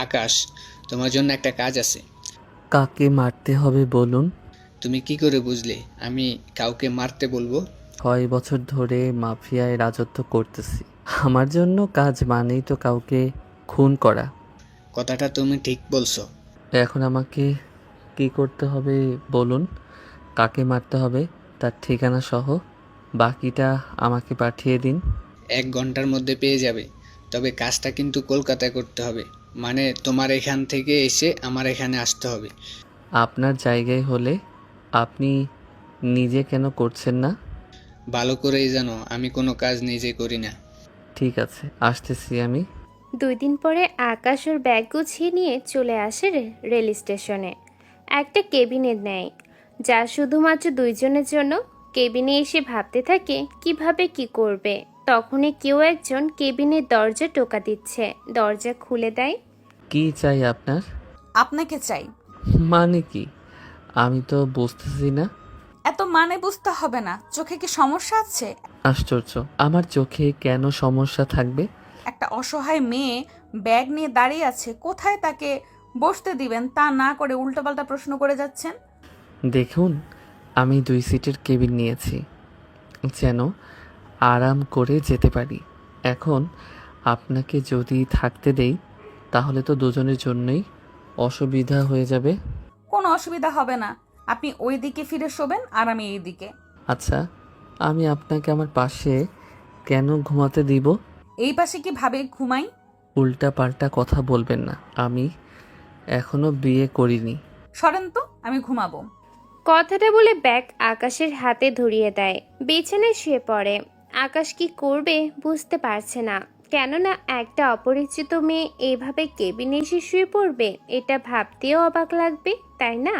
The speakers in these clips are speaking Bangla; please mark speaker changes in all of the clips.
Speaker 1: আকাশ, তোমার জন্য একটা কাজ আছে।
Speaker 2: কাকে মারতে হবে বলুন?
Speaker 1: তুমি কি করে বুঝলে আমি কাউকে মারতে বলবো?
Speaker 2: 6 বছর ধরে মাফিয়ায় রাজত্ব করতেছি। আমার জন্য কাজ মানেই তো কাউকে খুন করা।
Speaker 1: কথাটা তুমি ঠিক বলছো।
Speaker 2: এখন আমাকে কি করতে হবে বলুন? কাকে মারতে হবে তার ঠিকানা সহ বাকিটা আমাকে পাঠিয়ে দিন।
Speaker 1: 1 ঘন্টার মধ্যে পেয়ে যাবে, তবে কাজটা কিন্তু কলকাতায় করতে হবে। মানে তোমার এখান থেকে এসে আমার এখানে আসতে হবে।
Speaker 2: আপনার জায়গায় হলে আপনি নিজে কেন করছেন না?
Speaker 1: ভালো করেই জানো আমি কোনো কাজ নিজে করি না।
Speaker 2: ঠিক আছে, আসতেছি আমি।
Speaker 3: 2 দিন পরে আকাশ ওর ব্যাগ গুছিয়ে নিয়ে চলে আসে রেল স্টেশনে। একটা কেবিনে নেয়, যা শুধুমাত্র 2জনের জন্য। কেবিনে এসে ভাবতে থাকে কিভাবে কি করবে। তখনই কেউ একজন কেবিনের দরজা টোকা দিচ্ছে। দরজা খুলে দেয়।
Speaker 2: কি চাই আপনার?
Speaker 4: আপনাকে চাই।
Speaker 2: মানে কি? আমি তো বুঝতেছি না।
Speaker 4: এত মানে বুঝতে হবে না, চোখে কি সমস্যা আছে?
Speaker 2: আশ্চর্য, আমার চোখে কেন সমস্যা থাকবে?
Speaker 4: একটা অসহায় মেয়ে ব্যাগ নিয়ে দাঁড়িয়ে আছে, কোথায় তাকে বসতে দিবেন তা না করে উল্টোপাল্টা প্রশ্ন করে যাচ্ছেন।
Speaker 2: দেখুন, আমি 2 সিটের কেবিন নিয়েছি যেন আরাম করে যেতে পারি। এখন আপনাকে যদি থাকতে দেই তাহলে তো দুজনের জন্যই অসুবিধা হয়ে যাবে।
Speaker 4: কোনো অসুবিধা হবে না, আপনি ওই দিকে ফিরে শোবেন আর আমি এই দিকে।
Speaker 2: আচ্ছা, আমি আপনাকে আমার পাশে কেন ঘুমাতে দিব?
Speaker 4: এই পাশে কি ভাবে ঘুমাই?
Speaker 2: উল্টা পাল্টা কথা বলবেন না। আমি এখনো বিয়ে করিনি।
Speaker 4: সরেন তো, আমি ঘুমাবো।
Speaker 3: কথাটা বলে ব্যাগ আকাশের হাতে ধরিয়ে দেয়। বিছানায় শুয়ে পড়ে। আকাশ কি করবে বুঝতে পারছে না, কেননা একটা অপরিচিত মেয়ে এইভাবে কেবিনে এসে শুয়ে পড়বে এটা ভাবতেও অবাক লাগবে, তাই না?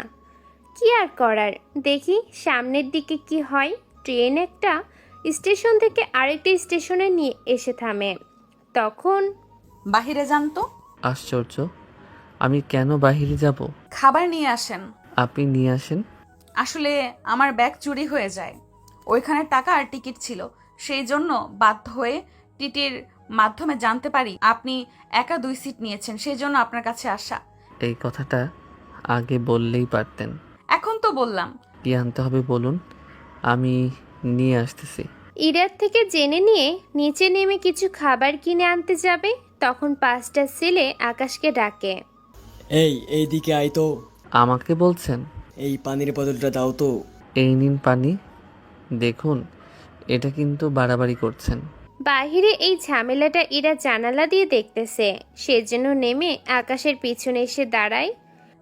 Speaker 3: কি আর করার, দেখি সামনের দিকে কি হয়। ট্রেন একটা স্টেশন থেকে আরেকটা স্টেশনে নিয়ে এসে থামে। তখন
Speaker 4: বাহিরে যান তো।
Speaker 2: আশ্চর্য, আমি কেন বাইরে যাব?
Speaker 4: খাবার নিয়ে আসেন।
Speaker 2: আপনি নিয়ে আসেন।
Speaker 4: আসলে আমার ব্যাগ চুরি হয়ে যায়, ওইখানে টাকা আর টিকিট ছিল, সেই জন্য বাধ্য হয়ে টিটির মাধ্যমে জানতে পারি আপনি একা 2 সিট নিয়েছেন, সেই জন্য আপনার কাছে আসা।
Speaker 2: এই কথাটা আগে বললেই পারতেন।
Speaker 4: এখন তো বললাম।
Speaker 2: কি আনতে হবে বলুন, আমি নিয়ে আসতেছি।
Speaker 3: ইরার থেকে জেনে নিয়ে নিচে নেমে কিছু খাবার কিনে আনতে যাবে। তখন 5টা ছেলে আকাশকে ডাকে।
Speaker 5: এইদিকে আয় তো।
Speaker 2: আমাকে বলছেন?
Speaker 5: এই পানির বোতলটা দাও তো।
Speaker 2: এই নিন পানি। দেখুন, এটা কিন্তু বাড়াবাড়ি করছেন।
Speaker 3: বাহিরে এই ঝামেলাটা ইরা জানালা দিয়ে দেখতেছে, সেজন্য নেমে আকাশের পিছনে এসে দাঁড়ায়।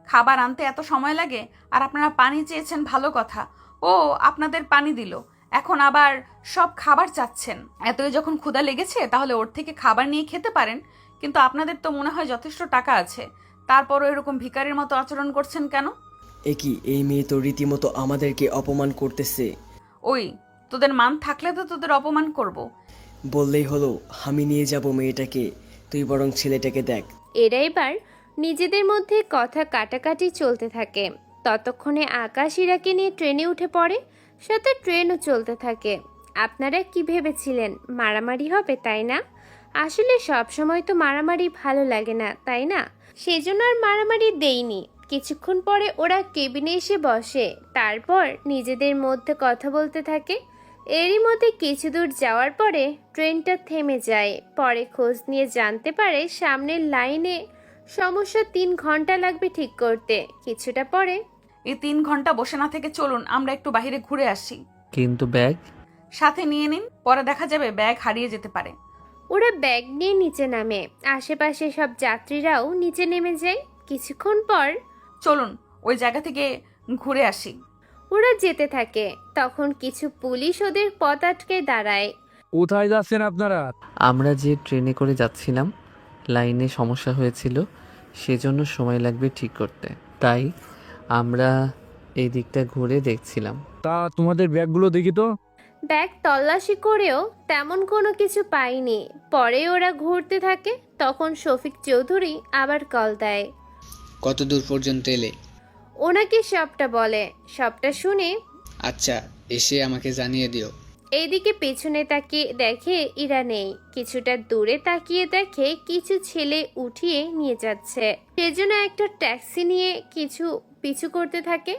Speaker 4: খাবার আনতে এত সময় লাগে, আর আপনারা পানি চেয়েছেন ভালো কথা, ও আপনাদের পানি দিল, এখন আবার সব খাবার চাচ্ছেন। এতই যখন ক্ষুধা লেগেছে তাহলে ওর থেকে খাবার নিয়ে খেতে পারেন, কিন্তু আপনাদের তো মনে হয় যথেষ্ট টাকা আছে, তারপরও এরকম ভিখারির মতো আচরণ করছেন কেন?
Speaker 5: এই মেয়ে তো রীতিমতো আমাদেরকে অপমান করতেছে।
Speaker 4: ওই, তোদের মান থাকলে তো তোদের অপমান করব।
Speaker 5: বললেই হলো, আমি নিয়ে যাব মেয়েটাকে, তুই বরং ছেলেটাকে দেখ।
Speaker 3: এরা এবার নিজেদের মধ্যে কথা কাটাকাটি চলতে থাকে। ততক্ষণে আকাশ ইরাকে নিয়ে ট্রেনে উঠে পড়ে, সাথে ট্রেনও চলতে থাকে। আপনারা কি ভেবেছিলেন মারামারি হবে, তাই না? আসলে সব সময় তো মারামারি ভালো লাগে না, তাই না? সেজন্য আর মারামারি দেইনি। কিছুক্ষণ পরে ওরা কেবিনে এসে বসে, তারপর নিজেদের মধ্যে কথা বলতে থাকে। এরই মধ্যে কিছু দূর যাওয়ার পরে ট্রেনটা থেমে যায়। পরে খোঁজ নিয়ে জানতে পারে সামনের লাইনে সমস্যা, 3 ঘন্টা লাগবে ঠিক করতে। কিছুটা পরে
Speaker 4: এই 3 ঘন্টা বসে না থেকে চলুন আমরা একটু বাইরে ঘুরে আসি।
Speaker 2: কিন্তু ব্যাগ?
Speaker 4: সাথে নিয়ে নিন, পরে দেখা যাবে ব্যাগ হারিয়ে যেতে পারে।
Speaker 3: ওরা ব্যাগ নিয়ে নিচে নামে। আশেপাশে সব যাত্রীরাও নিচে নেমে যায়। কিছুক্ষণ পর
Speaker 4: চলুন ওই জায়গা থেকে ঘুরে আসি।
Speaker 3: ওরা যেতে থাকে। তখন কিছু পুলিশ ওদের পথ আটকে দাঁড়ায়।
Speaker 6: কোথায় যাচ্ছেন আপনারা?
Speaker 2: আমরা যে ট্রেনে করে যাচ্ছিলাম, লাইনে সমস্যা হয়েছিল, সেজন্য সময় লাগবে ঠিক করতে, তাই আমরা এই দিকটা ঘুরে দেখছিলাম।
Speaker 6: তা তোমাদের ব্যাগগুলো দেখি তো।
Speaker 3: ব্যাগ তল্লাশি করেও তেমন কোনো কিছু পায়নি। পরে ওরা ঘুরতে থাকে। তখন শফিক চৌধুরী আবার কল দেয়।
Speaker 1: কত দূর পর্যন্ত এলে?
Speaker 3: ওনাকে সবটা বলে। সবটা শুনে
Speaker 1: আচ্ছা, এসে আমাকে জানিয়ে দিও।
Speaker 3: এইদিকে পেছনে তাকিয়ে দেখে ইরা নেই। কিছুটা দূরে তাকিয়ে দেখে কিছু ছেলে উঠিয়ে নিয়ে যাচ্ছে। সেজন্য একটা ট্যাক্সি নিয়ে কিছু পিছু করতে থাকে।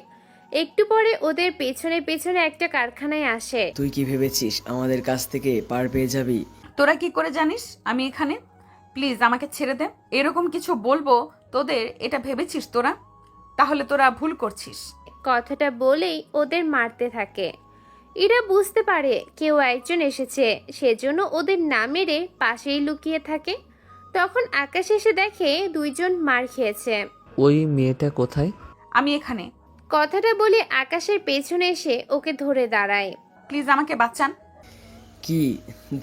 Speaker 3: একটু পরে ওদের পেছনে পেছনে একটা কারখানায় আসে।
Speaker 5: তুই কি ভেবেছিস আমাদের কাছ থেকে পার পেয়ে যাবি?
Speaker 4: তোরা কি করে জানিস আমি এখানে? প্লিজ আমাকে ছেড়ে দে। এরকম কিছু বলবো তোদের, এটা ভেবেছিস তোরা? তাহলে তোরা ভুল করছিস।
Speaker 3: কথাটা বলেই ওদের মারতে থাকে। এরা বুঝতে পারে কেউ একজন এসেছে, সেজন্য ওদের না মেরে পাশেই লুকিয়ে থাকে। তখন আকাশ এসে দেখে দুইজন মার খেয়েছে।
Speaker 2: ওই মেয়েটা কোথায়?
Speaker 4: আমি এখানে।
Speaker 3: কথাটা বলে আকাশের পেছনে এসে ওকে ধরে দাঁড়ায়।
Speaker 4: প্লিজ আমাকে বাঁচান।
Speaker 5: কি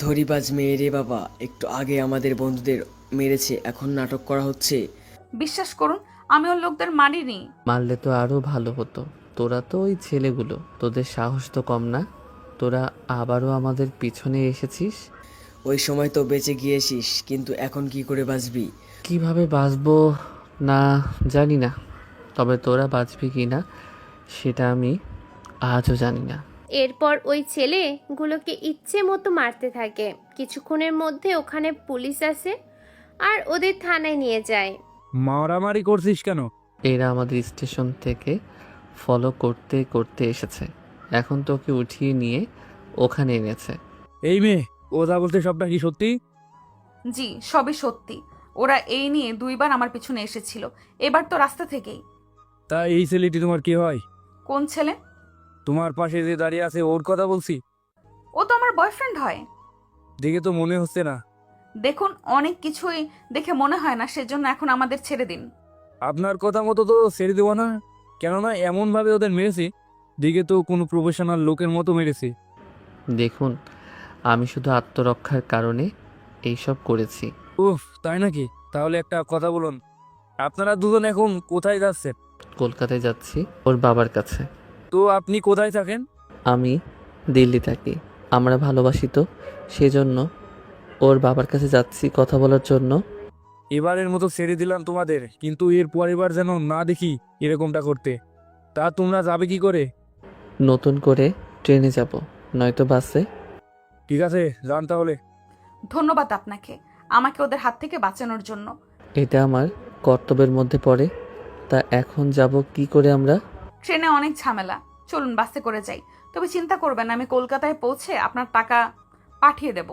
Speaker 5: ধরিবাজ মেয়ে রে বাবা, একটু আগে আমাদের বন্ধুদের মেরেছে, এখন নাটক করা হচ্ছে।
Speaker 4: বিশ্বাস করুন, আমি ওর লোকদের মারিনি।
Speaker 2: মারলে তো আরও ভালো হতো। তোরা তো ওই ছেলেগুলো, তোদের সাহস তো কম না। তোরা আবারও আমাদের পিছনে এসেছিস।
Speaker 5: ওই সময় তো বেঁচে গিয়েছিস, কিন্তু এখন কি করে বাঁচবি?
Speaker 2: কিভাবে বাঁচবো না জানি না, তবে তোরা বাঁচবি কি না সেটা আমি আজও জানি না।
Speaker 3: এরপর ওই ছেলেগুলোকে ইচ্ছে মতো মারতে থাকে। কিছুক্ষণের মধ্যে ওখানে পুলিশ আসে আর ওদের থানায় নিয়ে যায়।
Speaker 6: মারামারি করছিস কেন?
Speaker 2: এরা আমাদের স্টেশন থেকে ফলো করতে করতে এসেছে, এখন তোকে উঠিয়ে নিয়ে ওখানে এনেছে।
Speaker 6: এই মেয়ে, ও যা বলতে সবটা কি সত্যি?
Speaker 4: জি, সবই সত্যি। ওরা এই নিয়ে 2বার আমার পিছনে এসেছিল, এবার তো রাস্তা থেকেই।
Speaker 6: তা এই ছেলেটি তোমার কি হয়?
Speaker 4: কোন ছেলে?
Speaker 6: তোমার পাশে যে দাঁড়িয়ে আছে ওর কথা বলছি।
Speaker 4: ও তো আমার বয়ফ্রেন্ড হয়।
Speaker 6: দেখে তো মনে হচ্ছে না।
Speaker 4: দেখুন, অনেক কিছুই দেখে মনে হয় না, সেজন্য এখন আমাদের ছেড়ে দিন।
Speaker 6: আপনার কথা মতো তো ছেড়ে দেবো না, কেননা এমনভাবে ওদের মেরেছি, দিকে তো কোনো প্রফেশনাল লোকের মতো মেরেছি।
Speaker 2: দেখুন, আমি শুধু আত্মরক্ষার কারণে এইসব করেছি।
Speaker 6: উফ, তাই নাকি? তাহলে একটা কথা বলুন, আপনারা দুজন এখন কোথায় যাচ্ছেন?
Speaker 2: কলকাতায় যাচ্ছি ওর বাবার কাছে।
Speaker 6: তো আপনি কোথায় থাকেন?
Speaker 2: আমি দিল্লি থাকি। আমরা ভালোবাসি তো, সেজন্য ওর বাবার কাছে যাচ্ছি কথা বলার জন্য।
Speaker 6: এবারের মতো ছেড়ে দিলাম তোমাদের, কিন্তু এর পরের বার যেন না দেখি এরকমটা করতে। তা তোমরা যাবে কি করে?
Speaker 2: নতুন করে ট্রেনে যাব, নয়তো বাসে।
Speaker 6: ঠিক আছে, যান তাহলে।
Speaker 4: ধন্যবাদ আপনাকে আমাকে ওদের হাত থেকে বাঁচানোর জন্য।
Speaker 2: এটা আমার কর্তব্যের মধ্যে পড়ে। তা এখন যাব কি করে আমরা?
Speaker 4: ট্রেনে অনেক ঝামেলা, চলুন বাসে করে যাই। তবে চিন্তা করবেন, আমি কলকাতায় পৌঁছে আপনার টাকা পাঠিয়ে দেব।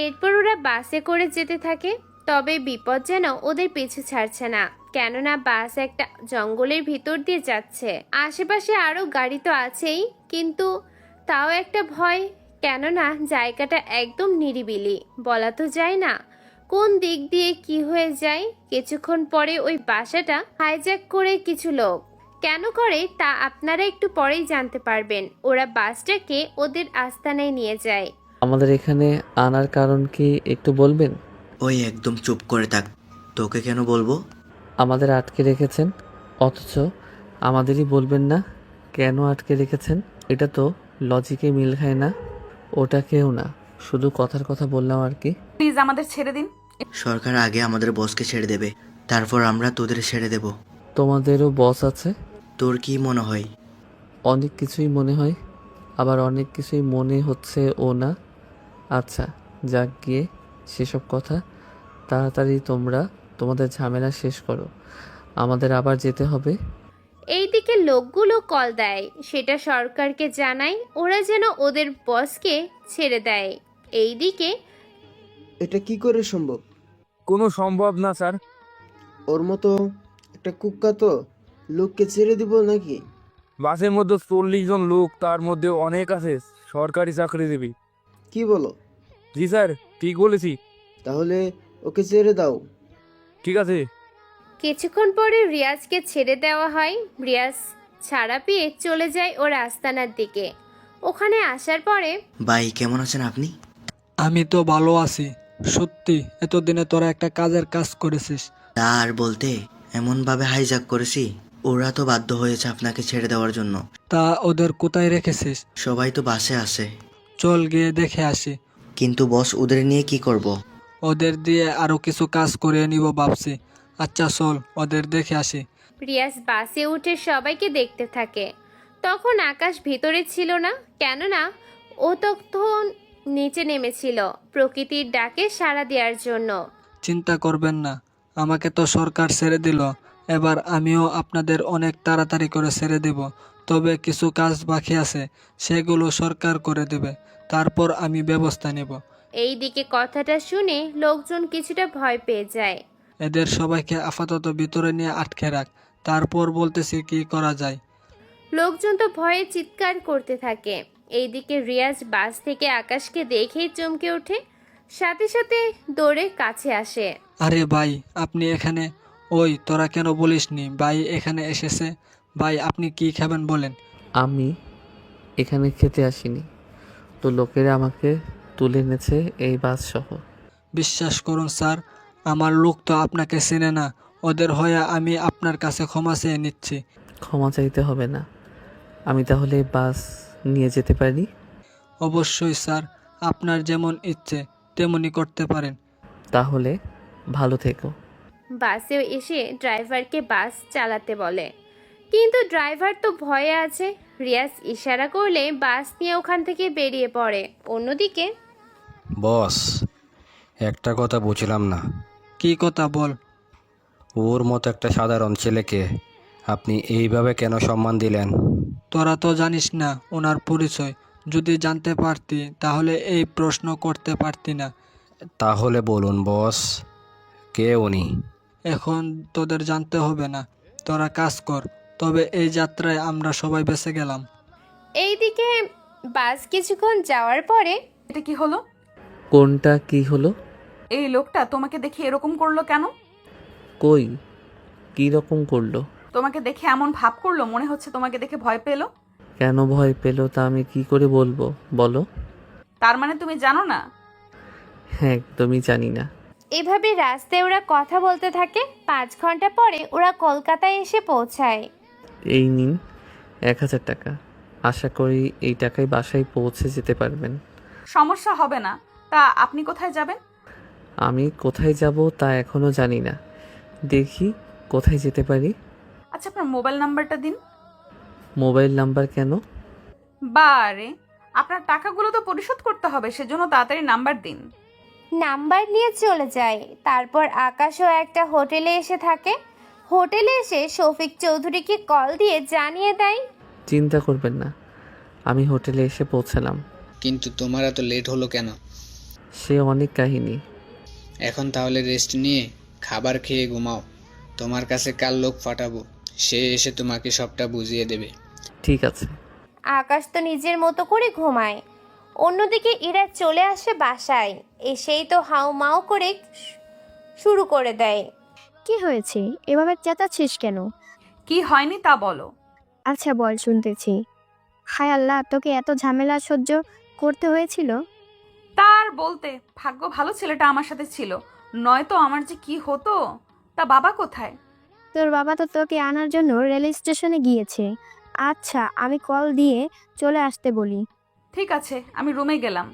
Speaker 3: এরপর ওরা বাসে করে যেতে থাকে। তবে বিপদ যেন ওদের পিছু ছাড়ছে না, কেননা বাস একটা জঙ্গলের ভিতর দিয়ে যাচ্ছে। আশেপাশে আরো গাড়ি তো আছেই, কিন্তু তাও একটা ভয়, কেননা জায়গাটা একদম নিরিবিলি। বলা তো যায় না কোন দিক দিয়ে কি হয়ে যায়। কিছুক্ষণ পরে ওই বাসাটা হাইজ্যাক করে কিছু লোক। কেন করে তা আপনারা একটু পরেই জানতে পারবেন। ওরা বাসটাকে ওদের আস্তানায় নিয়ে যায়।
Speaker 2: আমাদের এখানে আনার কারণ কি একটু বলবেন?
Speaker 7: ওই একদম চুপ করে থাক, তোকে কেন বলবো?
Speaker 2: আমাদের আটকে রেখেছেন, অথচ আমাদেরই বলবেন না কেন আটকে রেখেছেন? এটা তো লজিকে মিল খায় না। ওটা কেউ না, শুধু কথার কথা বললাম আর কি।
Speaker 4: প্লিজ আমাদের ছেড়ে দিন।
Speaker 7: সরকার আগে আমাদের বসকে ছেড়ে দেবে, তারপর আমরা তোদের ছেড়ে দেব।
Speaker 2: তোমাদেরও বস আছে?
Speaker 7: তোর কি মনে হয়?
Speaker 2: অনেক কিছুই মনে হয়, আবার অনেক কিছুই মনে হচ্ছে ও না। আচ্ছা যাক গিয়ে সেসব কথা, তাড়াতাড়ি তোমরা তোমাদের ঝামেলা শেষ করো, আমাদের আবার যেতে হবে।
Speaker 3: এইদিকে লোকগুলো কল দেয়, সেটা সরকারকে জানায়। ওরা যেন ওদের বসকে ছেড়ে দেয়। এইদিকে
Speaker 8: এটা কি করে সম্ভব?
Speaker 6: কোনো সম্ভব না স্যার।
Speaker 8: ওর মতো একটা কুখ্যাত লোককে ছেড়ে দিব নাকি?
Speaker 6: বাসের মধ্যে 40 জন লোক, তার মধ্যে অনেক আছে সরকারি চাকরিজীবী।
Speaker 8: কি বলো?
Speaker 6: জি স্যার, ঠিক বলেছি।
Speaker 8: তাহলে ওকে ছেড়ে দাও।
Speaker 6: ঠিক আছে।
Speaker 3: কিছুক্ষণ পরে রিয়াজকে ছেড়ে দেওয়া হয়। রিয়াজ ছাড়া পেয়ে চলে যায় ওর আস্তানার দিকে। ওখানে আসার পরে
Speaker 7: ভাই কেমন আছেন আপনি?
Speaker 9: আমি তো ভালো আছি। সত্যি এতদিনে তোরা একটা কাজের কাজ করেছিস।
Speaker 7: তা আর বলতে, এমনভাবে হাইজ্যাক করেছি, ওরা তো বাধ্য হয়েছে আপনাকে ছেড়ে দেওয়ার জন্য।
Speaker 9: তা ওদের কোথায় রেখেছিস?
Speaker 7: সবাই তো বাসে আছে।
Speaker 9: চল গিয়ে দেখে আসি।
Speaker 7: কিন্তু বস ওদের নিয়ে কি করব?
Speaker 9: ওদের দিয়ে আরো কিছু কাজ করে নিব ভাবছি। আচ্ছা চল ওদের দেখে আসি।
Speaker 3: রিয়াজ বাসে উঠে সবাইকে দেখতে থাকে। তখন আকাশ ভিতরে ছিল না, কেননা ও তখন নিচে নেমেছিল প্রকৃতির ডাকে সাড়া দেওয়ার জন্য।
Speaker 9: চিন্তা করবেন না, আমাকে তো সরকার ছেড়ে দিল, এবার আমিও আপনাদের অনেক তাড়াতাড়ি করে ছেড়ে দেব। তবে কিছু কাজ বাকি আছে, সেগুলো সরকার করে দেবে, তারপর আমি ব্যবস্থা নেব।
Speaker 3: এইদিকে কথাটা শুনে লোকজন কিছুটা ভয় পেয়ে যায়।
Speaker 9: এদের সবাইকে আপাতত ভিতরে নিয়ে আটকে রাখ, তারপর বলতেছি কি করা যায়।
Speaker 3: লোকজন তো ভয়ে চিৎকার করতে থাকে। এইদিকে রিয়াজ বাস থেকে আকাশকে দেখেই চমকে ওঠে, সাথে সাথে দৌড়ে কাছে আসে।
Speaker 9: আরে ভাই, আপনি এখানে? ওই তোরা কেন বলিসনি ভাই এখানে এসেছে? ভাই আপনি কি খাবেন বলেন?
Speaker 2: আমি এখানে খেতে আসিনি, তো লোকেরা আমাকে তুলে এনেছে এই বাস সহ।
Speaker 9: বিশ্বাস করুন স্যার, আমার লোক তো আপনাকে চেনে না, ওদের হয়ে আমি আপনার কাছে ক্ষমা চেয়ে নিচ্ছি।
Speaker 2: ক্ষমা চাইতে হবে না, আমি তাহলে বাস নিয়ে যেতে পারি?
Speaker 9: অবশ্যই স্যার, আপনার যেমন ইচ্ছে তেমনই করতে পারেন।
Speaker 2: তাহলে ভালো থেকো।
Speaker 3: বাসেও এসে ড্রাইভারকে বাস চালাতে বলে, কিন্তু ড্রাইভার তো ভয়ে আছে। রিয়াজ ইশারা করলে বাস নিয়ে ওখান থেকে বেরিয়ে পড়ে। অন্যদিকে
Speaker 10: বস, একটা কথা বুঝলাম না।
Speaker 9: কি কথা বল?
Speaker 10: ওর মতো একটা সাধারণ ছেলেকে আপনি এইভাবে কেন সম্মান দিলেন?
Speaker 9: তোরা তো জানিস না ওনার পরিচয়, যদি জানতে পারতি তাহলে এই প্রশ্ন করতে পারতি না।
Speaker 10: তাহলে বলুন বস, কে উনি?
Speaker 9: এখন তোদের জানতে হবে না, তোরা কাজ কর। তবে এই যাত্রায় আমরা সবাই বেঁচে গেলাম।
Speaker 3: এইদিকে বাস কিছুক্ষণ যাওয়ার পরে
Speaker 4: এটা কি হলো?
Speaker 2: কোনটা কি হলো?
Speaker 4: এই লোকটা তোমাকে দেখে এরকম করলো কেন?
Speaker 2: কই, কি রকম করলো?
Speaker 4: তোমাকে দেখে এমন ভাব করলো, মনে হচ্ছে তোমাকে দেখে ভয় পেলো।
Speaker 2: কেন ভয় পেলো তা আমি কি করে বলবো বলো?
Speaker 4: তার মানে তুমি জানো না?
Speaker 2: হ্যাঁ, একদমই জানি না।
Speaker 3: এভাবে রাস্তায় ওরা কথা বলতে থাকে। 5 ঘন্টা পরে ওরা কলকাতায় এসে পৌঁছায়।
Speaker 2: এই নিন 1000 টাকা, আশা করি এই টাকায় বাসায় পৌঁছে যেতে পারবেন।
Speaker 4: সমস্যা হবে না। তা আপনি কোথায় যাবেন?
Speaker 2: আমি কোথায় যাব তা এখনো জানি না, দেখি কোথায় যেতে পারি।
Speaker 4: আচ্ছা, আপনার মোবাইল নাম্বারটা দিন।
Speaker 2: মোবাইল নাম্বার কেন?
Speaker 4: বারে, আপনার টাকাগুলো তো পরিশোধ করতে হবে, সেজন্য তাড়াতাড়ি নাম্বার দিন।
Speaker 3: নাম্বার নিয়ে চলে যায়। তারপর আকাশও একটা হোটেলে এসে থাকে। হোটেলে এসে শফিক চৌধুরীকে কল দিয়ে জানিয়ে দেয়।
Speaker 2: চিন্তা করবেন না, আমি হোটেলে এসে পৌঁছালাম।
Speaker 1: কিন্তু তোমার এত লেট হলো কেন?
Speaker 2: সে অনেক কাহিনী।
Speaker 1: এখন তাহলে রেস্ট নিয়ে খাবার খেয়ে ঘুমাও। তোমার কাছে কাল লোক পাঠাবো, সে এসে তোমাকে সবটা বুঝিয়ে দেবে।
Speaker 2: ঠিক আছে।
Speaker 3: আকাশ তো নিজের মতো করে ঘুমায়। অন্যদিকে ইরা চলে আসে বাসায়। এসেই তো হাউমাউ করে শুরু করে দেয়।
Speaker 11: কি হয়েছে, এভাবে চেঁচাচ্ছিস কেন?
Speaker 4: কি হয়নি তা বলো।
Speaker 11: আচ্ছা বল, শুনতেছি। হায় আল্লাহ, তোকে এত ঝামেলা সহ্য করতে হয়েছিল?
Speaker 4: তার বলতে, ভাগ্য ভালো ছেলেটা আমার সাথে ছিল, নয়তো আমার যে কি হতো। তা বাবা কোথায়?
Speaker 11: তোর বাবা তো তোকে আনার জন্য রেল স্টেশনে গিয়েছে। আচ্ছা, আমি কল দিয়ে চলে আসতে বলি।
Speaker 4: ঠিক আছে, আমি রুমে গেলাম।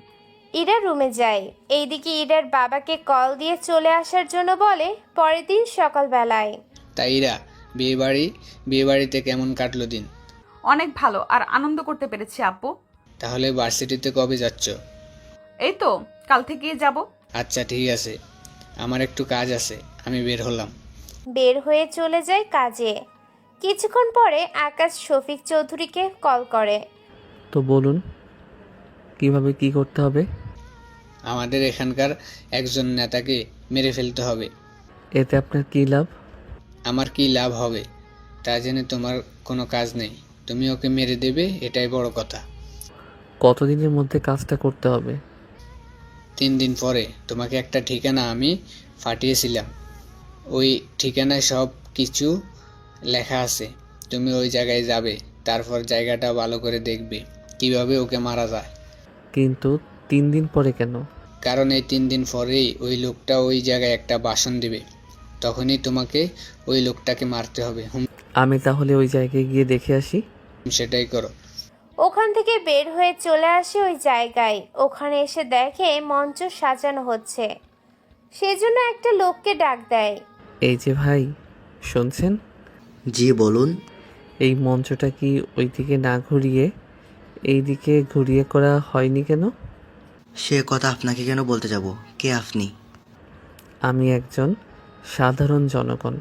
Speaker 3: ইরা রুমে যায়। এইদিকে ইরার বাবাকে কল দিয়ে চলে আসার জন্য বলে। পরের দিন সকালবেলায়
Speaker 1: তাইরা বিয়েবাড়িতে কেমন কাটলো দিন?
Speaker 4: অনেক ভালো আর আনন্দ করতে পেরেছি আব্বু।
Speaker 1: তাহলে ভার্সিটিতে কবে যাচ্ছ?
Speaker 4: এই তো কাল থেকেই যাব।
Speaker 1: আচ্ছা ঠিক আছে, আমার একটু কাজ আছে, আমি বের হলাম।
Speaker 3: বের হয়ে চলে যায় কাজে। কিছুক্ষণ পরে আকাশ শফিক চৌধুরীকে কল করে।
Speaker 2: তো বলুন কিভাবে কি করতে হবে?
Speaker 1: আমাদের এখানকার একজন নেতাকে মেরে ফেলতে হবে।
Speaker 2: এতে আপনার কি লাভ?
Speaker 1: আমার কি লাভ হবে তা জেনে তোমার কোনো কাজ নেই। তুমি ওকে মেরে দেবে, এটাই বড় কথা।
Speaker 2: কতদিনের মধ্যে কাজটা করতে হবে?
Speaker 1: 3 দিন পরে। তোমাকে একটা ঠিকানা আমি পাঠিয়েছিলাম, ওই ঠিকানায় সব কিছু লেখা আছে। তুমি ওই জায়গায় যাবে, তারপর জায়গাটা ভালো করে দেখবে কিভাবে ওকে মারা যায়।
Speaker 2: কিন্তু 3 দিন পরে কেন?
Speaker 1: কারণ এই 3 দিন পরেই ওই লোকটা ওই জায়গায় একটা ভাষণ দেবে, তখনই তোমাকে ওই লোকটাকে মারতে হবে।
Speaker 2: আমি তাহলে ওই জায়গায় গিয়ে দেখে আসি।
Speaker 1: সেটাই করো।
Speaker 3: ওখান থেকে বের হয়ে চলে আসে ওই জায়গায়। ওখানে এসে দেখে মঞ্চ সাজানো হচ্ছে, সেজন্য একটা লোককে ডাক দেয়।
Speaker 2: এই যে ভাই, শুনছেন?
Speaker 7: জি বলুন।
Speaker 2: এই মঞ্চটা কি ওইদিকে না ঘুরিয়ে এইদিকে ঘুরিয়ে করা হয়নি কেন?
Speaker 7: সে কথা আপনাকে কেন বলতে যাব? কে আপনি?
Speaker 2: আমি একজন সাধারণ জনগণ।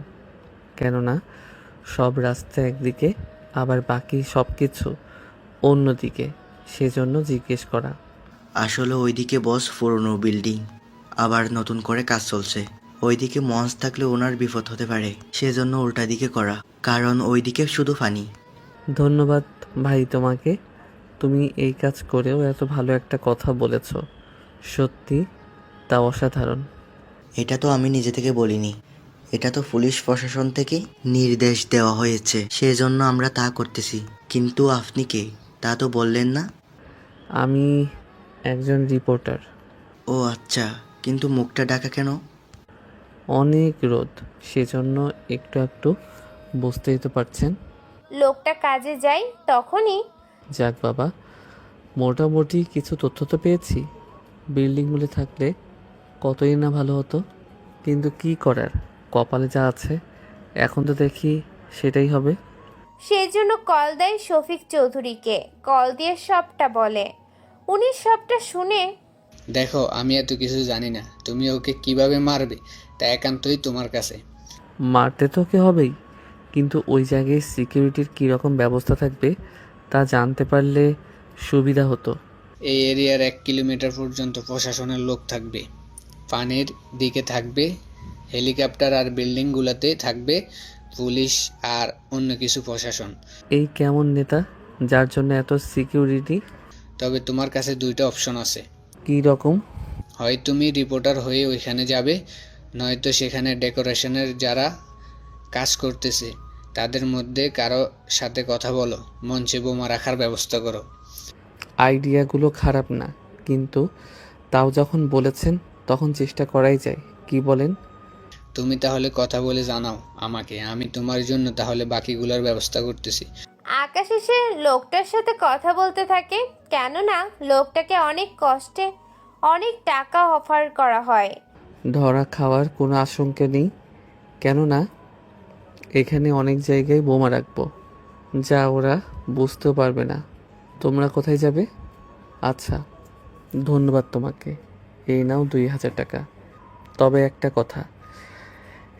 Speaker 2: কেননা সব রাস্তা একদিকে, আবার বাকি সব কিছু অন্যদিকে, সেজন্য জিজ্ঞেস করা।
Speaker 7: আসলে ওইদিকে বস পুরনো বিল্ডিং, আবার নতুন করে কাজ চলছে। ওইদিকে মঞ্চ থাকলে ওনার বিপদ হতে পারে, সেজন্য উল্টা দিকে করা, কারণ ওইদিকে শুধু ফানি।
Speaker 2: ধন্যবাদ ভাই তোমাকে। তুমি এই কাজ করেও এত ভালো একটা কথা বলেছ, সত্যি তা অসাধারণ।
Speaker 7: এটা তো আমি নিজে থেকে বলিনি, এটা তো পুলিশ প্রশাসন থেকে নির্দেশ দেওয়া হয়েছে, সেজন্য আমরা তা করতেছি। কিন্তু আপনি কে তা তো বললেন না।
Speaker 2: আমি একজন রিপোর্টার।
Speaker 7: ও আচ্ছা, কিন্তু মুখটা ঢাকা কেন?
Speaker 2: অনেক রোদ, সেজন্য একটু একটু বুঝতেই তো পারছেন।
Speaker 3: লোকটা কাজে যায় তখনই
Speaker 2: যাক বাবা, মোটামুটি কিছু তথ্য তো পেয়েছি। বিল্ডিংগুলো থাকলে কতই না ভালো হতো, কিন্তু কি করার, কপালে যা আছে এখন তো দেখি সেটাই হবে।
Speaker 3: সেজন্য কল দেয় শফিক চৌধুরীকে। কল দিয়ে সবটা বলে। উনি সবটা শুনে
Speaker 1: দেখো, আমি এত কিছু জানি না, তুমি ওকে কিভাবে মারবে তা একান্তই তোমার কাছে।
Speaker 2: মারতে তো ওকে হবেই, কিন্তু ওই জায়গায় সিকিউরিটির কীরকম ব্যবস্থা থাকবে তা জানতে পারলে সুবিধা হতো।
Speaker 1: এই এরিয়ার 1 কিলোমিটার পর্যন্ত প্রশাসনের লোক থাকবে, পানির দিকে থাকবে হেলিকপ্টার, আর বিল্ডিংগুলোতে থাকবে পুলিশ আর অন্য কিছু প্রশাসন।
Speaker 2: এই কেমন নেতা যার জন্য এত সিকিউরিটি?
Speaker 1: তবে তোমার কাছে 2টা অপশন আছে।
Speaker 2: কী রকম?
Speaker 1: হয় তুমি রিপোর্টার হয়ে ওইখানে যাবে, নয়তো সেখানে ডেকোরেশনের যারা কাজ করতেছে তাদের মধ্যে কারো সাথে কথা বলো, মঞ্চে বোমা রাখার ব্যবস্থা করো।
Speaker 2: আইডিয়াগুলো খারাপ না, কিন্তু তাও যখন বলেছেন তখন চেষ্টা করাই যায়। কি বলেন?
Speaker 1: তুমি তাহলে কথা বলে জানাও আমাকে, আমি তোমার জন্য তাহলে বাকিগুলোর ব্যবস্থা করতেছি।
Speaker 3: আকাশ এসে লোকটার সাথে কথা বলতে থাকে, কেননা লোকটাকে অনেক কষ্টে অনেক টাকা অফার করা হয়।
Speaker 2: ধরা খাওয়ার কোনো আশঙ্কা নেই, কেননা এখানে অনেক জায়গায় বোমা রাখবো, যা ওরা বুঝতেও পারবে না। তোমরা কোথায় যাবে? আচ্ছা, ধন্যবাদ তোমাকে। এই নাও 2000 টাকা। তবে একটা কথা,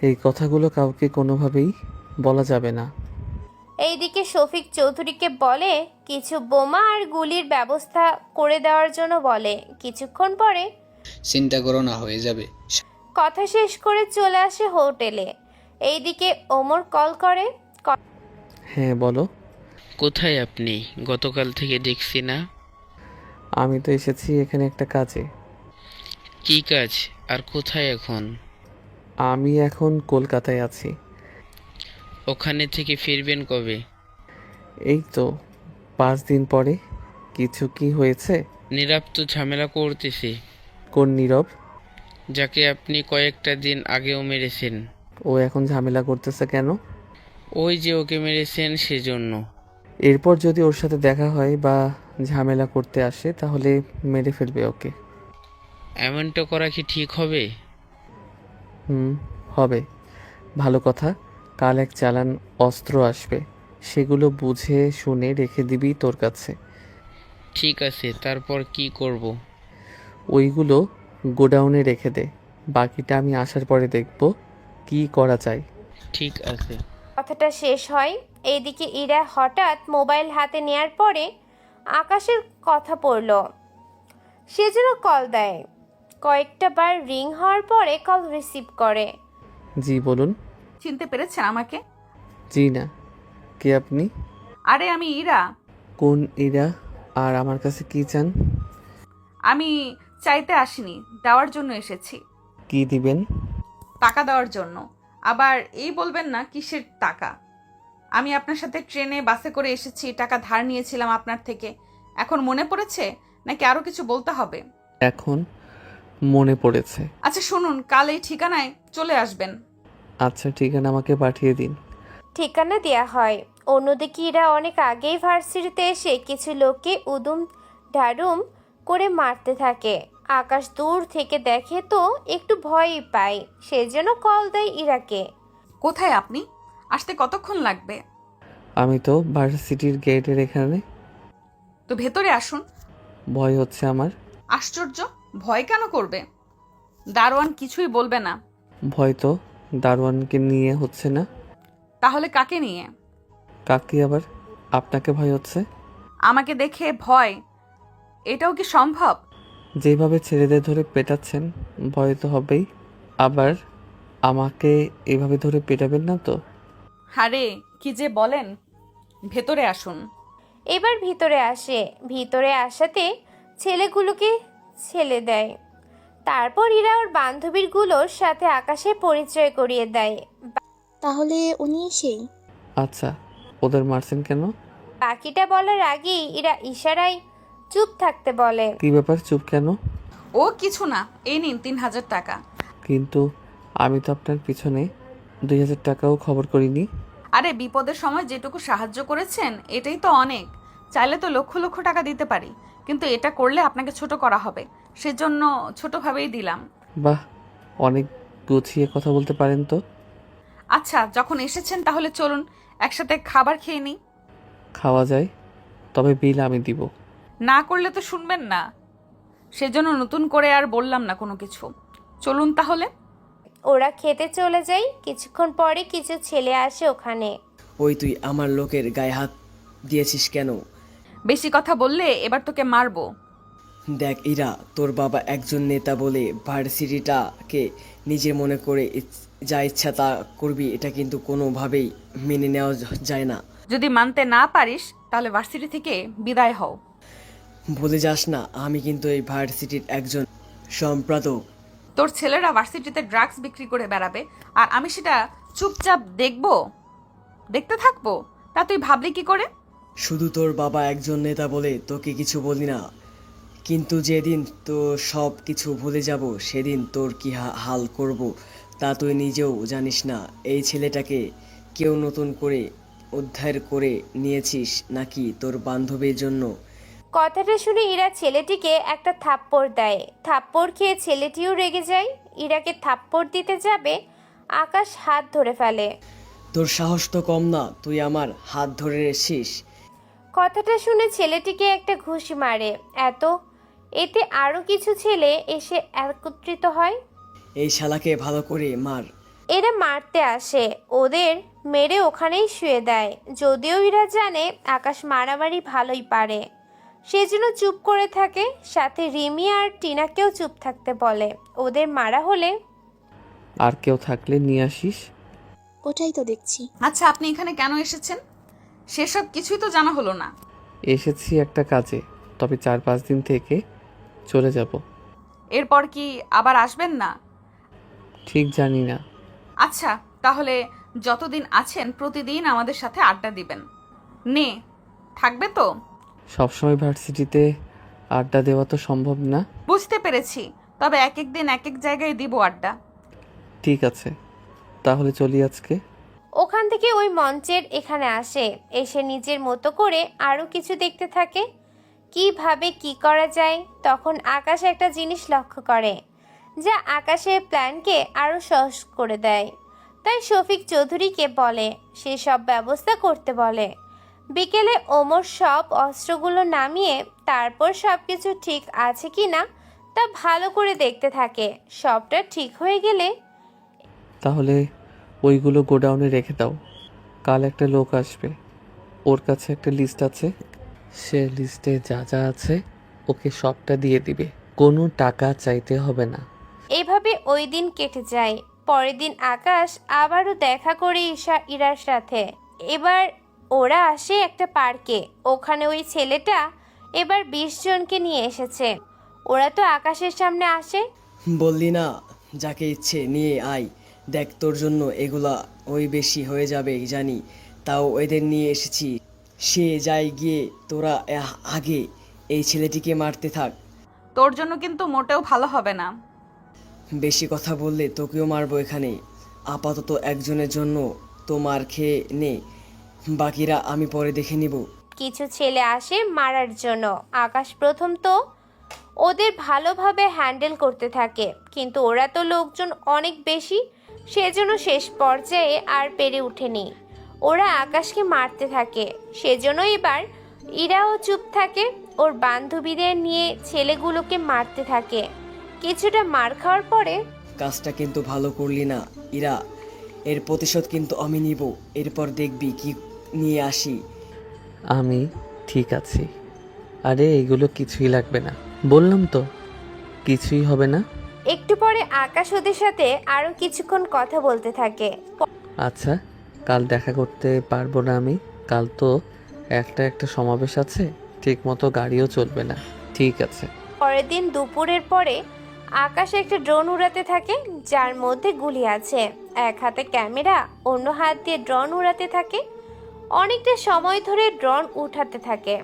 Speaker 2: এই কথাগুলো কাউকে কোনোভাবেই বলা যাবে না।
Speaker 3: এইদিকে শফিক চৌধুরীকে বলে কিছু বোমা আর গুলির ব্যবস্থা করে দেওয়ার জন্য বলে। কিছুক্ষণ পরে
Speaker 1: চিন্তা করো না, হয়ে যাবে।
Speaker 3: কথা শেষ করে চলে আসে হোটেলে। এইদিকে ওমর কল করে।
Speaker 2: হ্যাঁ বলো।
Speaker 12: কোথায় আপনি? গতকাল থেকে দেখছি না।
Speaker 2: আমি তো এসেছি এখানে একটা কাজে।
Speaker 12: কি কাজ আর কোথায় এখন?
Speaker 2: আমি এখন কলকাতায় আছি।
Speaker 12: ওখানে থেকে ফিরবেন কবে?
Speaker 2: এই তো 5 দিন পরে। কিছু কি হয়েছে?
Speaker 12: নীরব তো ঝামেলা করতেছে।
Speaker 2: কোন নীরব?
Speaker 12: যাকে আপনি কয়েকটা দিন আগেও মেরেছেন।
Speaker 2: ও এখন ঝামেলা করতেছে কেন?
Speaker 12: ওই যে ওকে মেরেছেন সেজন্য।
Speaker 2: এরপর যদি ওর সাথে দেখা হয় বা ঝামেলা করতে আসে তাহলে মেরে ফেলবে ওকে।
Speaker 12: এমনটা করা কি ঠিক হবে?
Speaker 2: হবে। ভালো কথা, কাল এক চালান অস্ত্র আসবে, সেগুলো বুঝে শুনে রেখে দিবি তোর কাছে।
Speaker 12: ঠিক আছে, তারপর কি করব?
Speaker 2: ওইগুলো গোডাউনে রেখে দে, বাকিটা আমি আসার পরে দেখব কি করা যায়।
Speaker 12: ঠিক আছে।
Speaker 3: কথাটা শেষ হয়। এইদিকে ইরা হঠাৎ মোবাইল হাতে নেয়ার পরে আকাশের কথা পড়ল। সেজন্য কল দেয়। কয়েকটা বার রিং হওয়ার পরে কল রিসিভ করে।
Speaker 2: জি বলুন।
Speaker 4: চিনতে পেরেছেন আমাকে?
Speaker 2: জি না, কে আপনি?
Speaker 4: আরে আমি ইরা।
Speaker 2: কোন ইরা? আর আমার কাছে কি চান?
Speaker 4: আমি চাইতে আসিনি, দেওয়ার জন্য এসেছি।
Speaker 2: কি দিবেন?
Speaker 4: টাকা দেওয়ার জন্য। আবার এই বলবেন না কিসের টাকা। আমি আপনার সাথে ট্রেনে বাসে করে এসেছি, টাকা ধার নিয়েছিলাম আপনার থেকে। এখন মনে পড়েছে নাকি আরো কিছু বলতে হবে?
Speaker 2: এখন মনে পড়েছে।
Speaker 4: আচ্ছা শুনুন, কাল এই ঠিকানায় চলে আসবেন।
Speaker 2: আচ্ছা, ঠিকানা আমাকে পাঠিয়ে দিন।
Speaker 3: ঠিকানা দেয়া হয়। অন্যদিকে ইরা অনেক আগেই ভার্সিটিতে এসে কিছু লোককে উদুম ঢাড়ুম করে মারতে থাকে। আকাশ দূর থেকে দেখে তো একটু ভয়ই পায়, সেজন্য কল দেয় ইরাকে।
Speaker 4: কোথায় আপনি? আসতে কতক্ষণ লাগবে?
Speaker 2: আমি তো ভার্সিটির গেটের এখানে।
Speaker 4: তো ভেতরে আসুন।
Speaker 2: ভয় হচ্ছে আমার।
Speaker 4: আশ্চর্য, ভয় কেন করবে? দারোয়ান কিছুই বলবে না।
Speaker 2: ভয় তো দারোয়ানকে নিয়ে হচ্ছে না।
Speaker 4: তাহলে কাকে নিয়ে?
Speaker 2: কাকে আবার? আপনাকে ভয় হচ্ছে?
Speaker 4: আমাকে দেখে ভয়? এটাও কি সম্ভব?
Speaker 2: যেভাবে ছেলেদের ধরে পেটাচ্ছেন ভয় তো হবেই। আবার আমাকে এভাবে ধরে পেটাবেন না তো?
Speaker 4: আরে কি যে বলেন, ভেতরে আসুন।
Speaker 3: এবার ভিতরে আসে, ভিতরে আসাতে ছেলেগুলোকে ছেলে দেয়। তারপর ইরা ওর বান্ধবীরগুলোর সাথে আকাশের পরিচয় করিয়ে দেয়।
Speaker 11: তাহলে উনি সেই?
Speaker 2: আচ্ছা, ওদের মারছেন কেন?
Speaker 3: বাকিটা বলার আগেই ইরা ইশারায় চুপ থাকতে বলে।
Speaker 2: কি ব্যাপার, চুপ কেন?
Speaker 4: ও কিছু না, এই নিন 3000 টাকা।
Speaker 2: কিন্তু আমি তো আপনার পিছনে 2000 টাকাও খবর করিনি।
Speaker 4: আরে বিপদের সময় যেটুকু সাহায্য করেছেন এটাই তো অনেক। চাইলে তো লক্ষ লক্ষ টাকা দিতে পারি, কিন্তু এটা করলে আপনাকে ছোট করা হবে, সেজন্য ছোটভাবেই দিলাম।
Speaker 2: বাহ, অনেক গুছিয়ে কথা বলতে পারেন তো।
Speaker 4: আচ্ছা, যখন এসেছেন তাহলে চলুন একসাথে খাবার খেয়ে নিই।
Speaker 2: খাওয়া যায়, তবে বিল আমি দিব।
Speaker 4: না করলে তো শুনবেন না, সেজন্য নতুন করে আর বললাম না কোনো কিছু। চলুন তাহলে।
Speaker 3: ওরা খেতে চলে যায়। কিছুক্ষণ পরে কিছু ছেলে আসে ওখানে।
Speaker 5: ওই তুই আমার লোকের গায়ে হাত দিয়েছিস কেন?
Speaker 4: বেশি কথা বললে এবার তোকে মারবো।
Speaker 5: দেখ ইরা, তোর বাবা একজন নেতা বলে ভার্সিটিটাকে নিজে মনে করে যা ইচ্ছা তা করবি, এটা কিন্তু কোনোভাবেই মেনে নেওয়া যায় না।
Speaker 4: যদি মানতে না পারিস তাহলে ভার্সিটি থেকে বিদায় হও।
Speaker 5: ভুলে যাস না, আমি কিন্তু এই ভার্সিটির একজন সম্পাদক।
Speaker 4: তোর ছেলেরা ভার্সিটিতে ড্রাগস বিক্রি করে বেড়াবে আর আমি সেটা চুপচাপ দেখতে থাকবো? তা তুই ভাবলি কি করে?
Speaker 5: শুধু তোর বাবা একজন নেতা বলে তোকে কিছু বলি না, কিন্তু যেদিন তো সব কিছু ভুলে যাব সেদিন তোর কি হাল করব তা তুই নিজেও জানিস না। এই ছেলেটাকে কেউ নতুন করে উদ্ধার করে নিয়েছিস নাকি তোর বান্ধবীর জন্য?
Speaker 3: কথাটা শুনে ইরা ছেলেটিকে একটা থাপ্পড় দেয়। থাপ্পড় খেয়ে ছেলেটিও রেগে যায়। ইরাকে থাপ্পড় দিতে যাবে, আকাশ হাত ধরে ফেলে।
Speaker 5: তোর সাহস তো কম না, তুই আমার হাত ধরে রেছিস।
Speaker 3: কথাটা শুনে ছেলেটিকে একটা ঘুষি মারে। এতে আরো কিছু ছেলে এসে একত্রিত হয়।
Speaker 5: এই শালাকে ভালো করে মার।
Speaker 3: এরা মারতে আসে, ওদের মেরে ওখানেই শুয়ে দেয়। যদিও এরা জানে আকাশ মারামারি ভালোই পারে, সেজন্য চুপ করে থাকে। সাথে রিমি আর টিনাকেও চুপ থাকতে বলে। ওদের মারা হলে
Speaker 2: আর কেউ থাকলে নিয়ে আসিস।
Speaker 11: ওটাই তো দেখছি।
Speaker 4: আচ্ছা, আপনি এখানে কেন এসেছেন সেসব কিছুই তো জানা হলো না।
Speaker 2: এসেছি একটা কাজে, তবে 4-5 দিন থেকে চলে যাব।
Speaker 4: এরপর কি আবার আসবেন না?
Speaker 2: ঠিক জানি না।
Speaker 4: আচ্ছা, তাহলে যতদিন আছেন প্রতিদিন আমাদের সাথে আড্ডা দিবেন। নে, থাকবে তো?
Speaker 2: সবসময় ভার্সিটিতে আড্ডা দেওয়া তো সম্ভব না।
Speaker 4: বুঝতে পেরেছি, তবে এক এক দিন এক এক জায়গায় দিব আড্ডা।
Speaker 2: ঠিক আছে, তাহলে চলি আজকে।
Speaker 3: ওখান থেকে ওই মঞ্চের এখানে আসে, এসে নিজের মতো করে আরো কিছু দেখতে থাকে কিভাবে কি করা যায়। তখন আকাশ একটা জিনিস লক্ষ্য করে যা আকাশের প্ল্যানকে আরো সহজ করে দেয়। তাই শফিক চৌধুরীকে বলে সে সব ব্যবস্থা করতে বলে। বিকেলে ওমর সব অস্ত্রগুলো নামিয়ে তারপর সব কিছু ঠিক আছে কিনা তা ভালো করে দেখতে থাকে। সবটা ঠিক হয়ে গেলে
Speaker 2: তাহলে ওইগুলো গোডাউনে রেখে দাও। কাল একটা লোক আসবে, ওর কাছে একটা লিস্ট আছে। সে লিস্টে যা যা আছে ওকে সবটা দিয়ে দিবে, কোনো টাকা চাইতে হবে না।
Speaker 3: এভাবে ওই দিন কেটে যায়। পরের দিন আকাশ আবারও দেখা করে ইরার সাথে। এবার ওরা আসে একটা পার্কে। ওখানে ওই ছেলেটা এবার 20 জনকে নিয়ে এসেছে। ওরা তো আকাশের সামনে আসে।
Speaker 5: বললি না যাকে ইচ্ছে নিয়ে আয়, দেখ তোর জন্য এগুলা ওই বেশি হয়ে যাবে জানি, তাও এদের নিয়ে এসেছি। সে যাই গিয়ে তোরা আগে এই ছেলেটিকে মারতে থাক।
Speaker 4: তোর জন্য কিন্তু মোটেও ভালো হবে না।
Speaker 5: বেশি কথা বললে তোকেও মারবো এখানে। আপাতত একজনের জন্য তো মার খেয়ে নে, বাকিরা আমি পরে দেখে নিব।
Speaker 3: কিছু ছেলে আসে মারার জন্য। আকাশ প্রথম তো ওদের ভালোভাবে হ্যান্ডেল করতে থাকে, কিন্তু ওরা তো লোকজন অনেক বেশি, সেজন্য শেষ পর্যায়ে আর পেরে ওঠেনি। ওরা আকাশকে মারতে থাকে, সেজন্য এবার ইরাও চুপ থাকে। ওর বান্ধবীদের নিয়ে ছেলেগুলোকে মারতে থাকে। কিছুটা মার খাওয়ার পরে
Speaker 5: কাজটা কিন্তু ভালো করলি না ইরা, এর প্রতিশোধ কিন্তু আমি নিব। এরপর দেখবি কি নিয়ে আসি।
Speaker 2: আমি ঠিক আছি। আরে এগুলো কিছুই লাগবে না, বললাম তো কিছুই হবে না।
Speaker 3: একটু পরে আকাশ ওদের সাথে আরো কিছুক্ষণ কথা বলতে থাকে।
Speaker 2: আচ্ছা, কাল দেখা করতে পারবো না আমি। কাল তো একটা সমাবেশ আছে, ঠিক মতো গাড়িও চলবে না। ঠিক আছে।
Speaker 3: পরের দিন দুপুরের পরে আকাশ একটা ড্রোন উড়াতে থাকে, যার মধ্যে গুলি আছে। এক হাতে ক্যামেরা, অন্য হাত দিয়ে ড্রোন উড়াতে থাকে। অনেকটা সময় ধরে ড্রোন উঠাতে থাকে।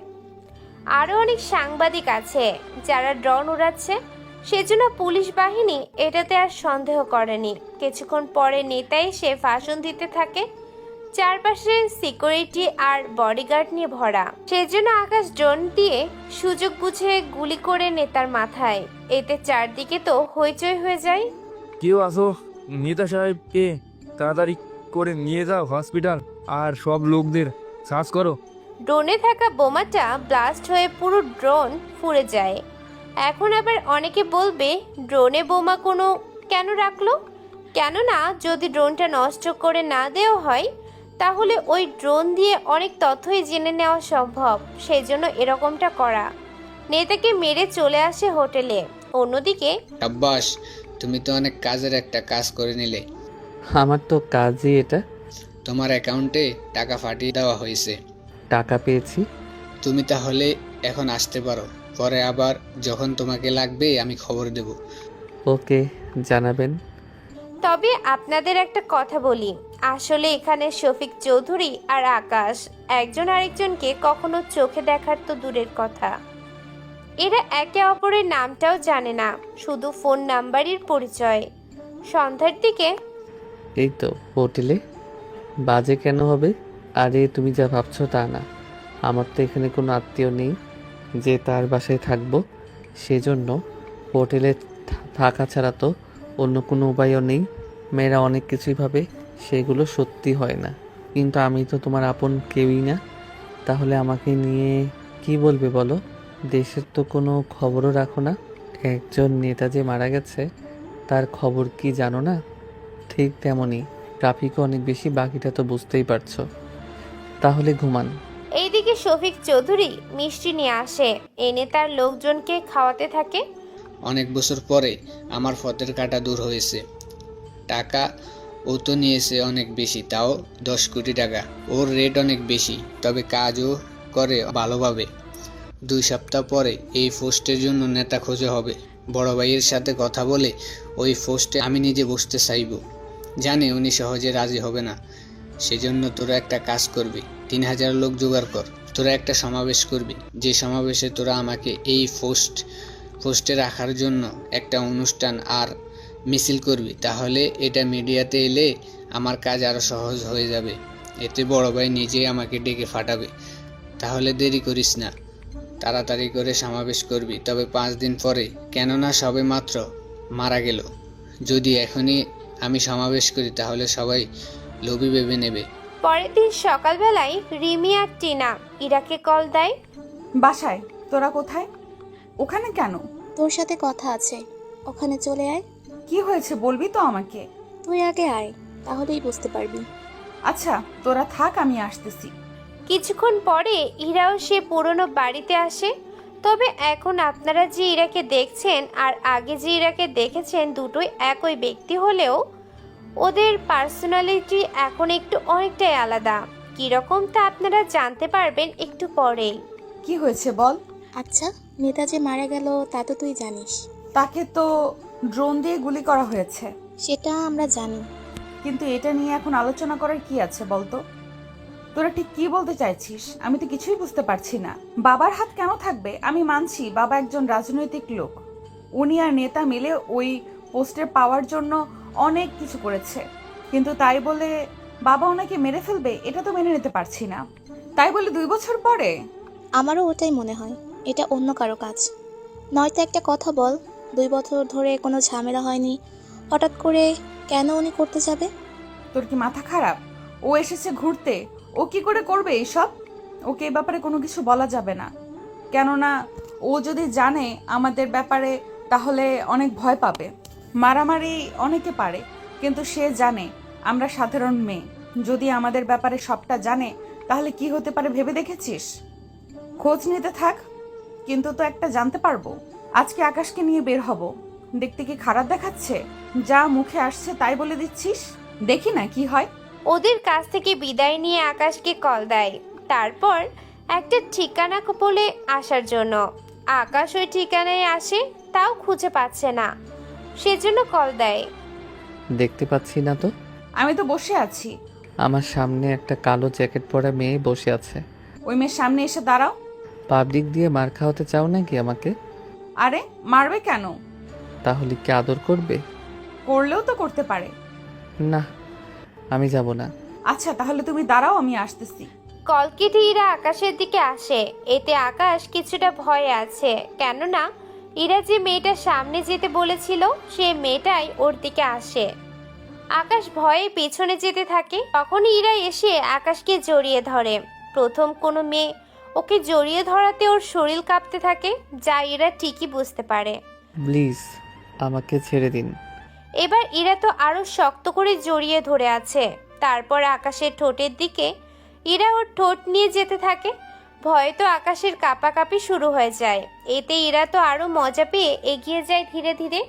Speaker 3: আরও অনেক সাংবাদিক আছে যারা ড্রোন উড়াচ্ছে, সেজন্য পুলিশ বাহিনী এটাতে আর সন্দেহ করেনি। কিছুক্ষণ পরে নেতা এসে ভাষণ দিতে থাকে। চারপাশে সিকিউরিটি আর বডিগার্ড নিয়ে ভরা, সেজন্য আকাশ ড্রোন দিয়ে সুযোগ বুঝে গুলি করে নেতার মাথায়। এতে চারদিকে তো হইচই হয়ে যায়।
Speaker 6: কেউ আসো, নেতা সাহেবকে তাড়াতাড়ি করে নিয়ে যাও হসপিটাল, আর সব লোকদের সার্চ করো।
Speaker 3: ড্রোনে থাকা বোমাটা ব্লাস্ট হয়ে পুরো ড্রোন পুড়ে যায়। এখন আবার অনেকে বলবে ড্রোনে বোমা কোনো কেন রাখলো, কেননা যদি ড্রোনটা নষ্ট করে না দেওয়া হয় তাহলে ওই ড্রোন দিয়ে অনেক তথ্যই জেনে নেওয়া সম্ভব, সেই জন্য এরকমটা করা। নেতাকে মেরে চলে আসে হোটেলে। অন্যদিকে
Speaker 1: আব্বাস, তুমি তো অনেক কাজের একটা কাজ করে নিলে।
Speaker 2: আমার তো কাজই এটা।
Speaker 1: তোমার অ্যাকাউন্টে টাকা পাঠিয়ে দেওয়া হয়েছে।
Speaker 2: টাকা পেয়েছি।
Speaker 1: তুমি তাহলে এখন আসতে পারো, পরে আবার যখন তোমাকে লাগবে আমি খবর দেব।
Speaker 2: ওকে, জানাবেন।
Speaker 3: তবে আপনাদের একটা কথা বলি, আসলে এখানে শফিক চৌধুরী আর আকাশ একজন আরেকজনকে কখনো চোখে দেখার তো দূরের কথা, এরা একে অপরের নামটাও জানে না, শুধু ফোন নাম্বারের পরিচয়। সন্ধ্যার দিকে
Speaker 2: এই তো হোটেলে। বাজে কেন হবে? আরে তুমি যা ভাবছো তা না। আমার তো এখানে কোনো আত্মীয় নেই যে তার বাসায় থাকবো, সেজন্য হোটেলে থাকা ছাড়া তো অন্য কোনো উপায়ও নেই। মেয়েরা অনেক কিছুই ভাবে, সেগুলো সত্যি হয় না। কিন্তু আমি তো তোমার আপন কেউই না, তাহলে আমাকে নিয়ে কি বলবে বলো? দেশের তো কোনো খবরও রাখো না। একজন নেতা যে মারা গেছে তার খবর কি জানো না? ঠিক তেমনই ট্রাফিকও অনেক বেশি, বাকিটা তো বুঝতেই পারছো। তাহলে ঘুমান।
Speaker 3: এইদিকে শফিক চৌধুরী মিষ্টি নিয়ে আসে, এনে তার লোকজনকে খাওয়াতে থাকে।
Speaker 1: অনেক বছর পরে আমার ফতের কাটা দূর হয়েছে। টাকা ও তো নিয়েছে অনেক বেশি, তাও 10 কোটি টাকা। ওর রেট অনেক বেশি, তবে কাজও করে ভালোভাবে। 2 সপ্তাহ পরে এই পোস্টের জন্য নেতা খোঁজা হবে। বড় ভাইয়ের সাথে কথা বলে ওই পোস্টে আমি নিজে বসতে চাইব। জানি উনি সহজে রাজি হবে না, সেজন্য তোরা একটা কাজ করবি। 3000 লোক জোগাড় কর। তোরা একটা সমাবেশ করবি, যে সমাবেশে তোরা আমাকে এই পোস্টে রাখার জন্য একটা অনুষ্ঠান আর মিছিল করবি। তাহলে এটা মিডিয়াতে এলে আমার কাজ আরও সহজ হয়ে যাবে। এতে বড় ভাই নিজেই আমাকে ডেকে ফাটাবে। তাহলে দেরি করিস না, তাড়াতাড়ি করে সমাবেশ করবি। তবে 5 দিন পরে, কেননা সবে মাত্র মারা গেল। যদি এখনই আমি সমাবেশ করি তাহলে সবাই লোভী ভেবে নেবে।
Speaker 3: পরের দিন সকালবেলায় রিমি আর টিনা ইরাকে কল দেয়।
Speaker 4: বাসায়। তোরা কোথায়? ওখানে কেন?
Speaker 13: তোর সাথে কথা আছে, ওখানে চলে আয়।
Speaker 4: কি হয়েছে বলবি তো আমাকে?
Speaker 13: তুই আগে আয়, তাহলেই বুঝতে পারবি।
Speaker 4: আচ্ছা, তোরা থাক, আমি আসতেছি।
Speaker 3: কিছুক্ষণ পরে ইরাও সে পুরনো বাড়িতে আসে। তবে এখন আপনারা যে ইরাকে দেখছেন আর আগে যে ইরাকে দেখেছেন দুটোই একই ব্যক্তি হলেও ওদের পার্সোনালিটি এখন একটু অনেকটাই আলাদা। কীরকম তা আপনারা জানতে পারবেন একটু পরেই।
Speaker 4: কি হয়েছে বল।
Speaker 13: আচ্ছা, নেতা যে মারা গেল তা তো তুই জানিস।
Speaker 4: তাকে তো ড্রোন দিয়ে গুলি করা হয়েছে।
Speaker 13: সেটা আমরা জানি,
Speaker 4: কিন্তু এটা নিয়ে এখন আলোচনা করার কি আছে বলতো? তোরা ঠিক কি বলতে চাইছিস? আমি তো কিছুই বুঝতে পারছি না। বাবার হাত কেন থাকবে? আমি মানছি বাবা একজন রাজনৈতিক লোক, উনি আর নেতা মিলে ওই পোস্টের পাওয়ার জন্য অনেক কিছু করেছে, কিন্তু তাই বলে বাবা ওনাকে মেরে ফেলবে এটা তো মেনে নিতে পারছি না। তাই বলে 2 বছর পরে?
Speaker 13: আমারও ওটাই মনে হয়, এটা অন্য কারো কাজ। নয়তো একটা কথা বল, 2 বছর ধরে কোনো ঝামেলা হয়নি, হঠাৎ করে কেন উনি করতে যাবে?
Speaker 4: তোর কি মাথা খারাপ? ও এসেছে ঘুরতে, ও কি করে করবে এইসব? ওকে এই ব্যাপারে কোনো কিছু বলা যাবে না। কেননা ও যদি জানে আমাদের ব্যাপারে তাহলে অনেক ভয় পাবে। মারামারি অনেকে পারে, কিন্তু সে জানে আমরা সাধারণ মেয়ে। যদি আমাদের ব্যাপারে সবটা জানে তাহলে কি হতে পারে ভেবে দেখেছিস? খোঁজ নিতে থাক, কিন্তু তো একটা জানতে পারবো। আজকে আকাশকে নিয়ে বের হব। দেখতে কি খারাপ দেখাচ্ছে? যা মুখে আসছে তাই বলে দিচ্ছিস, দেখি না কি হয়।
Speaker 3: ওদের কাছ থেকে বিদায় নিয়ে আকাশকে কল দেয়, তারপর একটা ঠিকানা বলে আসার জন্য। আকাশ ওই ঠিকানায় আসে, তাও খুঁজে পাচ্ছে না, সেজন্য কল দেয়।
Speaker 2: দেখতে পাচ্ছি না তো।
Speaker 4: আমি তো বসে আছি।
Speaker 2: আমার সামনে একটা কালো জ্যাকেট পরা মেয়ে বসে আছে।
Speaker 4: ওই মেয়ের সামনে এসে দাঁড়াও।
Speaker 2: পাবলিক দিয়ে মার খাওয়াতে চাও নাকি আমাকে?
Speaker 4: আরে মারবে কেন?
Speaker 2: তাহলে কি আদর করবে?
Speaker 4: করলেও তো করতে পারে।
Speaker 2: না, আমি যাব না।
Speaker 4: আচ্ছা তাহলে তুমি দাঁড়াও, আমি আসতেছি।
Speaker 3: কল কেটে ইরা আকাশের দিকে আসে। এতে আকাশ কিছুটা ভয়ে আছে, কেননা ইরা যে মেয়েটার সামনে যেতে বলেছিল সে মেয়েটাই ওর দিকে আসে। আকাশ ভয়ে পেছনে যেতে থাকে, তখন ইরা এসে আকাশকে জড়িয়ে ধরে। প্রথম কোনো মেয়ে ওকে জড়িয়ে ধরাতে ওর শরীর কাঁপতে থাকে, যা ইরা ঠিকই বুঝতে পারে।
Speaker 2: প্লিজ আমাকে ছেড়ে দিন।
Speaker 3: এবার ইরা তো আরো শক্ত করে জড়িয়ে ধরে আছে। তারপর আকাশের ঠোঁটের দিকে ইরা ওর ঠোঁট নিয়ে যেতে থাকে। ভয়ে তো আকাশের কাঁপাকাঁপি শুরু হয়ে যায়। এতে ইরা তো আরো মজা পেয়ে এগিয়ে যায় ধীরে ধীরে।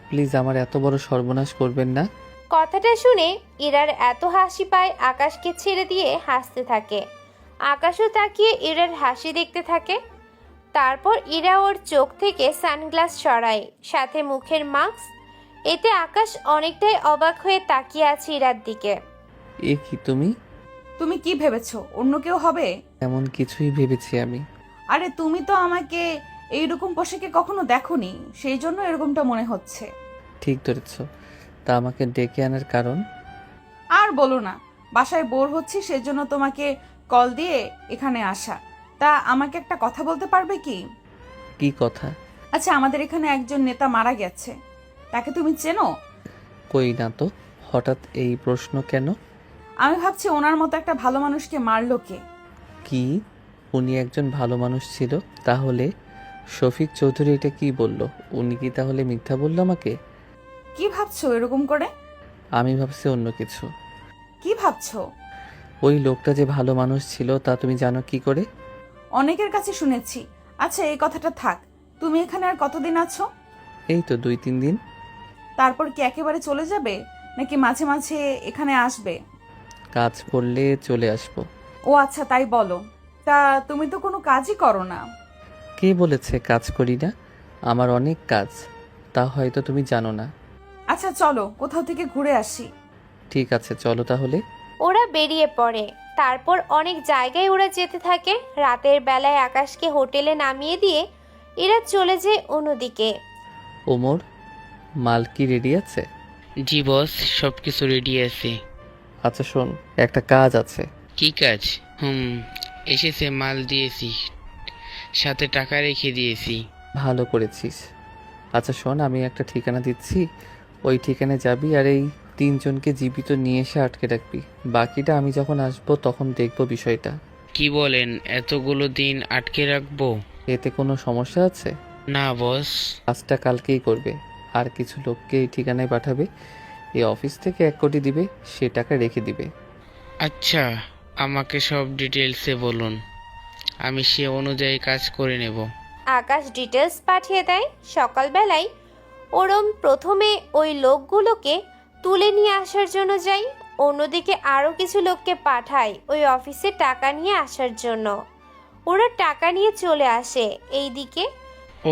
Speaker 2: প্লিজ আমার এত বড় সর্বনাশ করবেন না।
Speaker 3: কথাটা শুনে ইরার এত হাসি পায়, আকাশকে ছেড়ে দিয়ে হাসতে থাকে। আকাশও তাকিয়ে ইরার হাসি দেখতে থাকে। তারপর ইরা ওর চোখ থেকে সানগ্লাস সরায়, সাথে মুখের মাস্ক। এতে আকাশ অনেকটাই অবাক হয়ে তাকিয়ে আছে ইরার দিকে।
Speaker 2: এ কি তুমি?
Speaker 4: তুমি কি ভেবেছো অন্য কেউ হবে?
Speaker 2: এমন কিছুই ভেবেছি আমি।
Speaker 4: আরে তুমি তো আমাকে এইরকম পোশাকে কখনো দেখোনি, সেই জন্য এরকমটা মনে হচ্ছে।
Speaker 2: ঠিক ধরেছ। তা আমাকে ডেকে আনার কারণ?
Speaker 4: আর বলো না, বাসায় বোর হচ্ছি সেজন্য তোমাকে কল দিয়ে এখানে আসা। তা আমাকে একটা কথা বলতে পারবে কি?
Speaker 2: কি কথা?
Speaker 4: আচ্ছা আমাদের এখানে একজন নেতা মারা গেছে, তাকে তুমি চেনো?
Speaker 2: কই না তো। হঠাৎ এই প্রশ্ন কেন?
Speaker 4: আমি ভাবছি ওনার মতো একটা ভালো মানুষকে মারলো কে?
Speaker 2: কি উনি একজন ভালো মানুষ ছিল? তাহলে শফিক চৌধুরী এটা কি বলল? উনি কি তাহলে মিথ্যা বলল আমাকে?
Speaker 4: কি ভাবছো এরকম করে?
Speaker 2: আমি ভাবছি অন্য কিছু।
Speaker 4: কি ভাবছো?
Speaker 2: ওই লোকটা যে ভালো মানুষ ছিল তা তুমি জানো কি করে?
Speaker 4: অনেকের কাছে শুনেছি। আচ্ছা এই কথাটা থাক, তুমি এখানে আর কতদিন আছো?
Speaker 2: এই তো 2-3 দিন।
Speaker 4: তারপর কি একেবারে চলে যাবে, নাকি মাঝে মাঝে এখানে আসবে?
Speaker 2: কাজ পড়লে চলে আসবো।
Speaker 4: ও আচ্ছা তাই বলো। তা তুমি তো কোনো কাজই করো না।
Speaker 2: কে বলেছে কাজ করি না? আমার অনেক কাজ, তা হয়তো তুমি জানো না।
Speaker 4: আচ্ছা চলো কোথাও থেকে ঘুরে আসি।
Speaker 2: ঠিক আছে চলো তাহলে।
Speaker 3: ওরা বেরিয়ে পড়ে। তারপর অনেক জায়গায় ওরা যেতে থাকে। রাতের বেলায় আকাশকে হোটেলে নামিয়ে দিয়ে এরা চলে যায় অন্যদিকে।
Speaker 2: ওমর, মাল কি রেডি আছে?
Speaker 12: জি বস, সব কিছু রেডি আছে।
Speaker 2: আচ্ছা শোন, একটা কাজ আছে।
Speaker 12: কি কাজ? এসেছে, মাল দিয়েছি, সাথে টাকা রেখে দিয়েছি।
Speaker 2: ভালো করেছিস। আচ্ছা শোন, আমি একটা ঠিকানা দিচ্ছি, ওই ঠিকানায় যাবি আর এই 3 জনকে জীবিত নিয়ে এসে আটকে রাখবি। বাকিটা আমি যখন আসবো তখন দেখবো বিষয়টা।
Speaker 12: কি বলেন, এতগুলো দিন আটকে রাখবো?
Speaker 2: এতে কোনো সমস্যা আছে?
Speaker 12: না বস।
Speaker 2: কাজটা কালকেই করবে। আর কিছু লোককে এই ঠিকানায় পাঠাবে। এই অফিস থেকে 1 কোটি দিবে, সে টাকা রেখে দিবে।
Speaker 12: আচ্ছা, আমাকে সব ডিটেলসে বলুন, আমি সে অনুযায়ী কাজ করে নেব।
Speaker 3: আকাশ ডিটেলস পাঠিয়ে দেয়। সকালবেলায় ওরম প্রথমে ওই লোকগুলোকে তুলে নিয়ে আসার জন্য যায়। অন্যদিকে আরও কিছু লোককে পাঠায় ওই অফিসে টাকা নিয়ে আসার জন্য। ওরা টাকা নিয়ে চলে আসে এইদিকে।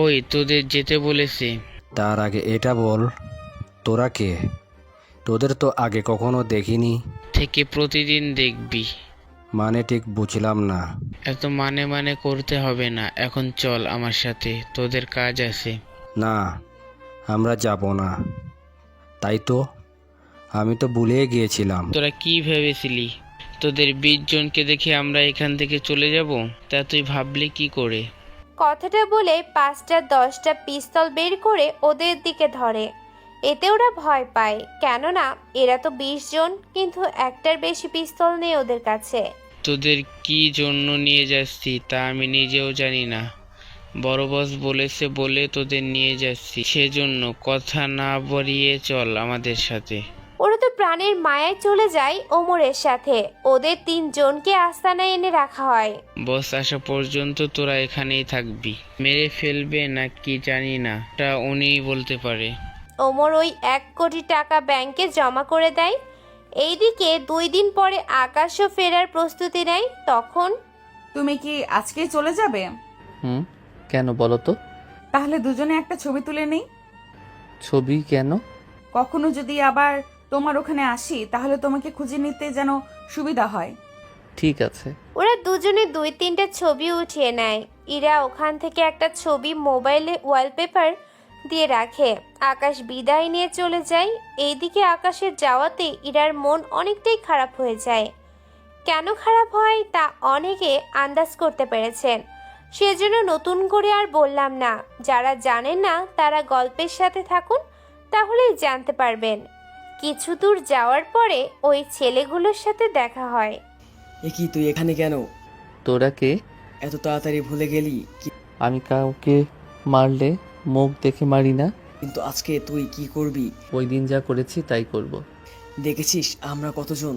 Speaker 12: ওই তোদের যেতে বলেছে।
Speaker 10: তার আগে এটা বল, তোরা কে? তোদের তো আগে কখনো দেখিনি।
Speaker 12: থেকে প্রতিদিন দেখবি।
Speaker 10: মানে ঠিক বুঝলাম না।
Speaker 12: এত মানে করতে হবে না, এখন চল আমার সাথে, তোদের কাজ আছে।
Speaker 10: না, আমরা যাব না। তাই তো, আমি তো ভুলে গিয়েছিলাম।
Speaker 12: তোরা কি ভেবেছিলি তোদের 20 জনকে দেখে আমরা এখান থেকে চলে যাব? তা তুই ভাবলি কি করে?
Speaker 3: কথাটা বলে 5টা-10টা পিস্তল বের করে ওদের দিকে ধরে। এতে ওরা ভয় পায়, কেননা এরা তো 20 জন, কিন্তু একটার বেশি পিস্তল নেই ওদের কাছে।
Speaker 12: তোদের কি জন্য নিয়ে যাচ্ছি তা আমি নিজেও জানি না। বড় বস বলেছে বলে তোদের নিয়ে যাচ্ছি, সেজন্য কথা না বাড়িয়ে চল আমাদের সাথে।
Speaker 3: ওরা তো প্রাণের মায়ায় চলে যায় ওমরের সাথে। ওদের 3 জনকে আস্তানায় এনে রাখা হয়।
Speaker 12: বস আসা পর্যন্ত তোরা এখানেই থাকবি। মেরে ফেলবে নাকি জানি না, তা উনিই বলতে পারে।
Speaker 3: ওমর ওই 1 কোটি টাকা ব্যাংকে জমা করে দেয়। এইদিকে 2 দিন পরে আকাশও ফেরার প্রস্তুতি নেয়। তখন
Speaker 4: তুমি কি আজকেই চলে যাবে?
Speaker 2: হুম, কেন বলো তো?
Speaker 4: তাহলে দুজনে একটা ছবি তুলে নেই।
Speaker 2: ছবি কেন?
Speaker 4: কখনো যদি আবার তোমার ওখানে আসি তাহলে তোমাকে খুঁজে নিতে যেন সুবিধা হয়।
Speaker 2: ঠিক আছে।
Speaker 3: ওরা দুজনে 2-3টা ছবি উঠিয়ে নেয়। ইরা ওখান থেকে একটা ছবি মোবাইলে ওয়ালপেপার দিয়ে রাখে। আকাশ বিদায় নিয়ে চলে যায়। এইদিকে আকাশের যাওয়াতে ইরার মন অনেকটাই খারাপ হয়ে যায়। কেন খারাপ হয় তা অনেকে আন্দাজ করতে পেরেছেন, সেজন্য নতুন করে আর বললাম না। যারা জানেন না তারা গল্পের সাথে থাকুন, তাহলেই জানতে পারবেন। কিছু দূর যাওয়ার পরে ওই ছেলেগুলোর সাথে দেখা হয়।
Speaker 5: এ কি, তুই এখানে কেন?
Speaker 2: তোরা কে?
Speaker 5: এত তাড়াতাড়ি ভুলে গেলি?
Speaker 2: আমি কাউকে মারলে মুখ দেখে মারি না।
Speaker 5: কিন্তু আজকে তুই কি করবি?
Speaker 2: ওই দিন যা করেছি তাই করব।
Speaker 5: দেখেছিস আমরা কতজন?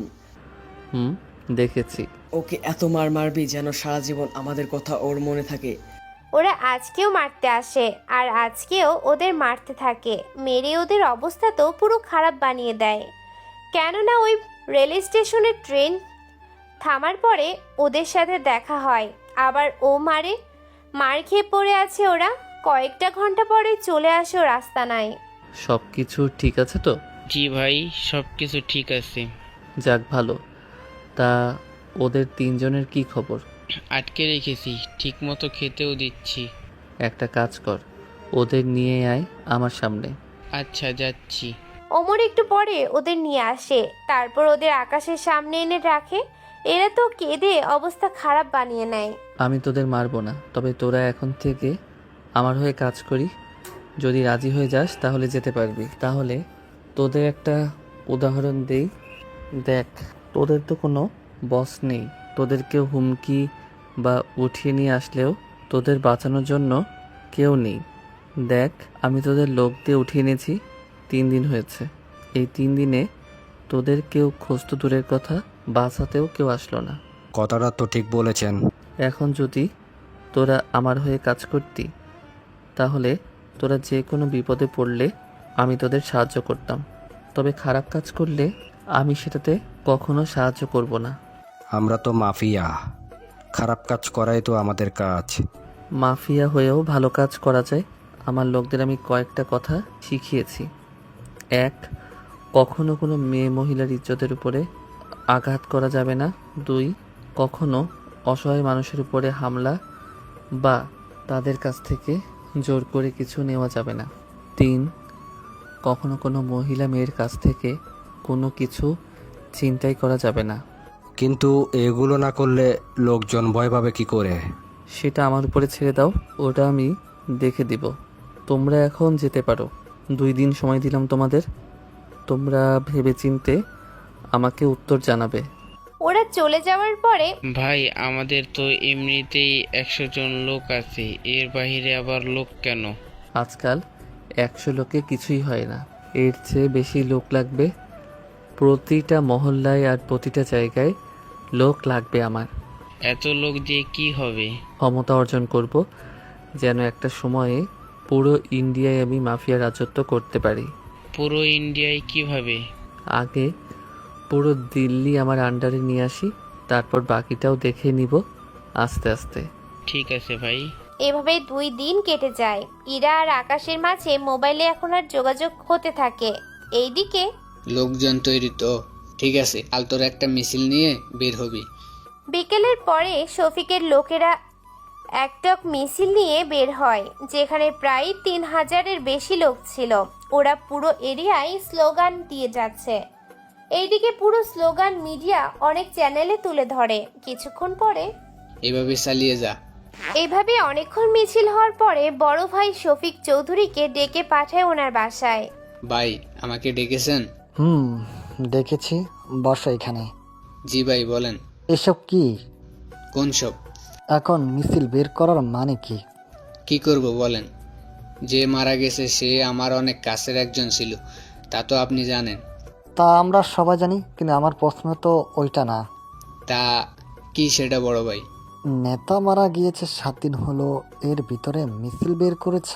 Speaker 2: হুম, দেখেছি।
Speaker 5: ওকে এত মারবি যেন সারা জীবন আমাদের কথা ওর মনে থাকে।
Speaker 3: ওরা আজকেও মারতে আসে আর আজকেও ওদের মারতে থাকে। মেরে ওদের অবস্থা তো পুরো খারাপ বানিয়ে দেয়। কেননা ওই রেল স্টেশনে ট্রেন থামার পরে ওদের সাথে দেখা হয়। আবার ও মারে। মার খেয়ে পড়ে আছে ওরা। কয়েকটা ঘন্টা পরে চলে আসে ও আস্তানায়।
Speaker 2: সব কিছু ঠিক আছে তো?
Speaker 12: জি ভাই, সবকিছু ঠিক আছে।
Speaker 2: যাক ভালো। তা ওদের 3 জনের কি খবর?
Speaker 12: আটকে রেখেছি, ঠিক মতো খেতেও দিচ্ছি।
Speaker 2: একটা কাজ কর, ওদের নিয়ে আয় আমার সামনে।
Speaker 12: আচ্ছা, যাচ্ছি।
Speaker 3: ওমর একটু পরে ওদের নিয়ে আসে। তারপর ওদের আকাশের সামনে এনে রাখে। এরা তো কেঁদে অবস্থা খারাপ বানিয়ে নেয়।
Speaker 2: আমি তোদের মারবো না, তবে তোরা এখন থেকে আমার হয়ে কাজ করি। যদি রাজি হয়ে যাস তাহলে যেতে পারবি। তাহলে তোদের একটা উদাহরণ দেই। দেখ, তোদের তো কোনো বস নেই। তোদেরকেও হুমকি বা উঠিয়ে নিয়ে আসলেও তোদের বাঁচানোর জন্য কেউ নেই। দেখ, আমি তোদের লোক দিয়ে উঠিয়ে এনেছি। 3 দিন হয়েছে। এই 3 দিনে তোদের কেউ খোঁজ তো দূরের কথা, বাঁচাতেও কেউ আসলো না।
Speaker 10: কথাটা তো ঠিক বলেছেন।
Speaker 2: এখন যদি তোরা আমার হয়ে কাজ করতি, তাহলে তোরা যে কোনো বিপদে পড়লে আমি তোদের সাহায্য করতাম। তবে খারাপ কাজ করলে আমি সেটাতে কখনো সাহায্য করব না।
Speaker 10: আমরা তো মাফিয়া, খারাপ কাজ করাই তো আমাদের কাজ।
Speaker 2: মাফিয়া হয়েও ভালো কাজ করা যায়। আমার লোকদের আমি কয়েকটা কথা শিখিয়েছি। 1, কখনো কোনো মেয়ে মহিলার ইজ্জতের উপরে আঘাত করা যাবে না। 2, কখনো অসহায় মানুষের উপরে হামলা বা তাদের কাছ থেকে জোর করে কিছু নেওয়া যাবে না। 3, কখনো কোনো মহিলা মেয়ের কাছ থেকে কোনো কিছু চিন্তাই করা যাবে না।
Speaker 10: কিন্তু এগুলো না করলে লোকজন ভয় পাবে কি করে?
Speaker 2: সেটা আমার উপরে ছেড়ে দাও, ওটা আমি দেখে দিব। তোমরা এখন যেতে পারো। 2 দিন সময় দিলাম তোমাদের। তোমরা ভেবেচিন্তে আমাকে উত্তর জানাবে।
Speaker 3: ওরা চলে যাওয়ার পরে
Speaker 12: ভাই, আমাদের তো এমনিতেই 100 জন লোক আছে, এর বাইরে আবার লোক কেন?
Speaker 2: আজকাল 100 লোকে কিছুই হয় না, এর চেয়ে বেশি লোক লাগবে। প্রতিটা মহল্লায় আর প্রতিটা জায়গায় লোক লাগবে আমার।
Speaker 12: এত লোক দিয়ে কি হবে?
Speaker 2: ক্ষমতা অর্জন করব, যেন একটা সময়ে পুরো ইন্ডিয়ায় আমি মাফিয়া রাজত্ব করতে পারি।
Speaker 12: পুরো ইন্ডিয়ায় কিভাবে?
Speaker 2: আগে পুরো দিল্লি আমার আন্ডারে নিয়ে আসি, তারপর বাকিটাও দেখে নিব আস্তে আস্তে।
Speaker 12: ঠিক আছে ভাই।
Speaker 3: এভাবে 2 দিন কেটে যায়। ইরা আর আকাশের মাঝে মোবাইলে এখন আর যোগাযোগ হতে থাকে। এইদিকে
Speaker 1: লোকজন তৈরি তো? ঠিক আছে, কাল তোর একটা মিছিল নিয়ে বের হবি।
Speaker 3: বিকেলের পরে শফিকের লোকেরা একটক মিছিল নিয়ে বের হয়, যেখানে প্রায় 3000-এর বেশি লোক ছিল। ওরা পুরো এরিয়ায় স্লোগান দিয়ে যাচ্ছে। এইদিকে পুরো স্লোগান মিডিয়া অনেক চ্যানেলে তুলে ধরে। কিছুক্ষণ পরে
Speaker 1: এভাবে চালিয়ে যা।
Speaker 3: এইভাবে অনেকক্ষণ মিছিল হওয়ার পরে বড় ভাই শফিক চৌধুরীকে ডেকে পাঠায় ওনার বাসায়।
Speaker 1: ভাই, আমাকে ডেকেছেন?
Speaker 14: দেখেছি, বসো এখানে।
Speaker 1: জি ভাই, বলেন।
Speaker 14: এসব কি?
Speaker 1: কোন সব?
Speaker 14: এখন মিছিল বের করার মানে কি?
Speaker 1: কি করব বলেন? যে মারা গেছে সে আমার অনেক কাছের একজন ছিল, তা তো আপনি জানেন।
Speaker 14: তা আমরা সবাই জানি, কিন্তু আমার প্রশ্ন তো ওইটা না।
Speaker 1: তা কি সেটা বড় ভাই?
Speaker 14: নেতা মারা গিয়েছে 7 দিন হলো, এর ভিতরে মিছিল বের করেছ?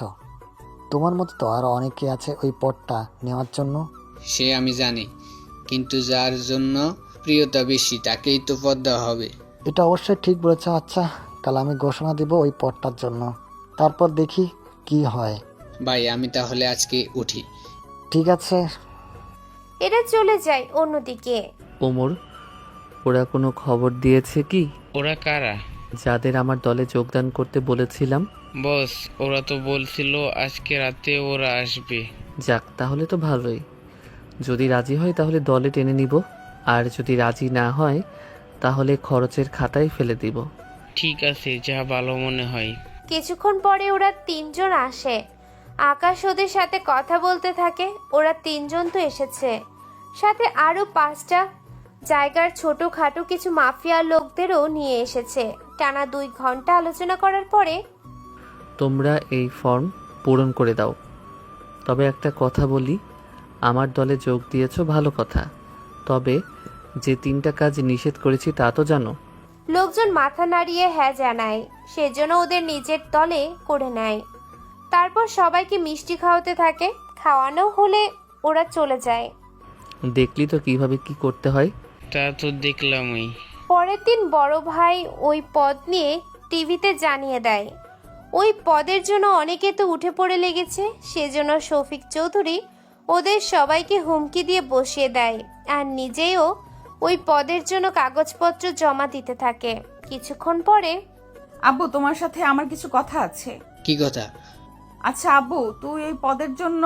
Speaker 14: তোমার মতো তো আরো অনেকে আছে ওই পদটা নেওয়ার জন্য।
Speaker 1: সে আমি জানি, কিন্তু যার জন্য প্রিয়তা বেশি তাকেই তো পদ দেওয়া হবে।
Speaker 14: এটা অবশ্যই ঠিক বলেছ। আচ্ছা, কাল আমি ঘোষণা দিব ওই পদটার জন্য, তারপর দেখি কি হয়।
Speaker 1: ভাই আমি তাহলে আজকে উঠি।
Speaker 14: ঠিক আছে।
Speaker 3: এরা চলে যায় অন্যদিকে।
Speaker 2: ওমর, ওরা কোনো খবর দিয়েছে কি?
Speaker 12: ওরা কারা?
Speaker 2: যাদের আমার দলে যোগদান করতে বলেছিলাম।
Speaker 12: বস, ওরা তো বলছিল আজকে রাতে ওরা আসবে।
Speaker 2: যাক, তাহলে তো ভালোই। যদি রাজি হয় তাহলে দলে টেনে নিব, আর যদি রাজি না হয় তাহলে খরচের খাতায় ফেলে দিব।
Speaker 12: ঠিক আছে, যা ভালো মনে হয়।
Speaker 3: কিছুক্ষণ পরে ওরা 3 জন আসে। আকাশ ওদের সাথে কথা বলতে থাকে। ওরা 3 জন তো এসেছে, সাথে আরো 5টা জায়গার ছোটখাটো কিছু মাফিয়া লোকদেরও নিয়ে এসেছে। টানা 2 ঘন্টা আলোচনা করার পরে
Speaker 2: তোমরা এই ফর্ম পূরণ করে দাও। তবে একটা কথা বলি, আমার দলে যোগ দিয়েছো ভালো কথা, তবে যে 3টা কাজ নিষেধ করেছি তা তো জানো।
Speaker 3: লোকজন মাথা নাড়িয়ে হ্যাঁ জানায়, সেজন্য ওদের নিজের দলে করে নেয়। তারপর সবাইকে মিষ্টি খাওয়াতে থাকে। খাওয়ানো হলে ওরা চলে যায়।
Speaker 2: দেখলি তো কিভাবে কি করতে হয়।
Speaker 12: তা তো দেখলামই।
Speaker 3: পরের দিন বড় ভাই ওই পদ নিয়ে টিভিতে জানিয়ে দেয়। ওই পদের জন্য অনেকে তো উঠে পড়ে লেগেছে। সেজন্য শফিক চৌধুরী ওদের সবাইকে হুমকি দিয়ে বসিয়ে দেয়, আর নিজেও ওই পদের জন্য কাগজপত্র জমা দিতে থাকে। কিছুক্ষণ পরে
Speaker 4: আব্বু, তোমার সাথে আমার কিছু কথা আছে।
Speaker 1: কি কথা?
Speaker 4: আচ্ছা আব্বু, তুই এই পদের জন্য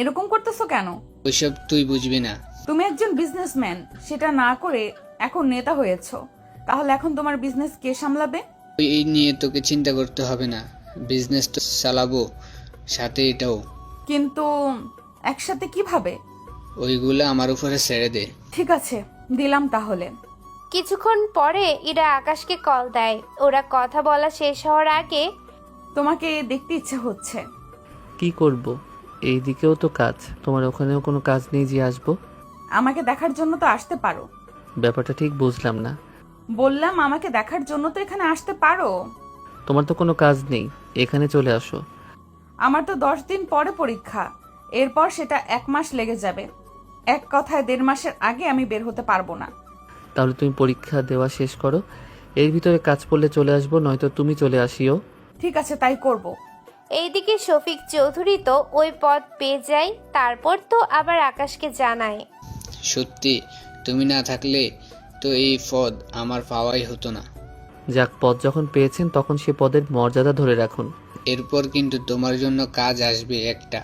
Speaker 4: এরকম করতেছো কেন?
Speaker 1: ওইসব তুই বুঝবি না।
Speaker 4: তুমি একজন বিজনেসম্যান, সেটা না করে এখন নেতা হয়েছো, তাহলে এখন তোমার বিজনেস কে সামলাবে?
Speaker 1: এই নিয়ে তোকে চিন্তা করতে হবে না, বিজনেস তো চালাবো, সাথে এটাও।
Speaker 4: কিন্তু একসাথে কিভাবে?
Speaker 1: ওইগুলো আমার উপরে ছেড়ে দে।
Speaker 4: ঠিক আছে, দিলাম তাহলে।
Speaker 3: কিছুক্ষণ পরে ইরা আকাশকে কল দেয়। ওরা কথা বলা শেষ হওয়ার আগে
Speaker 4: তোমাকে দেখতে ইচ্ছে হচ্ছে।
Speaker 2: কি করব? এই দিকেও তো কাজ, তোমার ওখানেও কোনো কাজ নেই যে আসবো?
Speaker 4: আমাকে দেখার জন্য তো আসতে পারো।
Speaker 2: ব্যাপারটা ঠিক বুঝলাম না।
Speaker 4: বললাম আমাকে দেখার জন্য তো এখানে আসতে পারো।
Speaker 2: তোমার তো কোনো কাজ নেই, এখানে চলে আসো।
Speaker 4: আমার তো 10 দিন পরে পরীক্ষা, এরপর সেটা 1 মাস লেগে যাবে। এক কথায় 1.5 মাসের আগে আমি বের হতে পারবো না।
Speaker 2: তাহলে তুমি পরীক্ষা দেওয়া শেষ করো, এর ভিতরে কাজ পড়লে চলে আসবো, নয়তো তুমি চলে আসিও।
Speaker 4: ঠিক আছে, তাই করব।
Speaker 3: এইদিকে শফিক চৌধুরী তো ওই পদ পেয়ে যায়। তারপর তো আবার আকাশকে জানায়।
Speaker 1: সত্যি তুমি না থাকলে তো এই পদ আমার পাওয়াই হতো না।
Speaker 2: যাক, পদ যখন পেয়েছেন তখন সে পদের মর্যাদা ধরে রাখুন।
Speaker 1: এরপর কিন্তু তোমার জন্য কাজ আসবে একটা।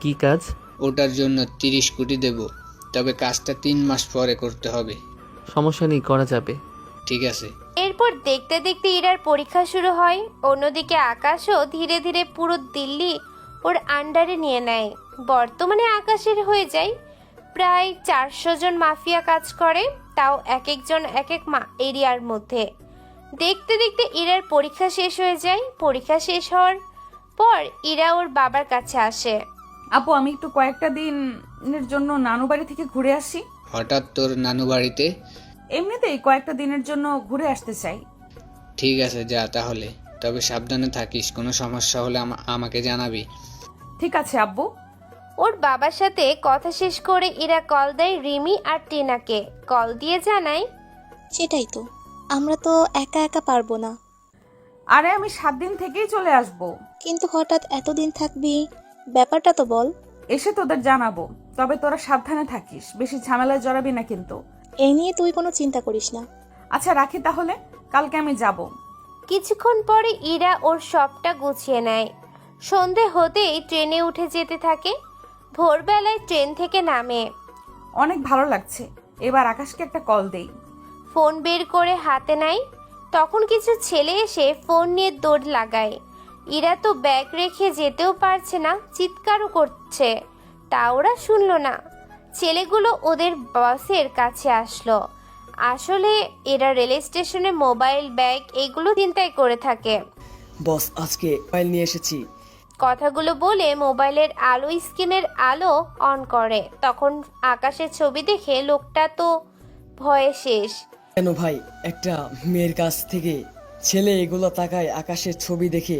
Speaker 2: কি কাজ?
Speaker 1: ওটার জন্য 30 কোটি দেব, তবে কাজটা 3 মাস পরে করতে হবে।
Speaker 2: সমস্যা নেই, করা যাবে।
Speaker 1: ঠিক আছে।
Speaker 3: এরপর দেখতে দেখতে ইরার পরীক্ষা শুরু হয়। অন্যদিকে আকাশও ধীরে ধীরে পুরো দিল্লি ওর আন্ডারে নিয়ে নেয়। বর্তমানে আকাশের হয়ে যায় প্রায় 400 জন মাফিয়া কাজ করে, তাও এক একজন এক এক এরিয়ার মধ্যে। দেখতে দেখতে ইরার পরীক্ষা শেষ হয়ে যায়। পরীক্ষা শেষ হওয়ার পর ইরা ওর বাবার কাছে আসে।
Speaker 4: আপু, আমি একটু কয়েকটা দিনের জন্য নানু বাড়ি থেকে ঘুরে আসি।
Speaker 1: হঠাৎ তোর নানু বাড়িতে?
Speaker 4: এমনিতেই কয়েকটা দিনের জন্য ঘুরে আসতে চাই।
Speaker 1: ঠিক আছে, যা তাহলে, তবে সাবধানে থাকিস, কোনো সমস্যা হলে আমাকে জানাবি।
Speaker 4: ঠিক আছে আব্বু।
Speaker 3: ওর বাবার সাথে কথা শেষ করে ইরা কল দেয় রিমি আর টিনাকে। কল দিয়ে জানায়,
Speaker 13: সেটাই তো, আমরা তো একা একা পারবো না।
Speaker 4: আরে আমি 7 দিন থেকেই চলে আসব।
Speaker 13: কিন্তু হঠাৎ এতদিন থাকবি, ব্যাপারটা তো বল।
Speaker 4: এসে তোদের জানাবো, তবে তোরা সাবধানে থাকিস, বেশি ঝামেলায় জড়াবি না কিন্তু।
Speaker 13: এই নিয়ে তুই কোনো চিন্তা করিস না।
Speaker 4: আচ্ছা রাখি তাহলে, কালকে আমি যাব।
Speaker 3: কিছুক্ষণ পরে ইরা ওর সবটা গুছিয়ে নেয়। সন্ধে হতেই ট্রেনে উঠে যেতে থাকে। ভোরবেলায় ট্রেন থেকে নামে।
Speaker 4: অনেক ভালো লাগছে, এবার আকাশকে একটা কল দেই।
Speaker 3: ফোন বের করে হাতে নেয়। তখন কিছু ছেলে এসে ফোন নিয়ে দৌড় লাগায়। ইরা তো ব্যাগ রেখে যেতেও পারছে না, চিৎকারও করছে, তা ওরা শুনলো না। ছেলেগুলো ওদের বসের কাছে আসলো। আসলে এরা রেল স্টেশনে মোবাইল, ব্যাগ এগুলো চিন্তাই করে থাকে।
Speaker 5: বস আজকে ফাইল নিয়ে এসেছি।
Speaker 3: কথাগুলো বলে মোবাইলের আলো স্ক্রিনের আলো অন করে। তখন আকাশের ছবি দেখে লোকটা তো ভয়ে শেষ।
Speaker 5: কেন ভাই, একটা মেয়ের কাছ থেকে ছেলে এগুলো তাকায় আকাশের ছবি দেখে।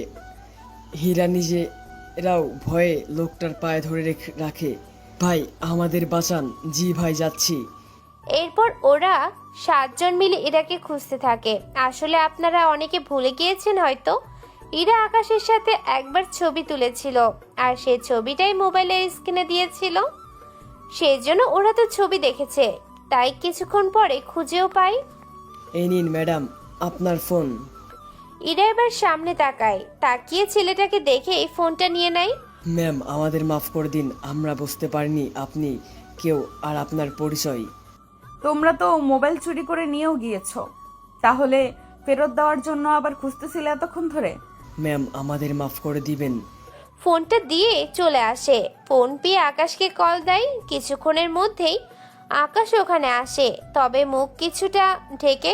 Speaker 5: হীরা নিজেরাও ভয়ে লোকটার পায়ে ধরে রাখে। ভাই আমাদের বাঁচান। জি ভাই, যাচ্ছি।
Speaker 3: এরপর ওরা 7 জন মিলে ইরাকে খুঁজতে থাকে। আসলে আপনারা অনেকে ভুলে গিয়েছেন হয়তো, ইরা আকাশের সাথে একবার ছবি তুলেছিল আর সেই ছবিটাই মোবাইলের স্ক্রিনে দিয়েছিল। সেই জন্য ওরা তো ছবি দেখেছে, তাই কিছুক্ষণ পরে খুঁজেও পায়।
Speaker 5: এই নিন ম্যাডাম আপনার ফোন।
Speaker 3: ইরা এবার সামনে তাকিয়ে ছেলেটাকে দেখে এই ফোনটা নিয়ে নেয়।
Speaker 5: ম্যাম আমাদের মাফ করে দিন, আমরা বুঝতে পারিনি আপনি কেউ আর আপনার পরিচয়।
Speaker 4: তোমরা তো মোবাইল চুরি করে নিয়েও গিয়েছো, তাহলে ফেরত দেওয়ার জন্য আবার খুঁজতেছিলে এতক্ষণ ধরে?
Speaker 5: ম্যাম আমাদের মাফ করে দিবেন।
Speaker 3: ফোনটা দিয়ে চলে আসে। ফোন পেয়ে আকাশকে কল দেয়। কিছুক্ষণের মধ্যেই আকাশ ওখানে আসে, তবে মুখ কিছুটা ঢেকে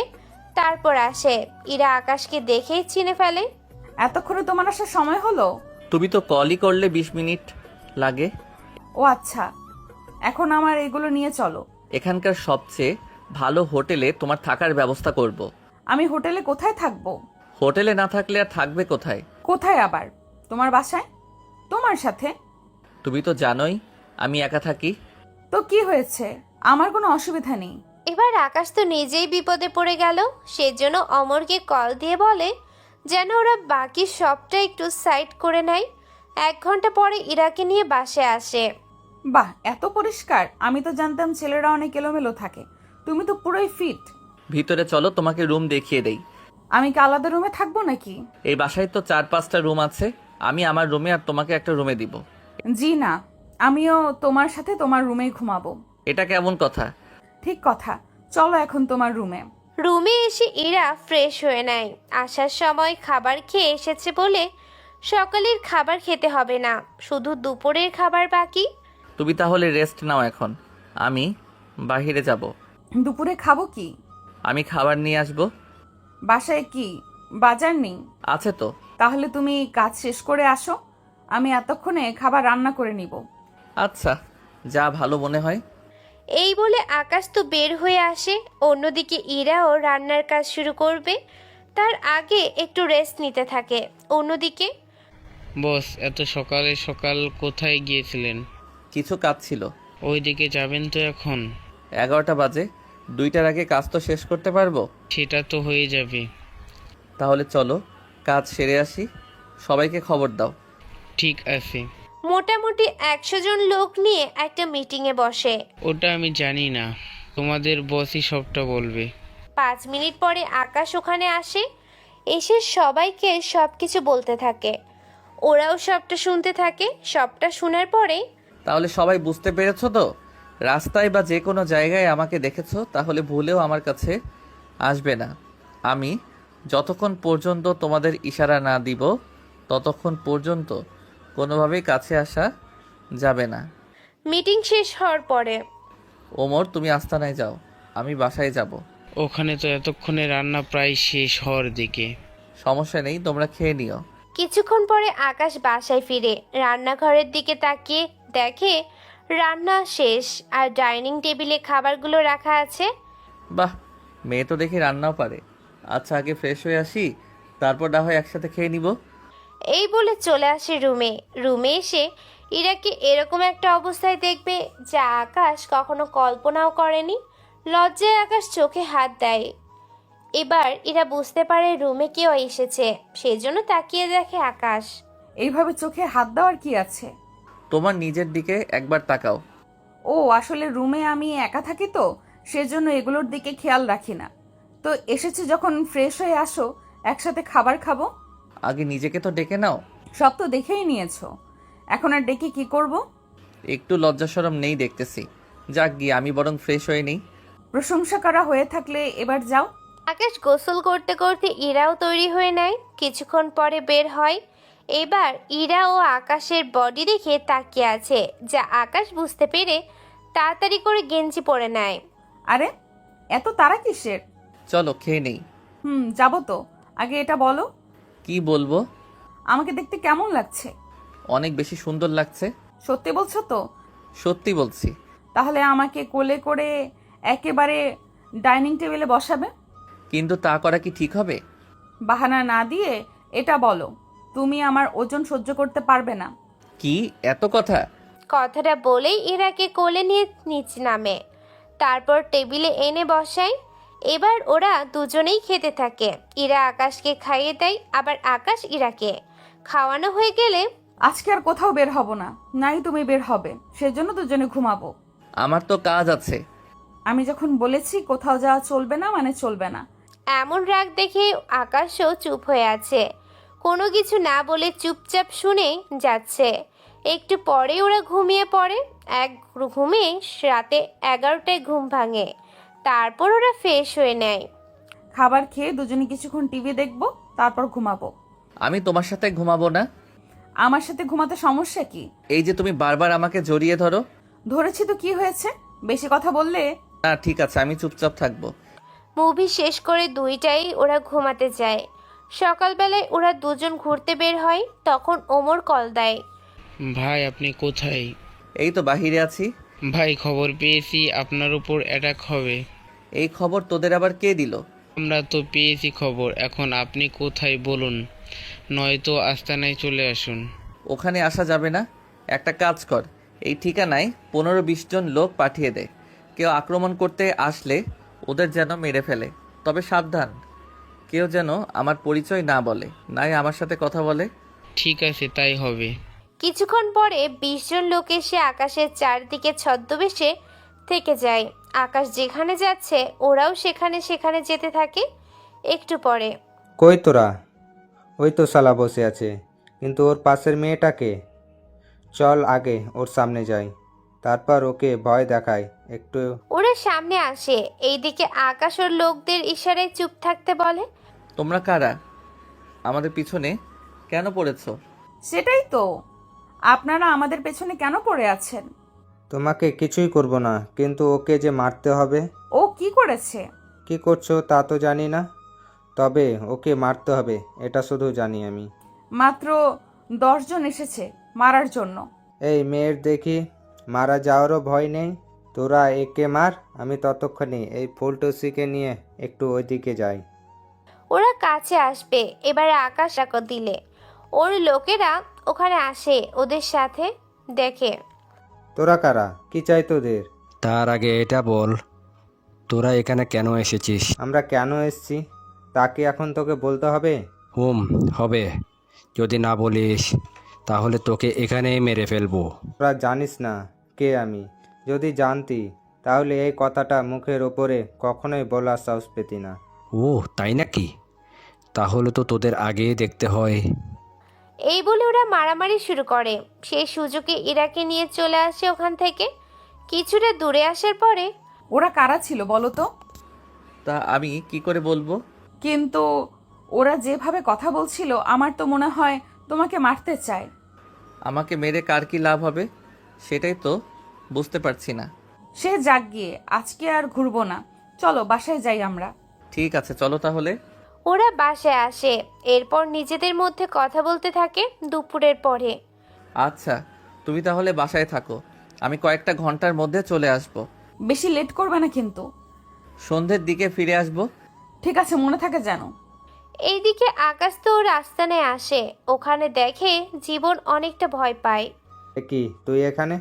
Speaker 3: তারপর আসে। ইরা আকাশকে দেখেই চিনে ফেলে।
Speaker 4: এতক্ষণে তোমার আসার সময় হলো?
Speaker 2: তুমি তো কলই করলে 20 মিনিট লাগে।
Speaker 4: ও আচ্ছা, এখন আমার এগুলো নিয়ে চলো।
Speaker 2: এখানকার সবচেয়ে ভালো হোটেলে তোমার থাকার ব্যবস্থা করব।
Speaker 4: আমি হোটেলে কোথায় থাকবো?
Speaker 2: হোটেলে না থাকলে আর থাকবে কোথায়?
Speaker 4: কোথায় আবার? তোমার বাসায়? তোমার সাথে?
Speaker 2: তুমি তো জানোই আমি একা থাকি।
Speaker 4: তো কি হয়েছে? আমার কোনো অসুবিধা নেই।
Speaker 3: এবার আকাশ তো নিজেই বিপদে পড়ে গেল। সেজন্য অমরকে কল দিয়ে বলে যেন ওরা বাকি সবটা একটু সাইড করে নেয়। 1 ঘন্টা পরে ইরাকে নিয়ে বাসায় আসে।
Speaker 4: বাহ, এত পরিষ্কার! আমি তো জানতাম ছেলেরা অনেক এলোমেলো থাকে, তুমি তো পুরোই ফিট।
Speaker 2: ভিতরে চলো তোমাকে রুম দেখিয়ে দেই।
Speaker 4: আমি কি আলাদা রুমে থাকবো নাকি?
Speaker 2: এই বাসায় তো 4-5টা রুম আছে, আমি আমার রুমে আর তোমাকে একটা রুমে দিব।
Speaker 4: জি না, আমিও তোমার সাথে তোমার রুমেই ঘুমাবো।
Speaker 2: এটা কেমন কথা?
Speaker 4: ঠিক কথা, চলো এখন তোমার রুমে।
Speaker 3: রুমে এসে ইরা ফ্রেশ হয়ে নেয়। আসার সময় খাবার খেয়ে এসেছে বলে সকালের খাবার খেতে হবে না, শুধু দুপুরের খাবার বাকি।
Speaker 2: তুমি তাহলে রেস্ট নাও, এখন আমি বাইরে যাব।
Speaker 4: দুপুরে খাবো কি?
Speaker 2: আমি খাবার নিয়ে আসব।
Speaker 4: বাসায় কি বাজার নেই?
Speaker 2: আছে তো।
Speaker 4: তাহলে তুমি কাজ শেষ করে আসো, আমি এতক্ষণে খাবার রান্না করে নিব।
Speaker 2: আচ্ছা, যা ভালো মনে হয়।
Speaker 3: এই বলে আকাশ তো বের হয়ে আসে। অন্যদিকে ইরাও রান্নার কাজ শুরু করবে, তার আগে একটু রেস্ট নিতে থাকে। অন্যদিকে
Speaker 12: বস, এত সকালে সকাল কোথায় গিয়েছিলেন?
Speaker 2: কিছু কাজ ছিল।
Speaker 12: ওইদিকে যাবেন তো এখন?
Speaker 2: 11টা বাজে, 2টার আগে কাজ তো শেষ করতে পারবো।
Speaker 12: সেটা তো হয়ে যাবে।
Speaker 2: তাহলে চলো কাজ সেরে আসি, সবাইকে খবর দাও।
Speaker 12: ঠিক আছে।
Speaker 3: মোটামুটি 100 জন লোক নিয়ে একটা মিটিংয়ে বসে।
Speaker 12: ওটা আমি জানি না, তোমাদের বসই সবটা বলবে।
Speaker 3: 5 মিনিট পরে আকাশ ওখানে আসে। এসে সবাইকে সবকিছু বলতে থাকে। ওরাও সবটা শুনতে থাকে। সবটা শোনার পরে
Speaker 2: তাহলে সবাই বুঝতে পেরেছো তো? রাস্তায় বা যে কোনো জায়গায় আমাকে দেখেছো তাহলে ভুলেও আমার কাছে আসবে না। আমি যতক্ষণ পর্যন্ত তোমাদের ইশারা না দিব ততক্ষণ পর্যন্ত কোনোভাবেই কাছে আসা যাবে না।
Speaker 3: মিটিং শেষ হওয়ার পরে
Speaker 2: ওমর, তুমি আস্তানায় যাও, আমি বাসায় যাব।
Speaker 12: ওখানে তো এতক্ষণে রান্না প্রায় শেষ হওয়ার দিকে।
Speaker 2: সমস্যা নেই, তোমরা খেয়ে নিও।
Speaker 3: কিছুক্ষণ পরে আকাশ বাসায় ফিরে রান্নাঘরের দিকে তাকিয়ে দেখে রান্না শেষ আর ডাইনিং টেবিলে খাবারগুলো রাখা আছে।
Speaker 2: বাহ, মেয়ে তো দেখি রান্নাও পারে। আচ্ছা, আগে ফ্রেশ হয়ে আসি, তারপর না হয় একসাথে খেয়ে নিব।
Speaker 3: এই বলে চলে আসে রুমে এসে ইরাকে এরকম একটা অবস্থায় দেখবে যা আকাশ কখনো কল্পনাও করেনি। লজ্জায় আকাশ চোখে হাত দেয়। এবার ইরা বুঝতে পারে রুমে কেউ এসেছে, সেজন্য তাকিয়ে দেখে আকাশ।
Speaker 4: এইভাবে চোখে হাত দেওয়ার কি আছে?
Speaker 2: তোমার নিজের দিকে একবার তাকাও।
Speaker 4: ও আসলে রুমে আমি একা থাকি তো, সেজন্য এগুলোর দিকে খেয়াল রাখি না। তো এসেছে যখন ফ্রেশ হয়ে আসো, একসাথে খাবার খাবো।
Speaker 2: আগে নিজেকে তো ডেকে নাও।
Speaker 4: সব তো দেখেই নিয়েছো, এখন আর ডেকে কি করব?
Speaker 2: একটু লজ্জা শরম নেই দেখতেছি। যাক গিয়ে আমি বরং ফ্রেশ হয়ে নেই।
Speaker 4: প্রশংসা করা হয়ে থাকলে এবার যাও।
Speaker 3: আকাশ গোসল করতে করতে ইরাও তৈরি হয়ে নেয়। কিছুক্ষণ পরে বের হয়। এবার ইরা ও আকাশের বডি দেখে তাকিয়ে আছে, যা আকাশ বুঝতে পেরে তাড়াতাড়ি করে গেঞ্জি পরে নেয়।
Speaker 4: আরে এত তাড়া কিসের?
Speaker 2: চলো খেয়ে নেই।
Speaker 4: যাবো তো, আগে এটা বলো।
Speaker 2: কি বলবো?
Speaker 4: আমাকে দেখতে কেমন লাগছে?
Speaker 2: অনেক বেশি সুন্দর লাগছে।
Speaker 4: সত্যি বলছো তো?
Speaker 2: সত্যি বলছি।
Speaker 4: তাহলে আমাকে কোলে করে একেবারে ডাইনিং টেবিলে বসাবে?
Speaker 2: কিন্তু তা করা কি ঠিক হবে?
Speaker 4: বাহানা না দিয়ে এটা বলো, তুমি আমার ওজন সহ্য করতে পারবে না।
Speaker 2: কি এত কথা?
Speaker 3: কথাটা বলেই ইরাকে কোলে নিয়ে নিচ নামে, তারপর টেবিলে এনে বসায়। এবার ওরা দুজনেই খেতে থাকে। ইরা আকাশকে খাইয়ে দেয়, আবার আকাশ ইরাকে। খাওয়ানো হয়ে গেলে
Speaker 4: আজকে আর কোথাও বের হব না, নাই তুমি বের হবে, সেজন্য দুজনে ঘুমাবো।
Speaker 2: আমার তো কাজ আছে।
Speaker 4: আমি যখন বলেছি কোথাও যাওয়া চলবে না মানে চলবে না।
Speaker 3: এমন রাগ দেখে আকাশও চুপ হয়ে আছে, কোনো কিছু না বলে চুপচাপ শুনে যাচ্ছে। একটু পরে ওরা ঘুমিয়ে পড়ে। এক ঘুমে রাতে 11টায় ঘুম ভাঙে। তারপর ওরা ফ্রেশ হয়ে নেয়।
Speaker 4: খাবার খেয়ে দুজনে কিছুক্ষণ টিভি দেখবো, তারপর ঘুমাবো।
Speaker 2: আমি তোমার সাথে ঘুমাবো না।
Speaker 4: আমার সাথে ঘুমাতে সমস্যা কি?
Speaker 2: এই যে তুমি বারবার আমাকে জড়িয়ে ধরো।
Speaker 4: ধরেছি তো কি হয়েছে? বেশি কথা বললে?
Speaker 2: না ঠিক আছে, আমি চুপচাপ থাকবো।
Speaker 3: মুভি শেষ করে 2টায় ওরা ঘুমাতে যায়। সকালবেলায় ওরা দুজন ঘুরতে বের হয়। তখন ওমর কল দেয়।
Speaker 12: ভাই আপনি কোথায়?
Speaker 2: এই তো বাহিরে আছি।
Speaker 12: ভাই খবর পেয়েছি আপনার উপর অ্যাটাক হবে।
Speaker 2: এই খবর তোদের আবার কে দিল?
Speaker 12: আমরা তো পেয়েছি খবর, এখন আপনি কোথায় বলুন, নয়তো আস্তানায় চলে আসুন।
Speaker 2: ওখানে আসা যাবে না। একটা কাজ কর, এই ঠিকানায় 15-20 জন লোক পাঠিয়ে দে। কেউ আক্রমণ করতে আসলে ওদের যেন মেরে ফেলে। তবে সাবধান, কেউ যেন আমার পরিচয় না বলে, নাই আমার সাথে কথা বলে।
Speaker 12: ঠিক আছে, তাই হবে।
Speaker 3: কিছুক্ষণ পরে 20 জন লোক এসে আকাশের চারদিকে ছদ্মবেশে থেকে যায়। আকাশ যেখানে যাচ্ছে ওরাও সেখানে সেখানে যেতে থাকে। একটু পরে
Speaker 10: কই তোরা? ওই তো শালা বসে আছে, কিন্তু ওর পাশের মেয়েটাকে। চল আগে ওর সামনে যাই, তারপর ওকে ভয় দেখাই একটু।
Speaker 3: ওরা সামনে আসে। এইদিকে আকাশ ওর লোকদের ইশারায় চুপ থাকতে বলে।
Speaker 2: তোমরা কারা? আমাদের পিছনে কেন পড়েছো?
Speaker 4: সেটাই তো, আপনারা আমাদের পেছনে কেন পড়ে আছেন?
Speaker 10: তোমাকে কিছুই করব না, কিন্তু ওকে যে মারতে হবে।
Speaker 4: ও কি করেছে?
Speaker 10: কি করছো তা তো জানি না, তবে ওকে মারতে হবে এটা শুধু জানি আমি।
Speaker 4: মাত্র 10 জন এসেছে মারার জন্য।
Speaker 10: এই মেয়ের দেখি মারা যাওয়ারও ভয় নেই। তোরা একে মার, আমি ততক্ষণে এই ফুলটুসিকে নিয়ে একটু ওইদিকে যাই।
Speaker 3: ওরা কাছে আসবে। এবারে আকাশ ডাকো দিলে ওর লোকেরা ওখানে আসে। ওদের সাথে দেখে।
Speaker 10: তোরা কারা? কি চাই তোদের?
Speaker 7: তার আগে এটা বল, তোরা এখানে কেন এসেছিস?
Speaker 10: আমরা কেন এসেছি তা কি এখন তোকে বলতে হবে?
Speaker 7: হবে। যদি না বলিস তাহলে তোকে এখানেই মেরে ফেলবো।
Speaker 10: তোরা জানিস না কে আমি। যদি জানতি তাহলে এই কথাটা মুখের ওপরে কখনোই বলার সাহস পেতি না।
Speaker 7: ও তাই নাকি? তাহলে তো তোদের আগেই দেখতে হয়।
Speaker 3: এই বলে ওরা মারামারি শুরু করে। সেই সুযোগে ইরাকে নিয়ে চলে আসে ওখান থেকে। কিছুটা দূরে আসার পরে
Speaker 4: ওরা কারা ছিল বলো তো?
Speaker 2: তা আমি কি করে বলবো?
Speaker 4: কিন্তু ওরা যেভাবে কথা বলছিল আমার তো মনে হয় তোমাকে মারতে চায়।
Speaker 2: আমাকে মেরে কার কি লাভ হবে সেটাই তো বুঝতে পারছি না।
Speaker 4: সে যাক গিয়ে, আজকে আর ঘুরবো না, চলো বাসায় যাই আমরা।
Speaker 2: ঠিক আছে চলো তাহলে।
Speaker 3: ওরা বাসায় আসে। এরপর নিজেদের মধ্যে কথা বলতে থাকে। দুপুরের পরে
Speaker 2: আচ্ছা তুমি তাহলে বাসায় থাকো, আমি কয়েকটা ঘন্টার মধ্যে চলে আসব।
Speaker 4: বেশি লেট করবে না কিন্তু।
Speaker 2: সন্ধ্যের দিকে ফিরে আসব।
Speaker 4: ঠিক আছে, মনে থাকে যেন।
Speaker 3: এইদিকে আকাশ তো রাস্তায় আসে। ওখানে দেখে জীবন অনেকটা ভয় পায়।
Speaker 10: এ কি তুই এখানে?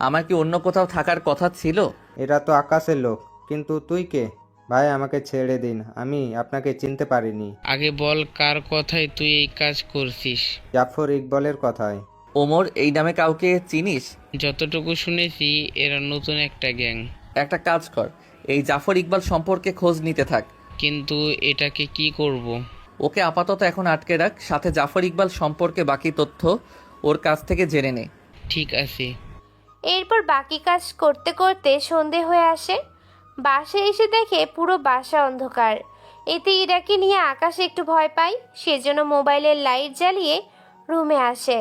Speaker 2: আমার কি অন্য কোথাও থাকার কথা ছিল?
Speaker 10: এরা তো আকাশের লোক, কিন্তু তুই কে? ভাই আমাকে ছেড়ে দিন, আমি আপনাকে চিনতে পারিনি।
Speaker 12: আগে বল কার কথায় তুই এই কাজ করছিস?
Speaker 10: জাফর ইকবালের কথায়।
Speaker 2: ওমর এই নামে কাউকে চিনিস?
Speaker 12: যতটুকু শুনেছি এরা নতুন একটা গ্যাং।
Speaker 2: একটা কাজ কর, এই জাফর ইকবাল সম্পর্কে খোঁজ নিতে থাক।
Speaker 12: কিন্তু এটাকে কি করব?
Speaker 2: ওকে আপাতত এখন আটকে রাখ, সাথে জাফর ইকবাল সম্পর্কে বাকি তথ্য ওর কাছ থেকে জেনে নে।
Speaker 12: ঠিক আছে।
Speaker 3: এরপর বাকি কাজ করতে করতে সন্ধে হয়ে আসে। বাসায় এসে দেখে পুরো বাসা অন্ধকার। এতে ইরাকে নিয়ে আকাশ একটু ভয় পায়। সেজন্য মোবাইলের লাইট জ্বালিয়ে রুমে আসে।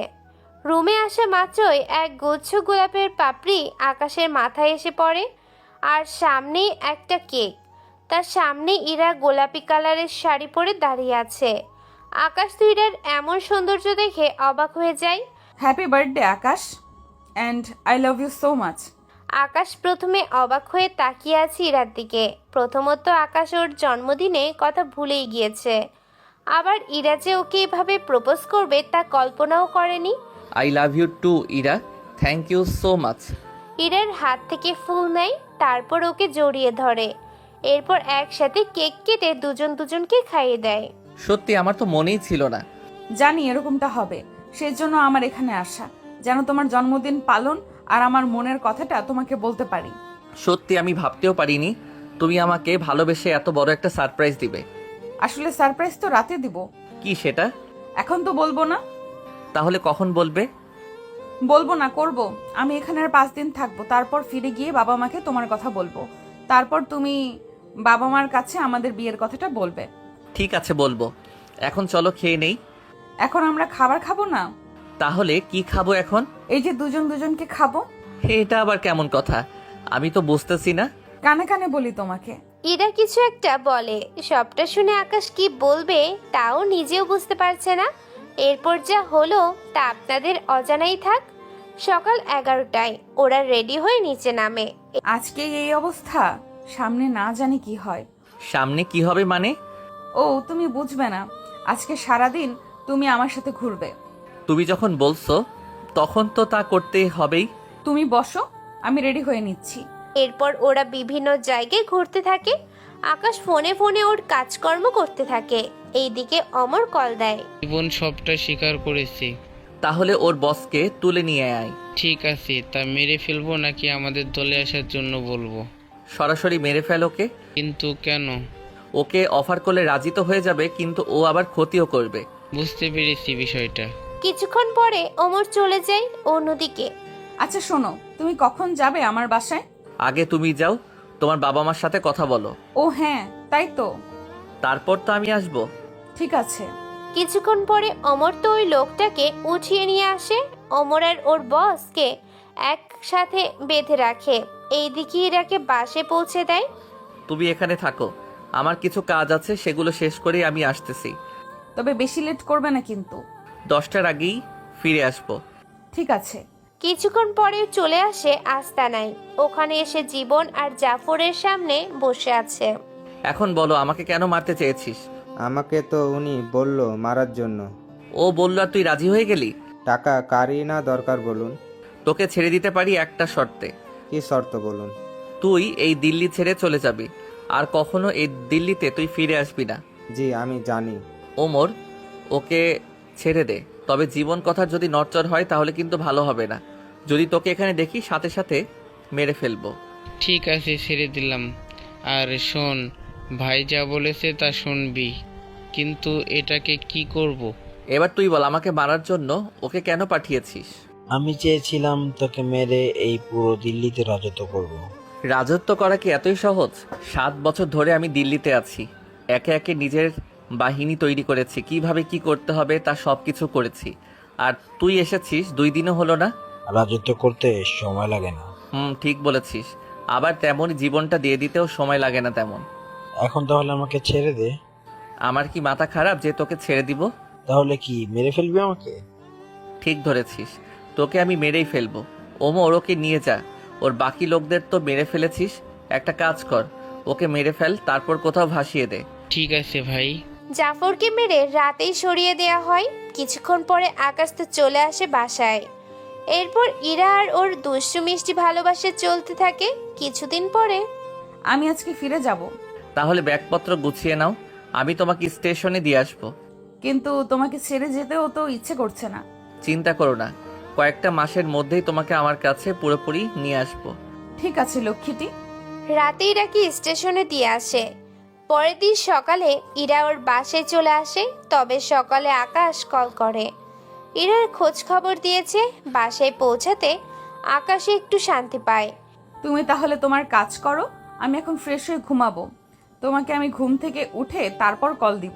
Speaker 3: রুমে আসা মাত্রই এক গুচ্ছ গোলাপের পাপড়ি আকাশের মাথায় এসে পড়ে। আর সামনেই একটা কেক। তার সামনে ইরা গোলাপি কালারের শাড়ি পরে দাঁড়িয়ে আছে। আকাশ তো ইরার এমন সৌন্দর্য দেখে অবাক হয়ে যায়।
Speaker 4: Happy birthday Akash, and I love you so much.
Speaker 3: Akash প্রথমে অবাক হয়ে তাকিয়ে আছে ইরার দিকে। প্রথমত আকাশ ওর জন্মদিনে কথা ভুলেই গিয়েছে, আবার ইরা যে ওকে এভাবে প্রপোজ করবে তা কল্পনাও করেনি।
Speaker 2: I love you too Ira, thank you so much.
Speaker 3: ইরার হাত থেকে ফুল নেয়, তারপর ওকে জড়িয়ে ধরে, এরপর একসাথে কেক কেটে দুজনকে খাইয়ে দেয়।
Speaker 2: সত্যি আমার তো মনেই ছিল না।
Speaker 4: জানি এরকমটা হবে, সেজন্য আমার এখানে আসা, যেন তোমার জন্মদিন পালন আর আমার মনের কথাটা তোমাকে বলতে পারি।
Speaker 2: সত্যি আমি ভাবতেও পারিনি তুমি আমাকে ভালোবেসে এত বড় একটা সারপ্রাইজ দিবে।
Speaker 4: আসলে সারপ্রাইজ তো রাতে দিব।
Speaker 2: কি সেটা?
Speaker 4: এখন তো বলবো না।
Speaker 2: তাহলে কখন বলবে?
Speaker 4: বলবো না, করব। আমি এখানে আর 5 দিন থাকবো, তারপর ফিরে গিয়ে বাবা মাকে তোমার কথা বলবো, তারপর তুমি বাবা মার কাছে আমাদের বিয়ের কথাটা বলবে।
Speaker 2: ঠিক আছে বলবো। এখন চলো খেয়ে নেই।
Speaker 4: এখন আমরা খাবার খাবো না?
Speaker 2: তাহলে কি খাবো এখন?
Speaker 4: এই যে দুজনকে খাবো।
Speaker 2: এটা আবার কেমন কথা? আমি তো বুঝতেছি না।
Speaker 4: কানে কানে বলি তোমাকে।
Speaker 3: ইরা কিছু একটা বলে, সবটা শুনে আকাশ কি বলবে তাও নিজেও বুঝতে পারছে না। এরপর যা হলো তা আপনাদের অজানাই থাক। সকাল 11টায় ওরা রেডি হয়ে নিচে নামে।
Speaker 4: আজকে এই অবস্থা, সামনে না জানি কি হয়।
Speaker 2: সামনে কি হবে মানে?
Speaker 4: ও তুমি বুঝবে না, আজকে সারাদিন তুমি আমার সাথে ঘুরবে।
Speaker 2: তুমি যখন বলছো তখন তো তা করতে হবেই।
Speaker 4: তুমি বসো, আমি রেডি হয়ে নিচ্ছি।
Speaker 3: এরপর ওরা বিভিন্ন জায়গায় ঘুরতে থাকে। আকাশ ফোনে ওর কাজকর্ম করতে থাকে। এইদিকে অমর কল দেয়।
Speaker 12: জীবন সবটা স্বীকার করেছে।
Speaker 2: তাহলে ওর বসকে তুলে নিয়ে আয়।
Speaker 12: ঠিক আছে, তা মেরে ফেলবো নাকি আমাদের দলে আসার জন্য বলবো?
Speaker 2: সরাসরি মেরে ফেল ওকে।
Speaker 12: কিন্তু কেন?
Speaker 2: ওকে অফার করলে রাজি তো হয়ে যাবে, কিন্তু ও আবার ক্ষতিও করবে।
Speaker 12: বুঝতে পেরেছি বিষয়টা।
Speaker 3: কিছুক্ষণ পরে অমর চলে যায় অন্যদিকে।
Speaker 4: আচ্ছা শোনো, তুমি কখন যাবে আমার বাসায়?
Speaker 2: আগে তুমি যাও, তোমার বাবা মার সাথে কথা বলো।
Speaker 4: ও হ্যাঁ, তাই তো।
Speaker 2: তারপর তো আমি আসবো।
Speaker 4: ঠিক আছে।
Speaker 3: কিছুক্ষণ পরে অমর তো ওই লোকটাকে উঠিয়ে নিয়ে আসে। অমর আর ওর বসকে একসাথে বেঁধে রাখে। এইদিকে ইরাকে বাসে পৌঁছে দেয়।
Speaker 2: তুমি এখানে থাকো, আমার কিছু কাজ আছে, সেগুলো শেষ করে আমি আসতেছি।
Speaker 4: তবে বেশি লেট করবে না কিন্তু।
Speaker 2: 10টার আগেই ফিরে আসবো।
Speaker 4: ঠিক আছে।
Speaker 3: কিছুক্ষণ পরে চলে আসে আস্তানায়। ওখানে এসে জীবন আর জাফরের সামনে বসে আছে।
Speaker 2: এখন বলো, আমাকে কেন মারতে চেয়েছিস?
Speaker 10: আমাকে তো উনি বলল মারার জন্য।
Speaker 2: ও বলল আর তুই রাজি হয়ে গেলি?
Speaker 10: টাকা কারই না দরকার বলুন।
Speaker 2: তোকে ছেড়ে দিতে পারি একটা শর্তে।
Speaker 10: কি শর্ত বলুন?
Speaker 2: তুই এই দিল্লি ছেড়ে চলে যাবি, আর কখনো এই দিল্লিতে তুই ফিরে আসবি না।
Speaker 10: জি আমি জানি।
Speaker 2: ওমর, ওকে ছেড়ে দে। তবে জীবন কথার যদি নড়চড় হয় তাহলে কিন্তু ভালো হবে না। যদি তোকে এখানে দেখি সাথে সাথে মেরে ফেলবো।
Speaker 12: ঠিক আছে, ছেড়ে দিলাম। আর শোন, ভাই যা বলেছে তা শুনবি, কিন্তু এটাকে কি করব?
Speaker 2: এবার তুই বল, আমাকে মারার জন্য ওকে কেন পাঠিয়েছিস?
Speaker 15: আমি চেয়েছিলাম তোকে মেরে এই পুরো দিল্লিতে রাজত্ব করব।
Speaker 2: রাজত্ব করা কি এতই সহজ? 7 বছর ধরে আমি দিল্লিতে আছি, একে একে নিজের বাহিনী তৈরি করেছি, কিভাবে কি করতে হবে তা সব কিছু করেছি। আর তুই এসেছিস 2 দিনও হলো না।
Speaker 15: রাজত্ব করতে সময় লাগে না।
Speaker 2: ঠিক বলেছিস। আবার তেমনই জীবনটা দিয়ে দিতেও সময় লাগে না তেমন।
Speaker 15: এখন তাহলে আমাকে ছেড়ে দে।
Speaker 2: আমার কি মাথা খারাপ যে তোকে ছেড়ে দিব?
Speaker 15: তাহলে কি মেরে ফেলবি আমাকে?
Speaker 2: ঠিক ধরেছিস, তোকে আমি মেরেই ফেলবো। ওমর, ওকে নিয়ে যা। ওর বাকি লোকদের তো মেরে ফেলেছিস, একটা কাজ কর, ওকে মেরে ফেল, তারপর কোথাও ভাসিয়ে দে।
Speaker 12: ঠিক আছে ভাই।
Speaker 3: জাফরকে মেরে রাতেই সরিয়ে দেয়া হয়। কিছুক্ষণ পরে আকাশ তো চলে আসে বাসায়। এরপর ইরা আর ওর দুষ্টু মিষ্টি ভালোবাসা চলতে থাকে। কিছুদিন পরে
Speaker 4: আমি আজকে ফিরে যাব।
Speaker 2: তাহলে ব্যাগপত্র গুছিয়ে নাও, আমি তোমাকে স্টেশনে দিয়ে আসবো।
Speaker 4: কিন্তু তোমাকে ছেড়ে যেতেও তো ইচ্ছে করছে না।
Speaker 2: চিন্তা করো না, কয়েকটা মাসের মধ্যেই তোমাকে আমার কাছে পুরোপুরি নিয়ে আসবো।
Speaker 4: ঠিক আছে লক্ষ্মীটি।
Speaker 3: রাতে ইরাকে স্টেশনে দিয়ে আসে। পরের দিন সকালে ইরা ওর বাসায় চলে আসে। তবে সকালে আকাশ কল করে। ইরার খোঁজ খবর দিয়েছে। বাসায় পৌঁছাতে আকাশে একটু শান্তি পায়।
Speaker 4: তুমি তাহলে তোমার কাজ করো, আমি এখন ফ্রেশ হয়ে ঘুমাবো। তোমাকে আমি ঘুম থেকে উঠে তারপর কল দিব।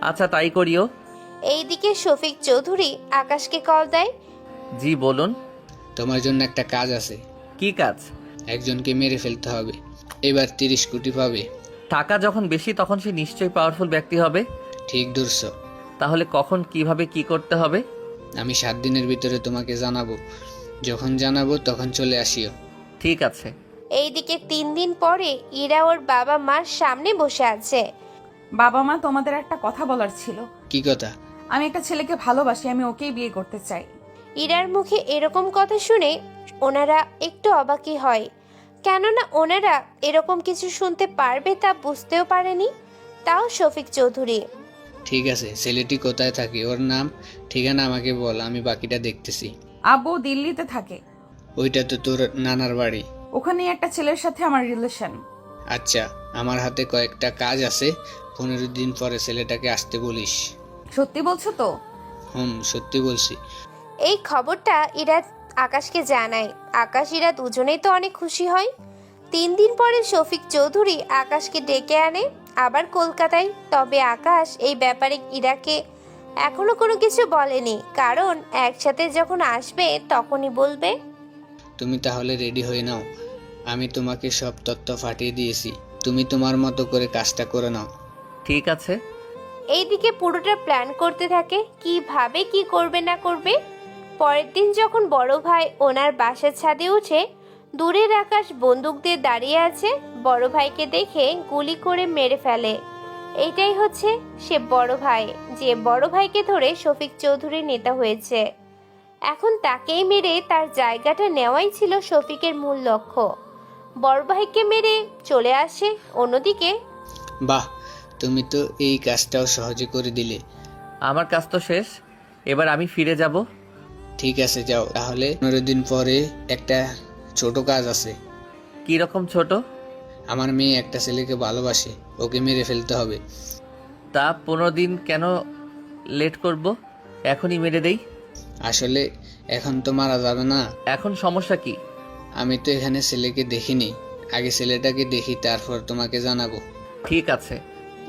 Speaker 2: আচ্ছা তাই করিও।
Speaker 3: এইদিকে শফিক চৌধুরী আকাশকে কল দেয়।
Speaker 2: জি বলুন।
Speaker 1: তোমার জন্য একটা কাজ আছে।
Speaker 2: কি কাজ?
Speaker 1: একজনকে মেরে ফেলতে হবে, এবার 30 কোটি পাবে।
Speaker 2: টাকা যখন বেশি তখন সে নিশ্চয়ই পাওয়ারফুল ব্যক্তি হবে।
Speaker 1: ঠিক ধরছো।
Speaker 2: তাহলে কখন কিভাবে কি করতে হবে?
Speaker 1: আমি 7 দিনের ভিতরে তোমাকে জানাবো। যখন জানাবো তখন চলে আসিও।
Speaker 2: ঠিক আছে।
Speaker 3: এইদিকে 3 দিন পরে ইরা ওর বাবা মার সামনে বসে আছে।
Speaker 4: বাবা মা, তোমাদের একটা কথা বলার ছিল।
Speaker 1: কি কথা?
Speaker 4: আমি একটা ছেলেকে ভালোবাসি, আমি ওকেই বিয়ে করতে চাই।
Speaker 3: ইরার মুখে এরকম কথা শুনে ওনারা একটু অবাকই হয়, কেননা ওনারা এরকম কিছু শুনতে পারবে তা বুঝতেও পারেনি, তাও শফিক চৌধুরী।
Speaker 1: ঠিক আছে, ছেলেটি কোথায় থাকে, ওর নাম ঠিকানা আমাকে বল, আমি বাকিটা দেখতেছি।
Speaker 4: আব্বু দিল্লিতে থাকে।
Speaker 1: ওইটা তো তোর নানার বাড়ি।
Speaker 4: ওখানেই একটা ছেলের সাথে আমার রিলেশন।
Speaker 1: আচ্ছা, আমার হাতে কয়েকটা কাজ আছে, 15 দিন পরে ছেলেটাকে আসতে বলিস।
Speaker 4: সত্যি বলছো তো?
Speaker 1: সত্যি বলছি।
Speaker 3: এই খবরটা ইরা আকাশকে জানায়। আকাশ ইরা দুজনেই তো অনেক খুশি হয়। 3 দিন পরে শফিক চৌধুরী আকাশকে ডেকে আনে আবার কলকাতায়। তবে আকাশ এই ব্যাপারে ইরাকে এখনো কোনো কিছু বলেনি, কারণ একসাথে যখন আসবে তখনই বলবে।
Speaker 1: তুমি তাহলে রেডি হয়ে নাও, আমি তোমাকে সব তথ্য পাঠিয়ে দিয়েছি, তুমি তোমার মতো করে কাজটা করে নাও।
Speaker 2: ঠিক আছে।
Speaker 3: এইদিকে পুরোটা প্ল্যান করতে থাকে কিভাবে কি করবে না করবে। পরের দিন যখন বড় ভাই ওনার বাসার ছাদে উঠে, দূরের আকাশ বন্দুক দিয়ে দাঁড়িয়ে আছে। বড় ভাইকে দেখে গুলি করে মেরে ফেলে। এইটাই হচ্ছে সে বড় ভাই, যে বড় ভাইকে ধরে শফিক চৌধুরী নেতা হয়েছে। এখন তাকেই মেরে তার জায়গাটা নেওয়াই ছিল শফিকের মূল লক্ষ্য। বড় ভাইকে মেরে চলে আসে। অন্যদিকে
Speaker 1: বাহ, তুমি তো এই কাজটাও সহজে করে দিলে।
Speaker 2: আমার কাজ তো শেষ, এবার আমি ফিরে যাব।
Speaker 1: ঠিক আছে, যাও তাহলে। 15 দিন পরে একটা ছোট কাজ আছে।
Speaker 2: কি রকম ছোট?
Speaker 1: আমার মেয়ে একটা ছেলেকে ভালোবাসে, ওকে মেরে ফেলতে হবে।
Speaker 2: তা 15 দিন কেন লেট করব? এখনই মেরে দেই।
Speaker 1: আসলে এখন তো মারা যাবে না।
Speaker 2: এখন সমস্যা কি?
Speaker 1: আমি তো এখানে ছেলেকে দেখিনি, আগে ছেলেটাকে দেখি, তারপর তোমাকে জানাবো।
Speaker 2: ঠিক আছে।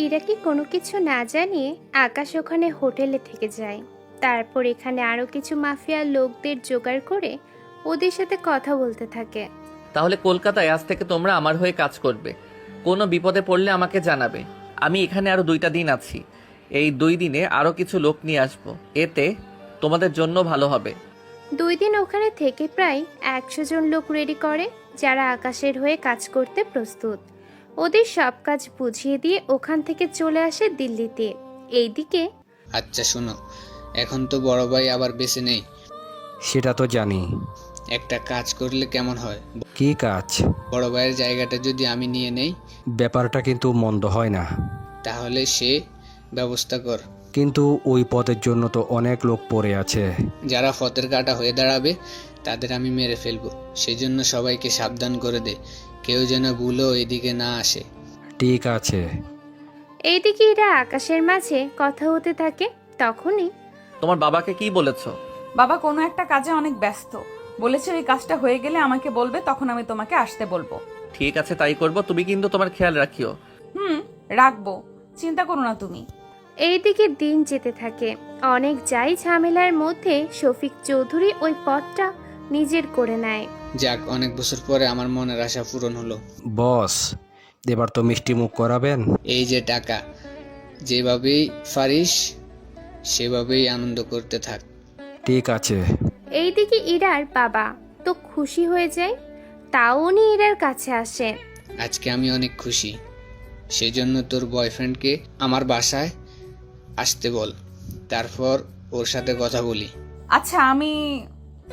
Speaker 3: ইরা কি কোনো কিছু না জানিয়ে আকাশ ওখানে হোটেলে থেকে যায়। তারপর এখানে আরো কিছু মাফিয়া লোকদের জোগাড় করে ওদের সাথে কথা বলতে থাকে।
Speaker 2: তাহলে কলকাতায় আজ থেকে তোমরা আমার হয়ে কাজ করবে। কোনো বিপদে পড়লে আমাকে জানাবে। আমি এখানে আরো 2টা দিন আছি। এই 2 দিনে আরো কিছু লোক নিয়ে আসবো, এতে তোমাদের জন্য ভালো হবে।
Speaker 3: 2 দিন ওখানে থেকে প্রায় 100 জন লোক রেডি করে, যারা আকাশের হয়ে কাজ করতে প্রস্তুত। ওদের সব কাজ বুঝিয়ে দিয়ে ওখান থেকে চলে আসে দিল্লিতে। এইদিকে
Speaker 1: আচ্ছা শোনো, এখন তো বড় ভাই আবার বেঁচে নেই।
Speaker 15: সেটা তো জানি।
Speaker 1: একটা কাজ করলে কেমন হয়?
Speaker 15: কি কাজ?
Speaker 1: বড় ভাইয়ের জায়গাটা যদি আমি নিয়ে নেই,
Speaker 15: ব্যাপারটা কিন্তু মন্দ হয় না।
Speaker 1: তাহলে সে ব্যবস্থা কর।
Speaker 15: কিন্তু ওই পদের জন্য তো অনেক লোক পড়ে আছে।
Speaker 1: যারা ফতের কাটা হয়ে দাঁড়াবে তাদের আমি মেরে ফেলবো, সেজন্য সবাইকে সাবধান করে দে, কেউ যেন ভুলেও এদিকে না আসে।
Speaker 15: ঠিক আছে।
Speaker 3: এইদিকে এরা আকাশের মাঝে কথা হতে থাকে। তখনই
Speaker 2: তোমার বাবাকে কি বলেছো?
Speaker 4: বাবা কোনো একটা কাজে অনেক ব্যস্ত, বলেছে ওই কাজটা হয়ে গেলে আমাকে বলবে, তখন আমি তোমাকে আসতে বলবো।
Speaker 2: ঠিক আছে, তাই করব। তুমি কিন্তু তোমার খেয়াল রাখিও।
Speaker 4: রাখবো, চিন্তা করো না তুমি।
Speaker 3: এইদিকে দিন যেতে থাকে। অনেক যাই ঝামেলার মধ্যে শফিক চৌধুরী ওই পদটা নিজের করে নেয়।
Speaker 1: যাক, অনেক বছর পরে আমার মনের আশা পূরণ হলো।
Speaker 15: বস, এবার তো মিষ্টি মুখ করাবেন।
Speaker 1: এই যে টাকা, যেভাবেই পারিস সেভাবেই আনন্দ করতে থাক।
Speaker 15: ঠিক আছে।
Speaker 3: এইদিকে ইরার বাবা তো খুশি হয়ে যায়, তাও উনি ইরার কাছে আসে।
Speaker 1: আজকে আমি অনেক খুশি, সেজন্য তোর বয়ফ্রেন্ডকে আমার বাসায় আসতে বল, তারপর ওর সাথে কথা বলি।
Speaker 4: আচ্ছা, আমি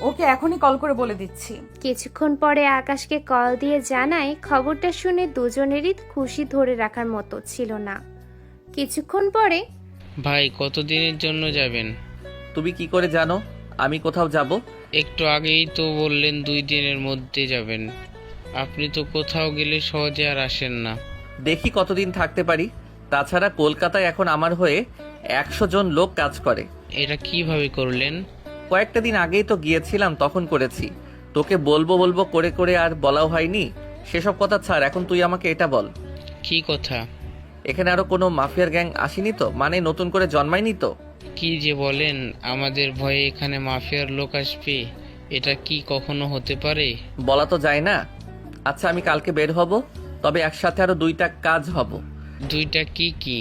Speaker 4: ওকে এখনই কল করে বলে দিচ্ছি।
Speaker 3: কিছুক্ষণ পরে আকাশকে কল দিয়ে জানায় খবরটা শুনে দুজনেরই খুশি ধরে রাখার মতো ছিল না। কিছুক্ষণ পরে
Speaker 12: ভাই, কতদিনের জন্য যাবেন?
Speaker 2: তুমি কি করে জানো আমি কোথাও যাব?
Speaker 12: একটু আগেই তো বললেন 2 দিনের মধ্যে যাবেন। আপনি তো কোথাও গেলে সহজে আর আসেন না।
Speaker 2: দেখি কতদিন থাকতে পারি। তাছাড়া কলকাতায় এখন আমার হয়ে 100 জন লোক কাজ করে।
Speaker 12: এটা কিভাবে করলেন?
Speaker 2: কয়েকটা দিন আগেই তো গিয়েছিলাম, তখন করেছি। তোকে বলবো বলবো করে করে আর বলাও হয়নি। সেসব কথা ছাড়, এখন তুই আমাকে এটা বল।
Speaker 12: কি কথা?
Speaker 2: এখানে আরো কোনো মাফিয়ার গ্যাং আসেনি তো? মানে নতুন করে জন্মায়নি তো?
Speaker 12: কি যে বলেন, আমাদের ভয়ে এখানে মাফিয়ার লোক আসবে, এটা কি কখনো হতে পারে?
Speaker 2: বলা তো যায় না। আচ্ছা, আমি কালকে বের হব, তবে একসাথে আরো 2টা কাজ হব।
Speaker 12: 2টা কি কি?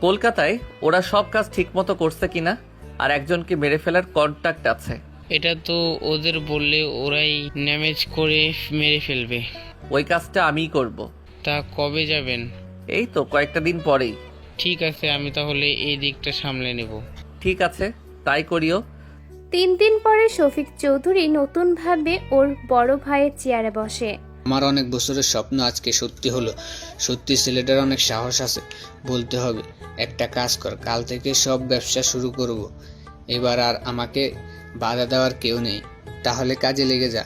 Speaker 2: কলকাতায় ওরা সব কাজ ঠিকমতো করছে কিনা আর একজনকে মেরে ফেলার কন্ট্যাক্ট আছে।
Speaker 12: এটা তো ওদের বললে ওরাই ম্যানেজ করে মেরে ফেলবে।
Speaker 2: ওই কাজটা আমিই করব।
Speaker 12: তা কবে যাবেন?
Speaker 2: এই তো কয়েকটা দিন পরেই।
Speaker 12: ঠিক আছে, আমি তাহলে এই দিকটা সামলে নেব।
Speaker 2: ঠিক আছে, তাই করিও।
Speaker 3: 3 দিন পরে শফিক চৌধুরী নতুনভাবে ওর বড় ভাইয়ের চেয়ারে বসে।
Speaker 1: আমার অনেক বছরের স্বপ্ন আজকে সত্যি হলো। সত্যি ছেলেটার অনেক সাহস আছে, বলতে হবে। একটা কাজ কর, কাল থেকে সব ব্যবসা শুরু করব। এবার আর আমাকে বাধা দেওয়ার কেউ নেই, তাহলে কাজে লেগে যা।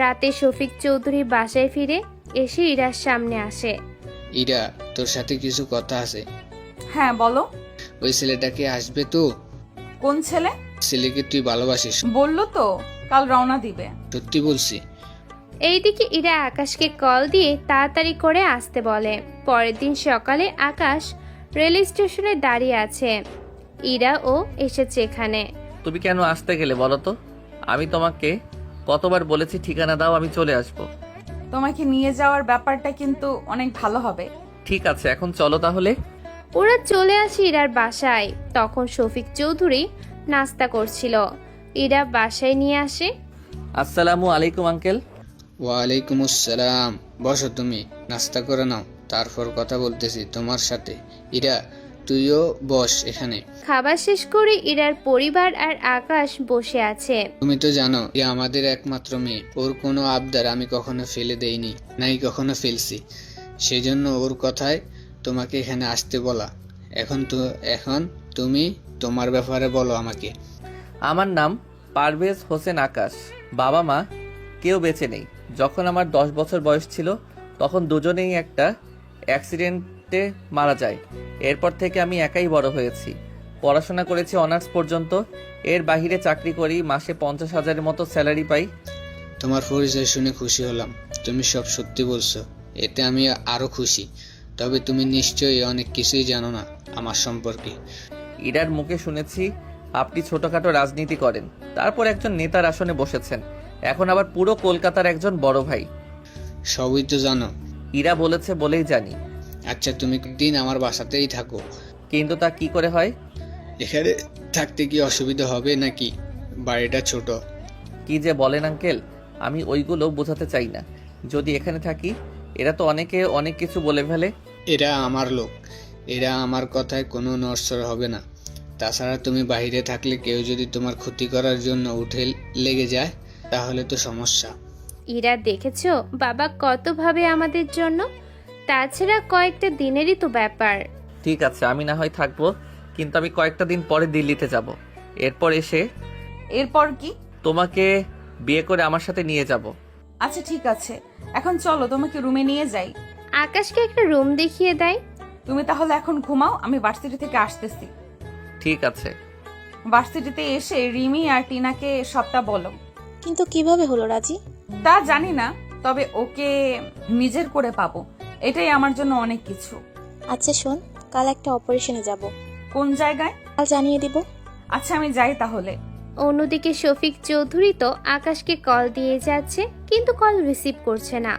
Speaker 3: রাতে শফিক চৌধুরী বাসায় ফিরে এসে ইরার সামনে আসে।
Speaker 1: ইরা, তোর সাথে কিছু কথা আছে।
Speaker 4: হ্যাঁ বলো।
Speaker 1: ওই ছেলেটাকে আসবে তো?
Speaker 4: কোন ছেলে?
Speaker 1: ছেলেকে তুই ভালোবাসিস।
Speaker 4: বললো তো কাল রওনা দিবে।
Speaker 1: সত্যি বলছি।
Speaker 3: এইদিকে ইরা আকাশকে কল দিয়ে তাড়াতাড়ি করে আসতে বলে। পরের দিন সকালে আকাশ রেল স্টেশনে দাঁড়িয়ে আছে। ইরাও এসেছে এখানে।
Speaker 2: তুমি কেন আসতে গেলে বলো তো? আমি তোমাকে কতবার বলেছি ঠিকানা দাও, আমি চলে আসব।
Speaker 4: তোমাকে নিয়ে যাওয়ার ব্যাপারটা কিন্তু অনেক ভালো হবে।
Speaker 2: ঠিক আছে, এখন চলো তাহলে।
Speaker 3: ওরা চলে আসে ইরার বাসায়। তখন শফিক চৌধুরী নাস্তা করছিল। ইরা বাসায় নিয়ে আসে।
Speaker 2: আসসালামু আলাইকুম আঙ্কেল।
Speaker 1: ওয়ালাইকুম আসসালাম। বসো, তুমি নাস্তা করে নাও, তারপর কথা বলতেছি তোমার সাথে। ইরা, তুইও বস এখানে।
Speaker 3: খাবার শেষ করে ইরার পরিবার আর আকাশ বসে আছে।
Speaker 1: তুমি তো জানো যে আমাদের একমাত্র মেয়ে, ওর কোনো আবদার আমি কখনো ফেলে দেইনি, নাই কখনো ফেলছি। সেজন্য ওর কথায় তোমাকে এখানে আসতে বলা। এখন তুমি তোমার ব্যাপারে বলো আমাকে।
Speaker 2: আমার নাম পারভেজ হোসেন আকাশ। বাবা মা কেউ বেঁচে নেই। যখন আমার 10 বছর বয়স ছিল তখন দুজনেই একটা অ্যাক্সিডেন্টে মারা যায়। এরপর থেকে আমি একাই বড় হয়েছি। পড়াশোনা করেছি অনার্স পর্যন্ত। এর বাইরে চাকরি করি, মাসে 50,000-এর মতো স্যালারি পাই।
Speaker 1: তোমার পরিচয় শুনে খুশি হলাম। তুমি সব সত্যি বলছো, এতে আমি আরো খুশি। তবে তুমি নিশ্চয়ই অনেক কিছুই জানো না আমার সম্পর্কে।
Speaker 2: ইরার মুখে শুনেছি আপনি ছোটখাটো রাজনীতি করেন, তারপর একজন নেতার আসনে বসেছেন, এখন আবার পুরো কলকাতার একজন বড় ভাই।
Speaker 1: সবই তো জানো।
Speaker 2: ইরা বলেছে বলেই জানি।
Speaker 1: আচ্ছা, তুমি দিন আমার বাসাতেই থাকো।
Speaker 2: কিন্তু তা কি করে হয়?
Speaker 1: এখানে থাকতে কি অসুবিধা হবে নাকি? বাড়িটা ছোট।
Speaker 2: কি যে বলেন আঙ্কেল, আমি ওইগুলো বোঝাতে চাই না। যদি এখানে থাকি এরা তো অনেকে অনেক কিছু বলে ফেলে।
Speaker 1: এরা আমার লোক, এরা আমার কথায় কোনো নড়চড় হবে না। তাছাড়া তুমি বাইরে থাকলে কেউ যদি তোমার ক্ষতি করার জন্য উঠে লেগে যায় তাহলে তো সমস্যা।
Speaker 3: ইরা, দেখেছো বাবা কত ভাবে আমাদের জন্য। তাছাড়া কয়েকটা দিনেরই তো ব্যাপার।
Speaker 2: ঠিক আছে, আমি না হয় থাকবো, কিন্তু আমি কয়েকটা দিন পরে দিল্লিতে যাব। এরপর এসে
Speaker 4: এরপর কি?
Speaker 2: তোমাকে বিয়ে করে আমার সাথে নিয়ে যাব।
Speaker 4: আচ্ছা ঠিক আছে, এখন চলো তোমাকে রুমে নিয়ে যাই।
Speaker 3: আকাশকে একটা রুম দেখিয়ে দেয়।
Speaker 4: তুমি তাহলে এখন ঘুমাও, আমি ভার্সিটি থেকে আসতেছি।
Speaker 2: ঠিক আছে।
Speaker 4: ভার্সিটিতে এসে রিমি আর টিনাকে সবটা বলো।
Speaker 13: কিন্তু কিভাবে হলো রাজি?
Speaker 4: তা জানি না, তবে ওকে নিজের করে পাবো, এটাই আমার জন্য অনেক কিছু।
Speaker 13: আচ্ছা শোন, কাল একটা অপারেশনে যাব।
Speaker 4: কোন জায়গায়?
Speaker 13: কাল জানিয়ে দিব।
Speaker 4: আচ্ছা আমি যাই তাহলে।
Speaker 3: অন্যদিকে শফিক চৌধুরী তো আকাশকে কল দিয়ে যাচ্ছে, কিন্তু কল রিসিভ করছে না।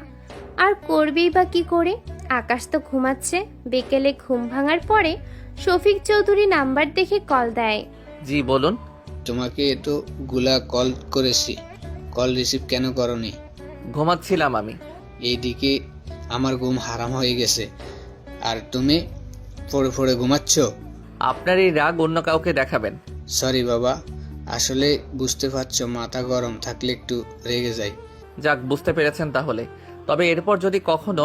Speaker 3: আর করবেই বা কি করে? আকাশ তো ঘুমাচ্ছে। বিকেলে ঘুম ভাঙার পরে শফিক চৌধুরী নাম্বার দেখে কল দেয়।
Speaker 2: জি বলুন।
Speaker 1: তোমাকে তো গুলা কল করেছি, কল রিসিভ কেন করনি?
Speaker 2: ঘুমাচ্ছিলাম আমি।
Speaker 1: এইদিকে আমার ঘুম হারাম হয়ে গেছে, আর তুমি পড়ে পড়ে ঘুমাচ্ছ।
Speaker 2: আপনার এই রাগ অন্য কাউকে দেখাবেন।
Speaker 1: সরি বাবা, আসলে বুঝতে পারছো মাথা গরম থাকলে একটু রেগে যাই।
Speaker 2: যাক, বুঝতে পেরেছেন তাহলে। তবে এরপর যদি কখনো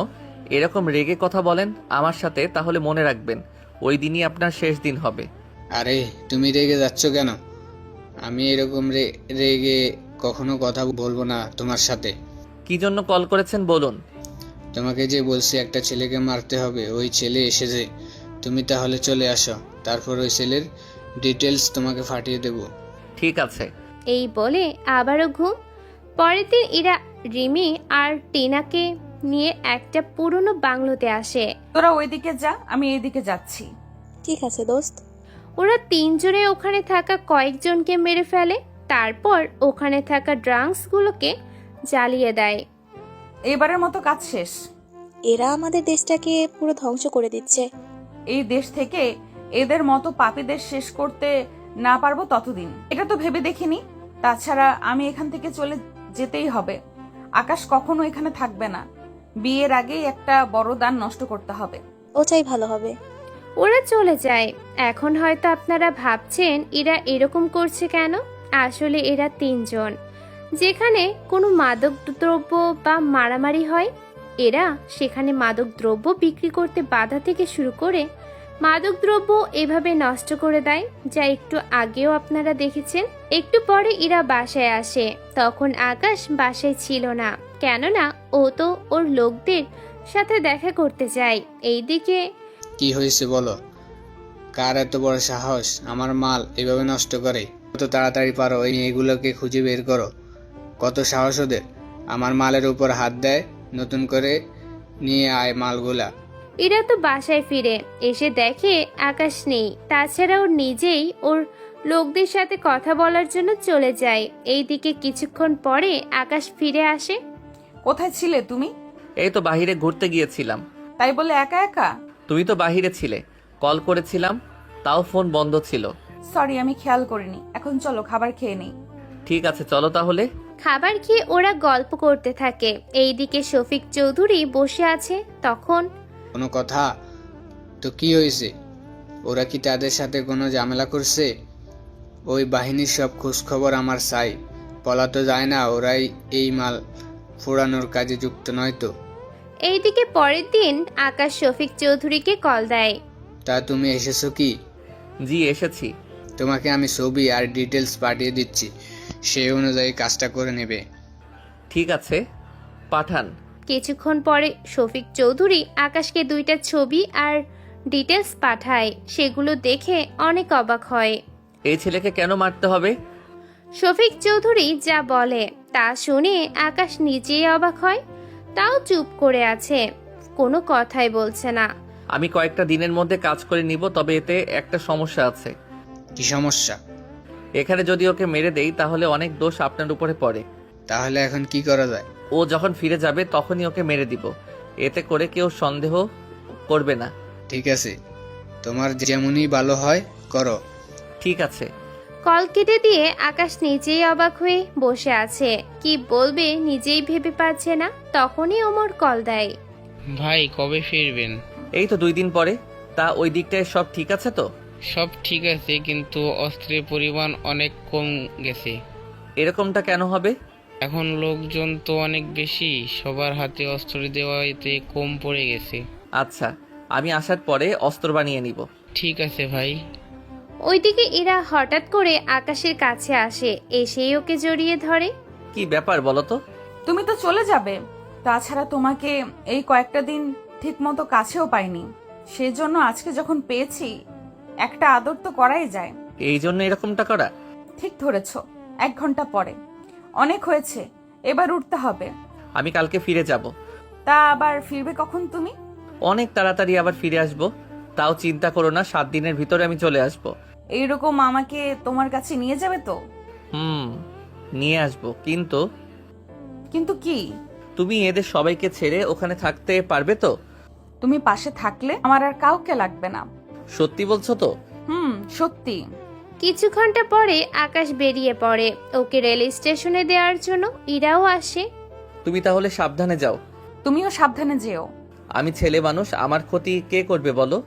Speaker 2: এরকম রেগে কথা বলেন আমার সাথে, তাহলে মনে রাখবেন ওই দিনই আপনার শেষ দিন হবে।
Speaker 1: আরে তুমি রেগে যাচ্ছ কেন? আমি এরকম রেগে কখনো কথা বলবো না তোমার সাথে।
Speaker 2: কি জন্য কল করেছেন বলুন।
Speaker 1: তোমাকে যে বলছি একটা ছেলেকে মারতে হবে, ওই ছেলে এসেছে। তুমি তাহলে চলে আসো, তারপর ওই ছেলের ডিটেলস তোমাকে পাঠিয়ে দেব।
Speaker 2: ঠিক আছে।
Speaker 3: এই বলে আবারও ঘুম। পরের দিন ইরা রিমি আর টিনাকে নিয়ে একটা পুরনো বাংলোতে আসে।
Speaker 4: তোরা ওইদিকে যা, আমি এইদিকে যাচ্ছি।
Speaker 13: ঠিক আছে দোস্ত।
Speaker 3: ওরা তিনজনে ওখানে থাকা কয়েকজনকে মেরে ফেলে, তারপর ওখানে থাকা ড্রাগসগুলোকে জ্বালিয়ে দেয়।
Speaker 4: এবারের মতো কাজ শেষ।
Speaker 13: এরা আমাদের দেশটাকে পুরো ধ্বংস করে দিচ্ছে।
Speaker 4: এই দেশ থেকে এদের মতো পাপীদের শেষ করতে না পারবো ততদিন। এটা তো ভেবে দেখিনি। তাছাড়া আমি এখান থেকে চলে যেতেই হবে। আকাশ কখনো এখানে থাকবে না। বিয়ের আগেই একটা বড় দান নষ্ট করতে হবে।
Speaker 13: ওটাই ভালো হবে।
Speaker 3: ওরা চলে যায়। এখন হয়তো আপনারা ভাবছেন এরা এরকম করছে কেন। আসলে এরা তিনজন। যেখানে কোনো মাদক দ্রব্য বা মারামারি হয়, এরা সেখানে মাদক দ্রব্য বিক্রি করতে বাধা থেকে শুরু করে মাদক দ্রব্য এভাবে নষ্ট করে দেয়, যা একটু আগেও আপনারা দেখেছেন। একটু পরে এরা বাসায় আসে। তখন আকাশ বাসায় ছিল না, কেননা ও তো ওর লোকদের সাথে দেখা করতে যায়। এইদিকে
Speaker 1: কি হয়েছে বলো? কার এত বড় সাহস আমার মাল এভাবে নষ্ট করে? কত তাড়াতাড়ি পারো এই মেয়েগুলোকে খুঁজে বের করো। কত সাহস ওদের আমার মালের উপর হাত দেয়। নতুন করে নিয়ে আয় মালগুলা।
Speaker 3: এরা তো বাসায় ফিরে এসে দেখে আকাশ নেই। তাছাড়া ওর নিজেই ওর লোকদের সাথে কথা বলার জন্য চলে যায়। এইদিকে কিছুক্ষণ পরে আকাশ ফিরে আসে।
Speaker 4: কোথায় ছিলে তুমি?
Speaker 2: এই তো বাইরে ঘুরতে গিয়েছিলাম।
Speaker 4: তাই বলে একা একা?
Speaker 2: তুমি তো বাইরে ছিলে, কল করেছিলাম, তাও ফোন বন্ধ ছিল।
Speaker 4: সরি, আমি খেয়াল করিনি। এখন চলো খাবার খেয়ে নেই।
Speaker 2: ঠিক আছে, চলো তাহলে।
Speaker 3: খাবার খেয়ে ওরা গল্প করতে থাকে। এইদিকে শফিক চৌধুরী বসে আছে। তখন
Speaker 1: কোনো কথা? তো কি হয়েছে? ওরা কি তাদের সাথে কোনো ঝামেলা করছে? ওই বাহিনীর সব খোঁজখবর আমার চাই। বলা তো যায় না ওরাই এই মাল ফোড়ানোর কাজে যুক্ত নয় তো?
Speaker 3: এইদিকে পরের দিন আকাশ শফিক চৌধুরীকে কল দেয়।
Speaker 1: তা তুমি এসেছো কি?
Speaker 2: জি এসেছি।
Speaker 1: তোমাকে আমি ছবি আর ডিটেলস পাঠিয়ে দিচ্ছি, সেই অনুযায়ী কাজটা করে নেবে।
Speaker 2: ঠিক আছে, পাঠান।
Speaker 3: কিছুক্ষণ পরে শফিক চৌধুরী আকাশকে 2টা ছবি আর ডিটেলস পাঠায়। সেগুলো দেখে অনেক অবাক হয়।
Speaker 2: এই ছেলেকে কেন মারতে হবে?
Speaker 3: শফিক চৌধুরী যা বলে তা শুনে আকাশ নিজেই অবাক হয়। তাও চুপ করে আছে, কোনো কথাই বলছে না।
Speaker 2: আমি কয়েকটা দিনের মধ্যে কাজ করে নিব, তবে এতে একটা সমস্যা আছে।
Speaker 1: কি সমস্যা?
Speaker 2: এখানে যদি ওকে মেরে দেই তাহলে অনেক দোষ আপনার উপরে পড়ে।
Speaker 1: তাহলে এখন কি করা যায়?
Speaker 2: ও যখন ফিরে যাবে তখনই ওকে মেরে দিব। এতে করে কেউ সন্দেহ করবে না।
Speaker 1: ঠিক আছে, তোমার যেমনই ভালো হয় করো।
Speaker 2: ঠিক আছে।
Speaker 3: কল কেটে দিয়ে আকাশ নিজেই অবাক হয়ে বসে আছে। কি বলবে নিজেই ভেবে পাচ্ছে না। তখনই ওমর কল দেয়।
Speaker 12: ভাই কবে ফিরবেন?
Speaker 2: এই তো 2 দিন পরে। তা ওই দিকটায় সব ঠিক আছে তো?
Speaker 12: সব ঠিক আছে, কিন্তু অস্ত্রের পরিমাণ অনেক কম গেছে।
Speaker 2: এরকমটা কেন হবে?
Speaker 12: এখন লোকজন তো অনেক বেশি, সবার হাতে অস্ত্র দেওয়া এতে কম পড়ে গেছে।
Speaker 2: আচ্ছা, আমি আসার পরে অস্ত্র বানিয়ে নিব।
Speaker 12: ঠিক আছে ভাই।
Speaker 3: ওইদিকে এরা হঠাৎ করে আকাশের কাছে আসে, এসেই ওকে জড়িয়ে ধরে।
Speaker 2: কি ব্যাপার বলো তো?
Speaker 4: তুমি তো চলে যাবে। তাছাড়া তোমাকে এই কয়েকটা দিন ঠিকমতো কাছেও পাইনি। সেজন্য আজকে যখন পেয়েছি একটা আদর তো করাই যায়।
Speaker 2: এই জন্য এরকমটা করা?
Speaker 4: ঠিক ধরেছ। 1 ঘন্টা পরে। অনেক হয়েছে, এবার উঠতে হবে।
Speaker 2: আমি কালকে ফিরে যাব।
Speaker 4: তা আবার ফিরবে কখন তুমি?
Speaker 2: অনেক তাড়াতাড়ি আবার ফিরে আসব। তাও চিন্তা করো না, 7 দিনের ভিতরে আমি চলে আসব।
Speaker 4: এইরকম আমাকে তোমার কাছে নিয়ে যাবে তো?
Speaker 2: নিয়ে আসব, কিন্তু
Speaker 4: কিন্তু কি?
Speaker 2: তুমি এদের সবাইকে ছেড়ে ওখানে থাকতে পারবে তো?
Speaker 4: তুমি পাশে থাকলে আমার আর কাউকে লাগবে না।
Speaker 2: সত্যি বলছো তো?
Speaker 4: সত্যি।
Speaker 3: কিছু ঘন্টা পরে আকাশ বেরিয়ে পড়ে ওকে রেল স্টেশনে দেওয়ার জন্য। ইরাও আসে।
Speaker 2: তুমি তাহলে সাবধানে যাও।
Speaker 4: তুমিও সাবধানে যেও।
Speaker 2: আমি ছেলে মানুষ, আমার ক্ষতি কে করবে বলো?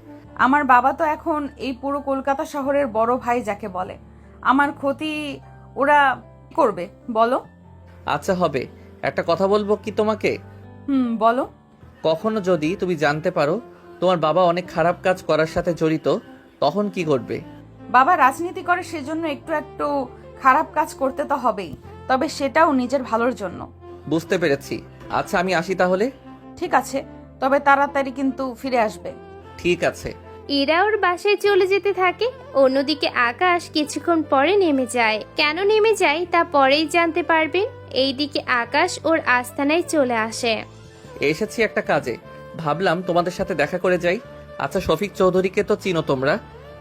Speaker 4: আমার বাবা তো এখন এই পুরো কলকাতা শহরের বড় ভাই যাকে বলে। আমার ক্ষতি ওরা করবে বলো?
Speaker 2: আচ্ছা হবে। একটা কথা বলবো কি তোমাকে?
Speaker 4: বলো।
Speaker 2: কখনো যদি তুমি জানতে পারো তোমার বাবা অনেক খারাপ কাজ করার সাথে জড়িত, তখন কি করবে?
Speaker 4: বাবা রাজনীতি করে, সেজন্য একটু একটু খারাপ কাজ করতে তো হবেই, তবে সেটাও নিজের ভালোর জন্য।
Speaker 2: বুঝতে পেরেছি। আচ্ছা আমি আসি তাহলে।
Speaker 4: ঠিক আছে, তবে তাড়াতাড়ি কিন্তু ফিরে আসবে।
Speaker 2: ঠিক আছে।
Speaker 3: ইরা ওর বাসায় চলে যেতে থাকে। অন্যদিকে আকাশ কিছুক্ষণ পরে নেমে যায়। কেন নেমে যায় তা পরেই জানতে পারবেন। এইদিকে আকাশ ওর আস্তানায় চলে আসে।
Speaker 2: এসেছি একটা কাজে, ভাবলাম তোমাদের সাথে দেখা করে যাই। আচ্ছা শফিক চৌধুরীকে তো চিনো তোমরা?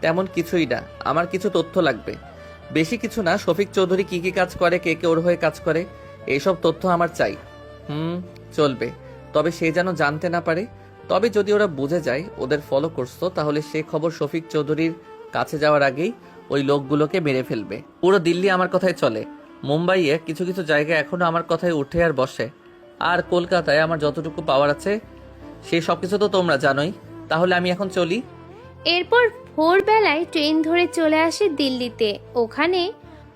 Speaker 2: তেমন কিছুই না, আমার কিছু তথ্য লাগবে। বেশি কিছু না, শফিক চৌধুরী কি কি কাজ করে, কে কে ওর হয়ে কাজ করে, এইসব তথ্য আমার চাই। চলবে, তবে সে যেন জানতে না পারে। তবে যদি ওরা বুঝে যায় ওদের ফলো করছো, তাহলে সে খবর শফিক চৌধুরীর কাছে যাওয়ার আগেই ওই লোকগুলোকে মেরে ফেলবে। পুরো দিল্লি আমার কথায় চলে। মুম্বাইয়ে কিছু কিছু জায়গায় এখনো আমার কথায় উঠে আর বসে। আর কলকাতায় আমার যতটুকু পাওয়ার আছে সেই সব কিছু তো তোমরা জানোই। তাহলে আমি এখন চলি।
Speaker 3: এরপর ভোরবেলায় ট্রেন ধরে চলে আসে দিল্লিতে। ওখানে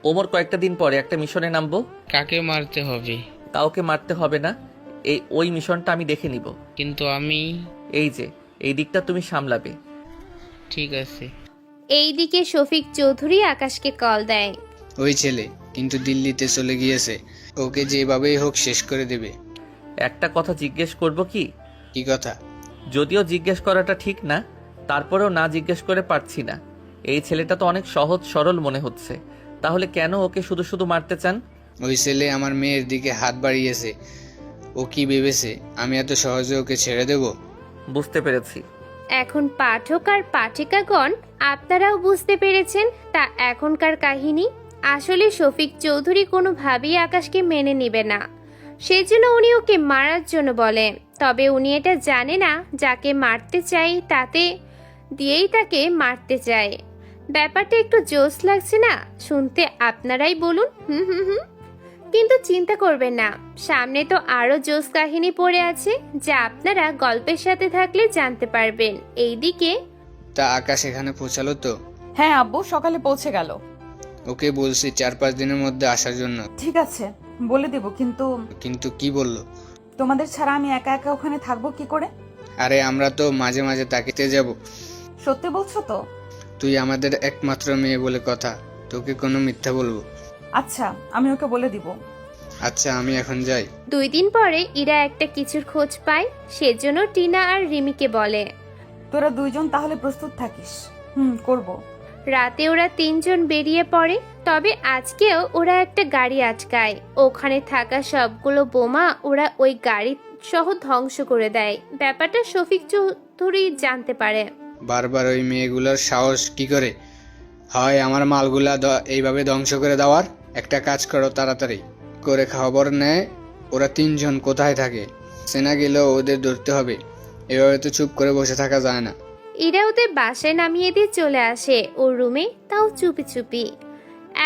Speaker 2: ওমর কয়েকটা দিন পরে একটা মিশনে নামবো।
Speaker 12: কাকে মারতে হবে?
Speaker 2: কাউকে মারতে হবে না, ওই মিশনটা আমি দেখে নিব।
Speaker 12: কিন্তু আমি।
Speaker 2: এই দিকটা তুমি সামলাবে।
Speaker 12: ঠিক আছে।
Speaker 3: এইদিকে শফিক চৌধুরী আকাশকে কল দেয়।
Speaker 1: ওই ছেলে কিন্তু দিল্লিতে চলে গিয়েছে, ওকে যেভাবেই হোক শেষ করে দেবে।
Speaker 2: একটা কথা জিজ্ঞেস করব কি?
Speaker 1: কি কথা?
Speaker 2: যদিও জিজ্ঞেস করাটা ঠিক না, তারপরেও না জিজ্ঞেস করে পারছি না। এই ছেলেটা তো অনেক সহজ সরল মনে হচ্ছে, তাহলে কেন ওকে শুধু শুধু মারতে চান?
Speaker 1: ওই ছেলে আমার মেয়ের দিকে হাত বাড়িয়েছে। ও কি ভেবেছে আমি এত সহজে ওকে ছেড়ে দেব?
Speaker 2: বুঝতে পেরেছি।
Speaker 3: এখন পাঠক আর পাঠিকাগণ আপনারাও বুঝতে পেরেছেন তা এখনকার কাহিনী। আসলে শফিক চৌধুরী কোনোভাবেই আকাশকে মেনে নেবে না, সেজন্য উনি ওকে মারার জন্য বলে। তবে উনি এটা জানে না যাকে মারতে চাই তাতে দিয়েই তাকে মারতে চায়। ব্যাপারটা একটু জোশ লাগছে না শুনতে? আপনারাই বলুন। হুম হুম হুম। কিন্তু চিন্তা করবেন না, সামনে তো আরো জোশ কাহিনী পড়ে আছে যা আপনারা গল্পের সাথে থাকলে জানতে পারবেন। এইদিকে
Speaker 1: তা আকাশ এখানে পৌঁছালো তো?
Speaker 4: হ্যাঁ আব্বু, সকালে পৌঁছে গেল।
Speaker 1: ওকে বলছি 4-5 দিনের মধ্যে আসার জন্য।
Speaker 4: ঠিক আছে, বলে দেব। কিন্তু
Speaker 1: কিন্তু কি বললো?
Speaker 4: তোমাদের ছাড়া আমি একা একা ওখানে থাকবো কি করে?
Speaker 1: আরে আমরা তো মাঝে মাঝে তাকিতে যাব।
Speaker 4: সত্যি বলছো তো?
Speaker 1: তুই আমাদের একমাত্র মেয়ে বলে কথা, তোকে কোনো মিথ্যা বলবো?
Speaker 4: আচ্ছা, আমি ওকে বলে দিব।
Speaker 1: আচ্ছা আমি এখন যাই।
Speaker 3: 2 দিন পরে ইরা একটা কিছুর খোঁজ পায়, সেজন্য টিনা আর রিমিকে বলে,
Speaker 4: তোরা দুইজন তাহলে প্রস্তুত থাকিস। করব।
Speaker 3: রাতে ওরা 3 জন বেরিয়ে পড়ে। তবে আজকেও ওরা একটা গাড়ি আটকায়। ওখানে থাকা সবগুলো বোমা ওরা ওই গাড়ি সহ ধ্বংস করে দেয়। ব্যাপারটা শফিক চৌধুরী জানতে পারে।
Speaker 1: বারবার ওই মেয়েগুলোর সাহস কি করে হয় আমার মালগুলা এইভাবে ধ্বংস করে দেওয়ার? একটা কাজ করো, তাড়াতাড়ি করে খবর নেয় ওরা 3 জন কোথায় থাকে। সেনা গেলেও ওদের ধরতে হবে, এভাবে তো চুপ করে বসে থাকা যায় না।
Speaker 3: ইরা ওদের বাসায় নামিয়ে দিয়ে চলে আসে ওর রুমে, তাও চুপি চুপি।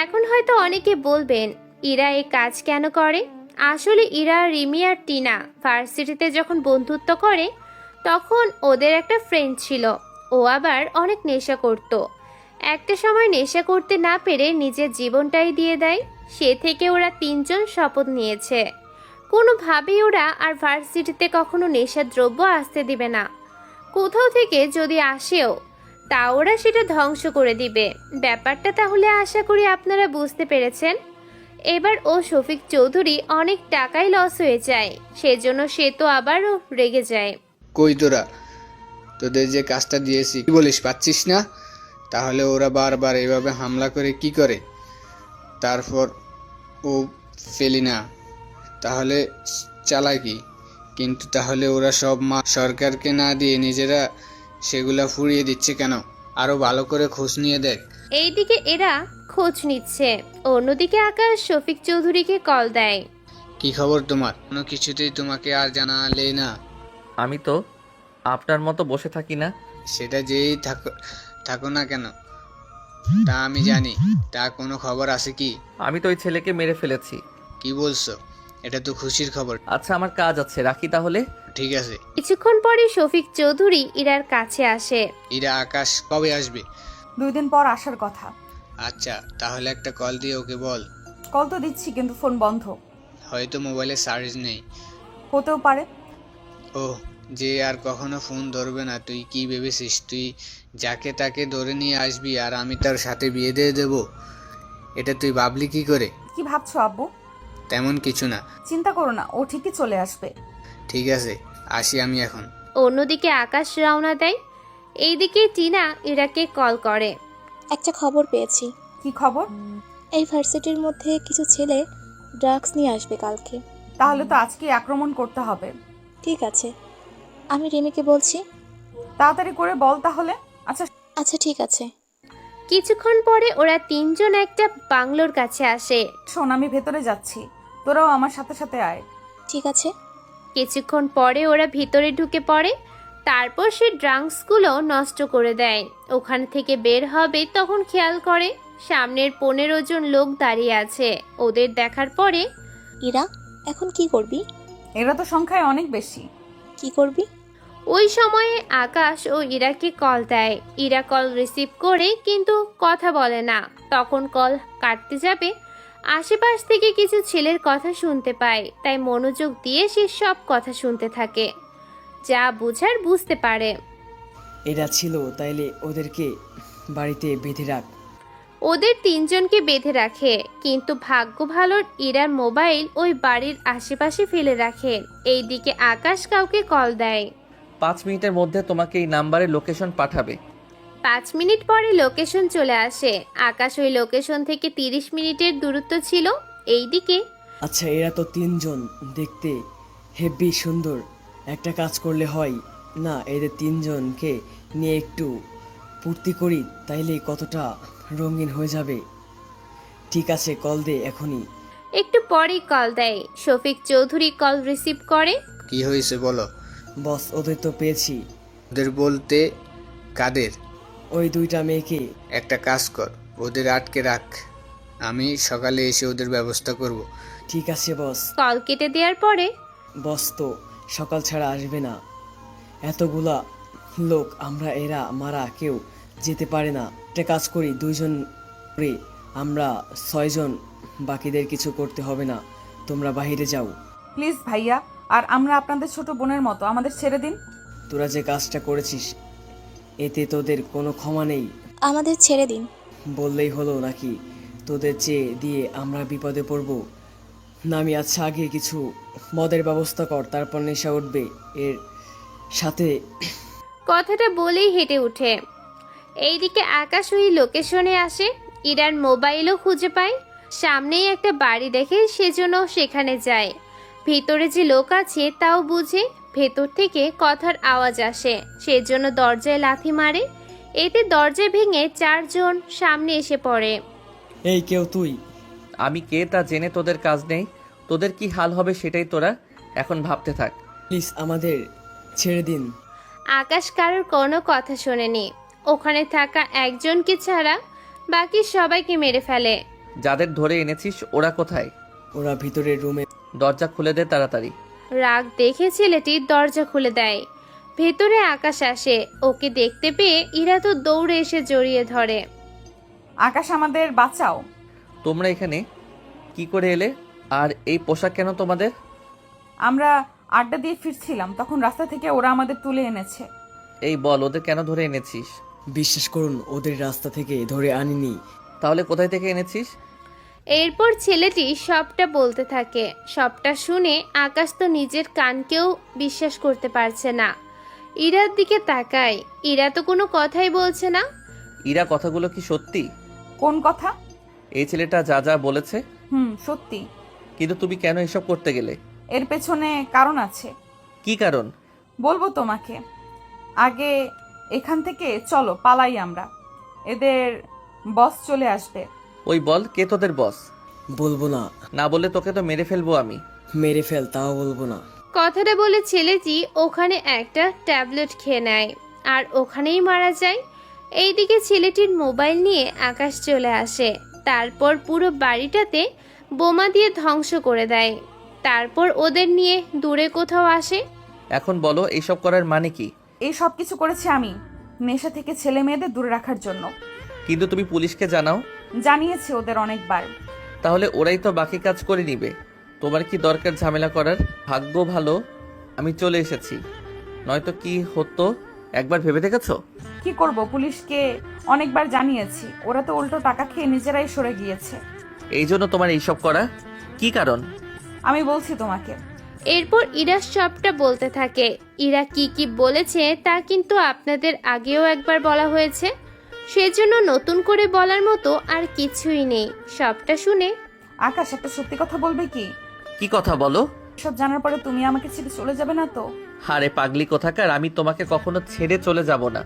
Speaker 3: এখন হয়তো অনেকে বলবেন ইরা এই কাজ কেন করে। আসলে ইরা, রিমি আর টিনা ভার্সিটিতে যখন বন্ধুত্ব করে তখন ওদের একটা ফ্রেন্ড ছিল। ও আবার অনেক নেশা করত। একটা সময় নেশা করতে না পেরে নিজের জীবনটাই দিয়ে দেয়। সে থেকে ওরা 3 জন শপথ নিয়েছে কোনোভাবেই ওরা আর ভার্সিটিতে কখনো নেশার দ্রব্য আসতে দিবে না। কোথাও থেকে যদি আসেও তা ওরা সেটা ধ্বংস করে দিবে। ব্যাপারটা তাহলে আশা করি আপনারা বুঝতে পেরেছেন। এবার ও শফিক চৌধুরী অনেক টাকাই লস হয়ে যায়, সেজন্য সে তো আবারও রেগে যায়।
Speaker 1: কই তোরা, তোদের যে কাজটা দিয়েছি কি বলিস, পাচ্ছিস না? তাহলে ওরা বারবার এভাবে হামলা করে কি করে? তারপর ও ফেলি না, তাহলে চালায় কি? কিন্তু তাহলে ওরা সব সরকারকে না দিয়ে নিজেরা সেগুলা ফুরিয়ে দিচ্ছে কেন? আরো ভালো করে খোঁজ নিয়ে দেখ।
Speaker 3: এইদিকে এরা খোঁজ নিচ্ছে, অন্যদিকে আকাশ শফিক চৌধুরীকে কল দেয়।
Speaker 1: কি খবর তোমার? কোনো কিছুতেই তোমাকে আর জানালে না।
Speaker 2: আমি তো আপনার মতো বসে থাকি না।
Speaker 1: সেটা যেই থাকো না কেন তা আমি জানি। তা কোনো খবর আছে কি?
Speaker 2: আমি তো ওই ছেলেকে মেরে ফেলেছি।
Speaker 1: কি বলছো? এটা তো খুশির খবর।
Speaker 2: আচ্ছা আমার কাজ আছে, রাখি তাহলে।
Speaker 1: ঠিক আছে।
Speaker 3: কিছুক্ষণ পরে শফিক চৌধুরী ইরার কাছে আসে।
Speaker 1: ইরা আকাশ কবে আসবে?
Speaker 4: 2 দিন পর আসার কথা।
Speaker 1: আচ্ছা তাহলে একটা কল দিয়ে ওকে বল।
Speaker 4: কল তো দিচ্ছি কিন্তু ফোন বন্ধ।
Speaker 1: হয়তো মোবাইলে চার্জ নেই।
Speaker 4: হতেও পারে।
Speaker 1: ও যে আর কখনো ফোন ধরবে না। তুই কি ভেবেছিস তুই যাকে তাকে ধরে নিয়ে আসবি আর আমি তার সাথে বিয়ে দিয়ে দেব? এটা তুই ভাবলি কি করে?
Speaker 4: কি ভাবছো আব্বু?
Speaker 1: তেমন কিছু না।
Speaker 4: চিন্তা করো না, ও ঠিকই চলে আসবে।
Speaker 1: ঠিক আছে, আসি আমি এখন।
Speaker 3: অন্যদিকে আকাশ রওনা দেয়। এইদিকে টিনা ইরাকে কল করে।
Speaker 13: একটা খবর পেয়েছি।
Speaker 4: কি খবর?
Speaker 13: এই ভার্সিটির মধ্যে কিছু ছেলে ড্রাগস নিয়ে আসবে কালকে।
Speaker 4: তাহলে তো আজকে আক্রমণ করতে হবে।
Speaker 13: ঠিক আছে, আমি রিমিকে বলছি।
Speaker 4: তাড়াতাড়ি করে বল তাহলে। আচ্ছা
Speaker 13: আচ্ছা ঠিক আছে।
Speaker 3: কিছুক্ষণ পরে ওরা 3 জন একটা বাংলোর কাছে আসে।
Speaker 4: শোন, আমি ভেতরে যাচ্ছি, তোরাও আমার সাথে সাথে আয়।
Speaker 13: ঠিক আছে।
Speaker 3: কিছুক্ষণ পরে ওরা ভিতরে ঢুকে পড়ে। তারপর সে ড্রাঙ্কসগুলো নষ্ট করে দেয়। ওখান থেকে বের হবে তখন খেয়াল করে সামনের 15 জন লোক দাঁড়িয়ে আছে। ওদের দেখার পরে
Speaker 13: ইরা, এখন কি করবি?
Speaker 4: এরা তো সংখ্যায় অনেক বেশি।
Speaker 13: কি করবি?
Speaker 3: ওই সময়ে আকাশ ও ইরাকে কল দেয়। ইরা কল রিসিভ করে কিন্তু কথা বলে না। তখন কল কাটতে যাবে, আশেপাশ থেকে কিছু ছেলের কথা শুনতে পায়। তাই মনোযোগ দিয়ে সে সব কথা শুনতে থাকে, যা বুঝার বুঝতে পারে।
Speaker 5: এরা ছিল, তাইলে ওদেরকে বাড়িতে বেঁধে রাখ।
Speaker 3: ওদের 3 জনকে বেঁধে রাখে, কিন্তু ভাগ্য ভালো ইরার মোবাইল ওই বাড়ির আশেপাশে ফেলে রাখে। এইদিকে আকাশ কাউকে কল দেয়।
Speaker 2: 5 মিনিটের মধ্যে তোমাকে এই নাম্বারে লোকেশন পাঠাবে।
Speaker 3: 5 মিনিট পরে লোকেশন চলে আসে। আকাশ ওই লোকেশন থেকে 30 মিনিটের দূরত্ব ছিল। এইদিকে
Speaker 5: আচ্ছা, এরা তো 3 জন, দেখতে হেভি সুন্দর। একটা কাজ করলে হয় না, এদের 3 জনকে নিয়ে একটু পূর্তি করি, তাইলে কতটা রঙিন হয়ে যাবে। ঠিক আছে, কল দে এখনই।
Speaker 3: একটু পরেই কল দেয়। শফিক চৌধুরী কল রিসিভ করে।
Speaker 1: কি হয়েছে বলো?
Speaker 5: বস, ওদের তো পেয়েছি।
Speaker 1: ওদের বলতে কাদের?
Speaker 5: ওই 2টা মেয়েকে।
Speaker 1: একটা কাজ কর, ওদের আটকে রাখ, আমি সকালে এসে ওদের ব্যবস্থা করব।
Speaker 5: ঠিক আছে বস।
Speaker 3: কল কেটে দেওয়ার পরে
Speaker 5: বস তো সকাল ছাড়া আসবে না। এতগুলা লোক, আমরা এরা মারা কেউ যেতে পারে না। একটা কাজ করি, 2 জন করে আমরা 6 জন, বাকিদের কিছু করতে হবে না, তোমরা বাইরে যাও।
Speaker 4: প্লিজ ভাইয়া, আর আমরা আপনাদের ছোট বোনের মতো, আমাদের ছেড়ে দিন।
Speaker 5: তোরা যে কাজটা করেছিস এতে তোদের কোনো ক্ষমা নেই।
Speaker 13: আমাদের ছেড়ে দিন।
Speaker 5: বললেই হলো নাকি? তোদের চেয়ে দিয়ে আমরা বিপদে পড়ব? নামি, আচ্ছা আগে কিছু মদের ব্যবস্থা কর, তারপর নেশা উঠবে এর সাথে।
Speaker 3: কথাটা বলেই হেঁটে ওঠে। এইদিকে আকাশ ওই লোকেশনে আসে। ইরার মোবাইলও খুঁজে পায়। সামনেই একটা বাড়ি দেখে সেজন্য সেখানে যায়। ভিতরে যে লোক আছে তাও বুঝে। ভেতর থেকে কথার আওয়াজ আসে, সেজন্য দরজায় লাথি মারে। এতে দরজা ভেঙে 4 জন সামনে এসে পড়ে।
Speaker 5: এই কেউ তুই?
Speaker 2: আমি কে তা জেনে তোদের কাজ নেই। তোদের কি হাল হবে সেটাই তোরা এখন ভাবতে থাক।
Speaker 5: প্লিজ আমাদের ছেড়ে দিন।
Speaker 3: আকাশ কারোর কোনো কথা শোনেনি। ওখানে থাকা একজনকে ছাড়া বাকি সবাইকে মেরে ফেলে।
Speaker 2: যাদের ধরে এনেছিস ওরা কোথায়?
Speaker 5: ওরা ভিতরের রুমে।
Speaker 2: দরজা খুলে দে তাড়াতাড়ি।
Speaker 3: রাগ দেখে ছেলেটি দরজা খুলে দেয়। ভেতরে আকাশ আসে। ওকে দেখতে পেয়ে ইরা তো দৌড়ে এসে জড়িয়ে ধরে।
Speaker 4: আকাশ, আমাদের বাঁচাও।
Speaker 2: তোমরা এখানে কি করে এলে? আর এই পোশাক কেন তোমাদের?
Speaker 4: আমরা আড্ডা দিয়ে ফিরছিলাম, তখন রাস্তা থেকে ওরা আমাদের তুলে এনেছে।
Speaker 2: এই বল, ওদের কেন ধরে এনেছিস?
Speaker 5: বিশ্বাস করুন, ওদের রাস্তা থেকে ধরে আনিনি।
Speaker 2: তাহলে কোথায় থেকে এনেছিস?
Speaker 3: এরপর ছেলেটি সবটা বলতে থাকে। সবটা শুনে আকাশ তো নিজের কানকেও বিশ্বাস করতে পারছে না। ইরার দিকে তাকায়। ইরা তো কোনো কথাই বলছে না।
Speaker 2: ইরা, কথাগুলো কি সত্যি?
Speaker 4: কোন কথা?
Speaker 2: এই ছেলেটা যা যা বলেছে।
Speaker 4: সত্যি।
Speaker 2: কিন্তু তুমি কেন এসব করতে গেলে?
Speaker 4: এর পেছনে কারণ আছে।
Speaker 2: কি কারণ?
Speaker 4: বলবো তোমাকে। আগে এখান থেকে চলো, পালাই আমরা। এদের বস চলে আসবে।
Speaker 2: ওই বল, কে তোদের বস?
Speaker 5: বলবো না।
Speaker 2: না বলে তোকে তো মেরে ফেলবো আমি।
Speaker 5: মেরে ফেল, তাও বলবো না।
Speaker 3: কথাটা বলে ছেলেটি ওখানে একটা ট্যাবলেট খেয়ে নেয় আর ওখানেই মারা যায়। এইদিকে ছেলেটির মোবাইল নিয়ে আকাশ চলে আসে। তারপর পুরো বাড়িটাতে বোমা দিয়ে ধ্বংস করে দেয়। তারপর ওদের নিয়ে দূরে কোথাও আসে।
Speaker 2: এখন বলো, এইসব করার মানে কি?
Speaker 4: এই সব কিছু করেছি আমি, নেশা থেকে ছেলে মেয়েদের দূরে রাখার জন্য।
Speaker 2: কিন্তু তুমি পুলিশকে জানাও।
Speaker 4: জানিয়েছি ওদের অনেকবার।
Speaker 2: তাহলে ওরাই তো বাকি কাজ করে নিবে। তোমার কি দরকার ঝামেলা করার? ভাগ্য ভালো আমি চলে এসেছি, নয়তো কি হতো একবার ভেবে দেখেছো?
Speaker 4: কি করব, পুলিশকে অনেকবার জানিয়েছি, ওরা তো উল্টো টাকা খেয়ে নিজেরাই সরে গিয়েছে।
Speaker 2: এই জন্য তোমার এইসব করা? কি কারণ?
Speaker 4: আমি বলছি তোমাকে।
Speaker 3: এরপর ইরা সবটা বলতে থাকে। ইরা কি কি বলেছে তা কিন্তু আপনাদের আগেও একবার বলা হয়েছে, সেজন্য নতুন করে বলার মতো আর কিছুই নেই। সবটা শুনে
Speaker 4: আকাশ, একটা সত্যি কথা বলবে কি?
Speaker 2: কি কথা বলো?
Speaker 4: সব জানার পরে তুমি আমাকে ছেড়ে চলে যাবে না তো?
Speaker 2: আরে পাগলি কোথাকার, আমি তোমাকে কখনো ছেড়ে চলে যাব না।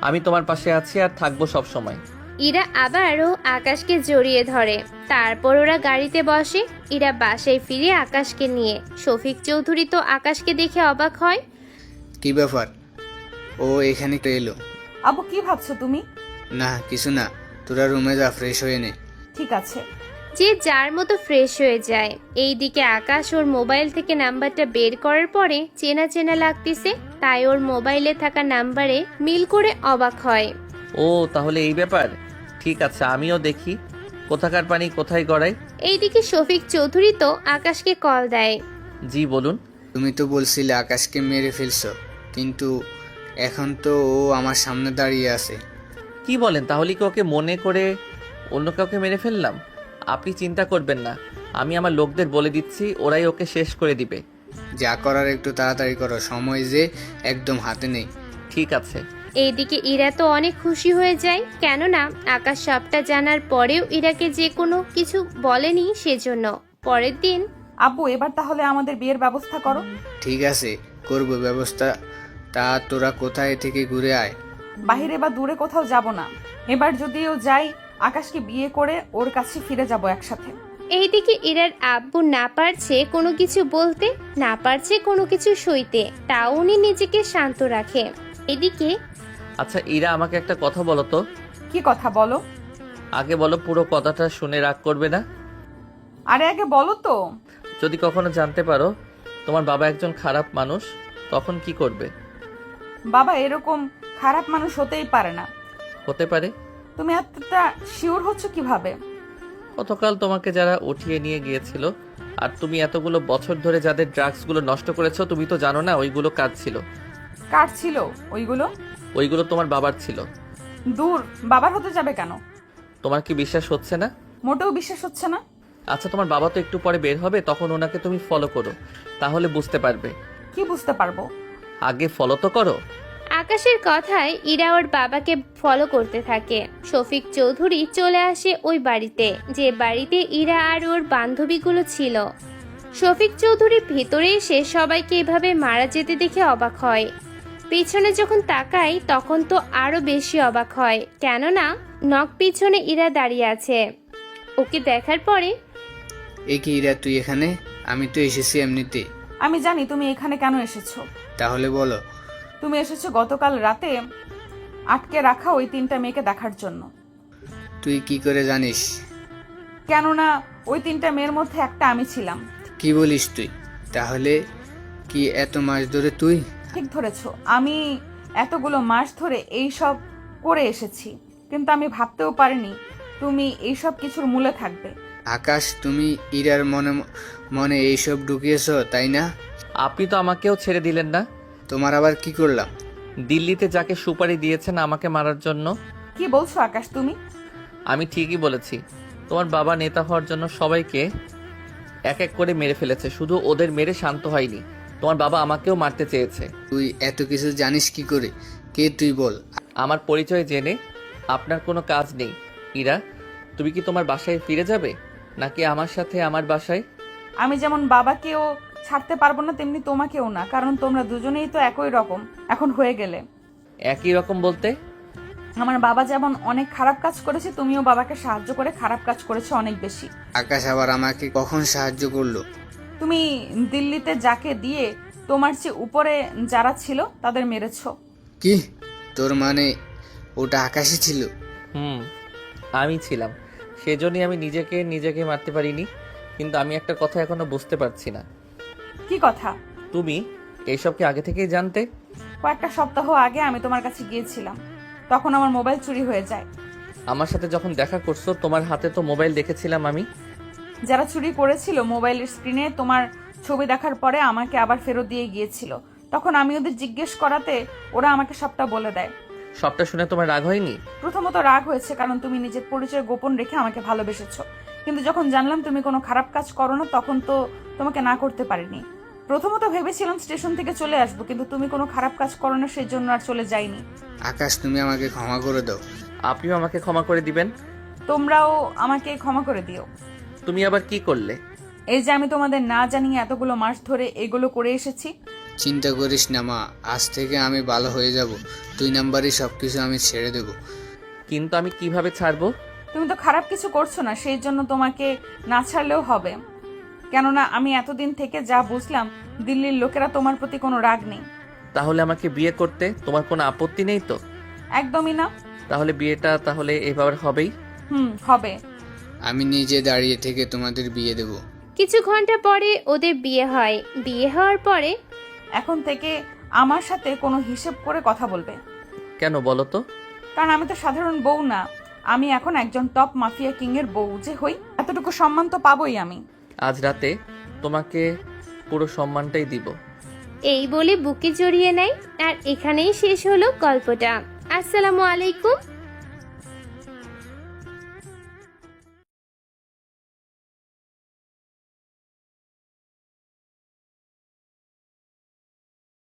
Speaker 2: আমি তোমার পাশে আছি আর থাকবো সব সময়।
Speaker 3: ইরা আবারও আকাশকে জড়িয়ে ধরে। তারপর ওরা গাড়িতে বসে। ইরা বাসায় ফিরে আকাশকে নিয়ে। শফিক চৌধুরী তো আকাশকে দেখে অবাক হয়।
Speaker 1: কি ব্যাপার, ও এখানে এলো।
Speaker 4: আব্বু কি ভাবছো তুমি?
Speaker 1: না কিছু না, তোরা রুমে যা, ফ্রেশ হয়ে নে।
Speaker 4: ঠিক আছে।
Speaker 3: যে যার মতো ফ্রেশ হয়ে যায়। এইদিকে আকাশ ওর মোবাইল থেকে নাম্বারটা বের করার পরে চেনা চেনা লাগতেছে, তাই ওর মোবাইলে থাকা নাম্বারে মিল করে অবাক হয়।
Speaker 2: ও তাহলে এই ব্যাপার, ঠিক আছে আমিও দেখি কোথাকার পানি কোথায় গড়ায়।
Speaker 3: এইদিকে শফিক চৌধুরী তো আকাশকে কল দেয়।
Speaker 2: জি বলুন।
Speaker 1: তুমি তো বলছিলে আকাশকে মেরে ফেলছো, কিন্তু এখন তো ও আমার সামনে দাঁড়িয়ে আছে।
Speaker 2: কি বলেন, তাহলে কি ওকে মনে করে অন্য কাউকে মেরে ফেললাম? আপনি চিন্তা করবেন না, আমি আমার লোকদের বলে দিচ্ছি, ওরাই ওকে শেষ করে দিবে।
Speaker 1: যা করার একটু তাড়াতাড়ি করো, সময় যে একদম হাতে নেই।
Speaker 2: ঠিক আছে।
Speaker 3: এইদিকে ইরা তো অনেক খুশি হয়ে যায়, কেননা আকাশ সবটা জানার পরেও ইরাকে যে কোনো কিছু বলেনি সেজন্য। পরের দিন।
Speaker 4: আব্বু এবার তাহলে আমাদের বিয়ের ব্যবস্থা করো।
Speaker 1: ঠিক আছে, করব ব্যবস্থা। তা তোরা কোথায় থেকে ঘুরে আয়।
Speaker 4: বাহিরে বা দূরে কোথাও যাব না, এবার যদিও যাই আকাশকে বিয়ে করে ওর কাছে ফিরে যাব একসাথে।
Speaker 3: এইদিকে ইরার আব্বু না পারছে কোনো কিছু বলতে, না পারছে কোনো কিছু সইতে, তাও উনি নিজেকে শান্ত রাখে। এদিকে।
Speaker 2: আচ্ছা ইরা, আমাকে একটা কথা বলো তো।
Speaker 4: কি কথা বলো?
Speaker 2: আগে বলো, পুরো কথাটা শুনে রাগ করবে না?
Speaker 4: আরে আগে বলো তো।
Speaker 2: যদি কখনো জানতে পারো তোমার বাবা একজন খারাপ মানুষ, তখন কি করবে?
Speaker 4: বাবা এরকম খারাপ মানুষ হতেই পারে না।
Speaker 2: হতে পারে?
Speaker 4: তুমি এতটা শিওর হচ্ছ কিভাবে?
Speaker 2: গতকাল তোমাকে যারা উঠিয়ে নিয়ে গিয়েছিল, আর তুমি এতগুলো বছর ধরে যাদের ড্রাগসগুলো নষ্ট করেছো, তুমি তো জানো না ওইগুলো কার ছিল?
Speaker 4: কার ছিল ওইগুলো?
Speaker 2: ওইগুলো তোমার বাবার ছিল।
Speaker 4: দূর, বাবার হতে যাবে কেন?
Speaker 2: তোমার কি বিশ্বাস হচ্ছে না?
Speaker 4: মোটেও বিশ্বাস হচ্ছে না।
Speaker 2: আচ্ছা তোমার বাবা তো একটু পরে বের হবে, তখন ওনাকে তুমি ফলো করো, তাহলে বুঝতে পারবে।
Speaker 4: কি বুঝতে পারবো?
Speaker 2: আগে ফলো তো করো।
Speaker 3: আকাশের কথায় ইরা ওর বাবাকে ফলো করতে থাকে। শফিক চৌধুরী চলে আসে ওই বাড়িতে, যে বাড়িতে ইরা আর ওর বান্ধবীগুলো ছিল। শফিক চৌধুরী ভেতরে এসে সবাইকে এভাবে মারা যেতে দেখে অবাক হয়। পিছনে যখন তাকায় তখন তো আরো বেশি অবাক হয়, কেননা নখ পিছনে ইরা দাঁড়িয়ে আছে। ওকে দেখার পরে।
Speaker 1: এ কি ইরা, তুই এখানে? আমি তো এসেছি এমনিতে।
Speaker 4: আমি জানি তুমি এখানে কেন এসেছো।
Speaker 1: তাহলে বলো।
Speaker 4: তুমি এসেছো গতকাল রাতে আটকে রাখা ওই 3টা মেয়েকে দেখার জন্য।
Speaker 1: তুই কি করে জানিস?
Speaker 4: কেননা ওই 3টা মেয়ের মধ্যে একটা আমি ছিলাম।
Speaker 1: কি বলিস তুই? তাহলে কি এত মাস ধরে তুই?
Speaker 4: ঠিক ধরেছো, আমি এতগুলো মাস ধরে এই সব করে এসেছি, কিন্তু আমি ভাবতেও পারিনি তুমি এই সব কিছুর মূলে থাকবে।
Speaker 1: আকাশ, তুমি ইরার মনে মনে এইসব ঢুকিয়েছো, তাই না?
Speaker 2: আপনি তো আমাকেও ছেড়ে দিলেন না।
Speaker 1: তোমার আবার কি করলাম?
Speaker 2: দিল্লিতে যাকে সুপারি দিয়েছেন আমাকে মারার জন্য।
Speaker 4: কি বলছো আকাশ তুমি?
Speaker 2: আমি ঠিকই বলেছি, তোমার বাবা নেতা হওয়ার জন্য সবাইকে এক এক করে মেরে ফেলেছে, শুধু ওদের মেরে শান্ত হয়নি, তোমার বাবা আমাকেও মারতে চেয়েছে।
Speaker 1: তুই এত কিছু জানিস কি করে? কে তুই বল?
Speaker 2: আমার পরিচয় জেনে আপনার কোনো কাজ নেই। ইরা, তুমি কি তোমার বাসায় ফিরে যাবে, নাকি আমার সাথে আমার বাসায়?
Speaker 4: আমি যেমন বাবাকেও ছাড়তে পারবো না, তেমনি তোমাকেও না, কারণ তোমরা দুজনেই তো একই রকম এখন হয়ে গেলে।
Speaker 2: একই রকম বলতে?
Speaker 4: আমার বাবা যেমন অনেক খারাপ কাজ করেছে, তুমিও বাবাকে সাহায্য করে খারাপ কাজ করেছো অনেক বেশি।
Speaker 1: আকাশ আবার আমাকে কখন সাহায্য করলো?
Speaker 4: তুমি দিল্লিতে যাকে দিয়ে তোমার চেয়ে উপরে যারা ছিল তাদের মেরেছো।
Speaker 1: কি? তোর মানে ওটা আকাশই ছিল?
Speaker 2: আমি ছিলাম, সেজন্যই আমি নিজেকে মারতে পারিনি। কিন্তু আমি একটা কথা এখনো বুঝতে পারছি না।
Speaker 4: কি কথা?
Speaker 2: তুমি এইসব কি আগে থেকেই জানতে?
Speaker 4: কয়েকটা সপ্তাহ আগে আমি তোমার কাছে গিয়েছিলাম, তখন আমার মোবাইল চুরি হয়ে যায়।
Speaker 2: আমার সাথে যখন দেখা করছো তোমার হাতে তো মোবাইল দেখেছিলাম আমি।
Speaker 4: যারা চুরি করেছিল মোবাইলের স্ক্রিনে তোমার ছবি দেখার পরে আমাকে আবার ফেরত দিয়ে গিয়েছিল, তখন আমি ওদের জিজ্ঞেস করাতে ওরা আমাকে সবটা বলে দেয়।
Speaker 2: সবটা শুনে তোমার রাগ হয়নি?
Speaker 4: প্রথমত রাগ হয়েছে, কারণ তুমি নিজের পরিচয় গোপন রেখে আমাকে ভালোবেসেছো, কিন্তু যখন জানলাম তুমি কোনো খারাপ কাজ করো না, তখন তো তোমাকে না করতে পারিনি। প্রথমত ভেবেছিলাম স্টেশন থেকে চলে আসবো, কিন্তু তুমি কোনো খারাপ কাজ করো না, সেই জন্য আর চলে যাইনি।
Speaker 1: আকাশ, তুমি আমাকে ক্ষমা করে দাও।
Speaker 2: আপনিও আমাকে ক্ষমা করে দিবেন।
Speaker 4: তোমরাও আমাকে ক্ষমা করে দিও।
Speaker 2: তুমি আবার কি করলে?
Speaker 4: এই যে আমি তোমাদের না জানিয়ে এতগুলো মাস ধরে এগুলো করে এসেছি।
Speaker 1: চিন্তা করিস না মা, আজ থেকে আমি ভালো হয়ে যাব। 2 নাম্বারই সবকিছু আমি ছেড়ে দেব।
Speaker 2: কিন্তু আমি কিভাবে ছাড়বো?
Speaker 4: তুমি তো খারাপ কিছু করছো না, সেই জন্য তোমাকে না ছাড়লেও হবে। কেননা আমি এতদিন থেকে যা বুঝলাম, দিল্লির লোকেরা তোমার প্রতি কোনো রাগ নেই।
Speaker 2: তাহলে আমাকে বিয়ে করতে তোমার কোনো আপত্তি নেই তো?
Speaker 4: একদমই না।
Speaker 2: তাহলে বিয়েটা তাহলে এবার হবেই।
Speaker 4: হবে।
Speaker 1: আমি নিজে দাঁড়িয়ে থেকে তোমাদের বিয়ে দেব।
Speaker 3: কিছু ঘন্টা পরে ওদের বিয়ে হয়। বিয়ে হওয়ার পরে
Speaker 4: এখন থেকে আমার সাথে কোনো হিসেব করে কথা বলবে।
Speaker 2: কেন বলো তো?
Speaker 4: কারণ আমি তো সাধারণ বউ না, আমি এখন একজন টপ মাফিয়া কিং এর বউ যে হই, এতটুকু সম্মান তো পাবোই আমি।
Speaker 2: আজ রাতে তোমাকে পুরো সম্মানটাই দিব।
Speaker 3: এই বলে বুকে জড়িয়ে নেয়। আর এখানেই শেষ হলো গল্পটা। আসসালামু আলাইকুম।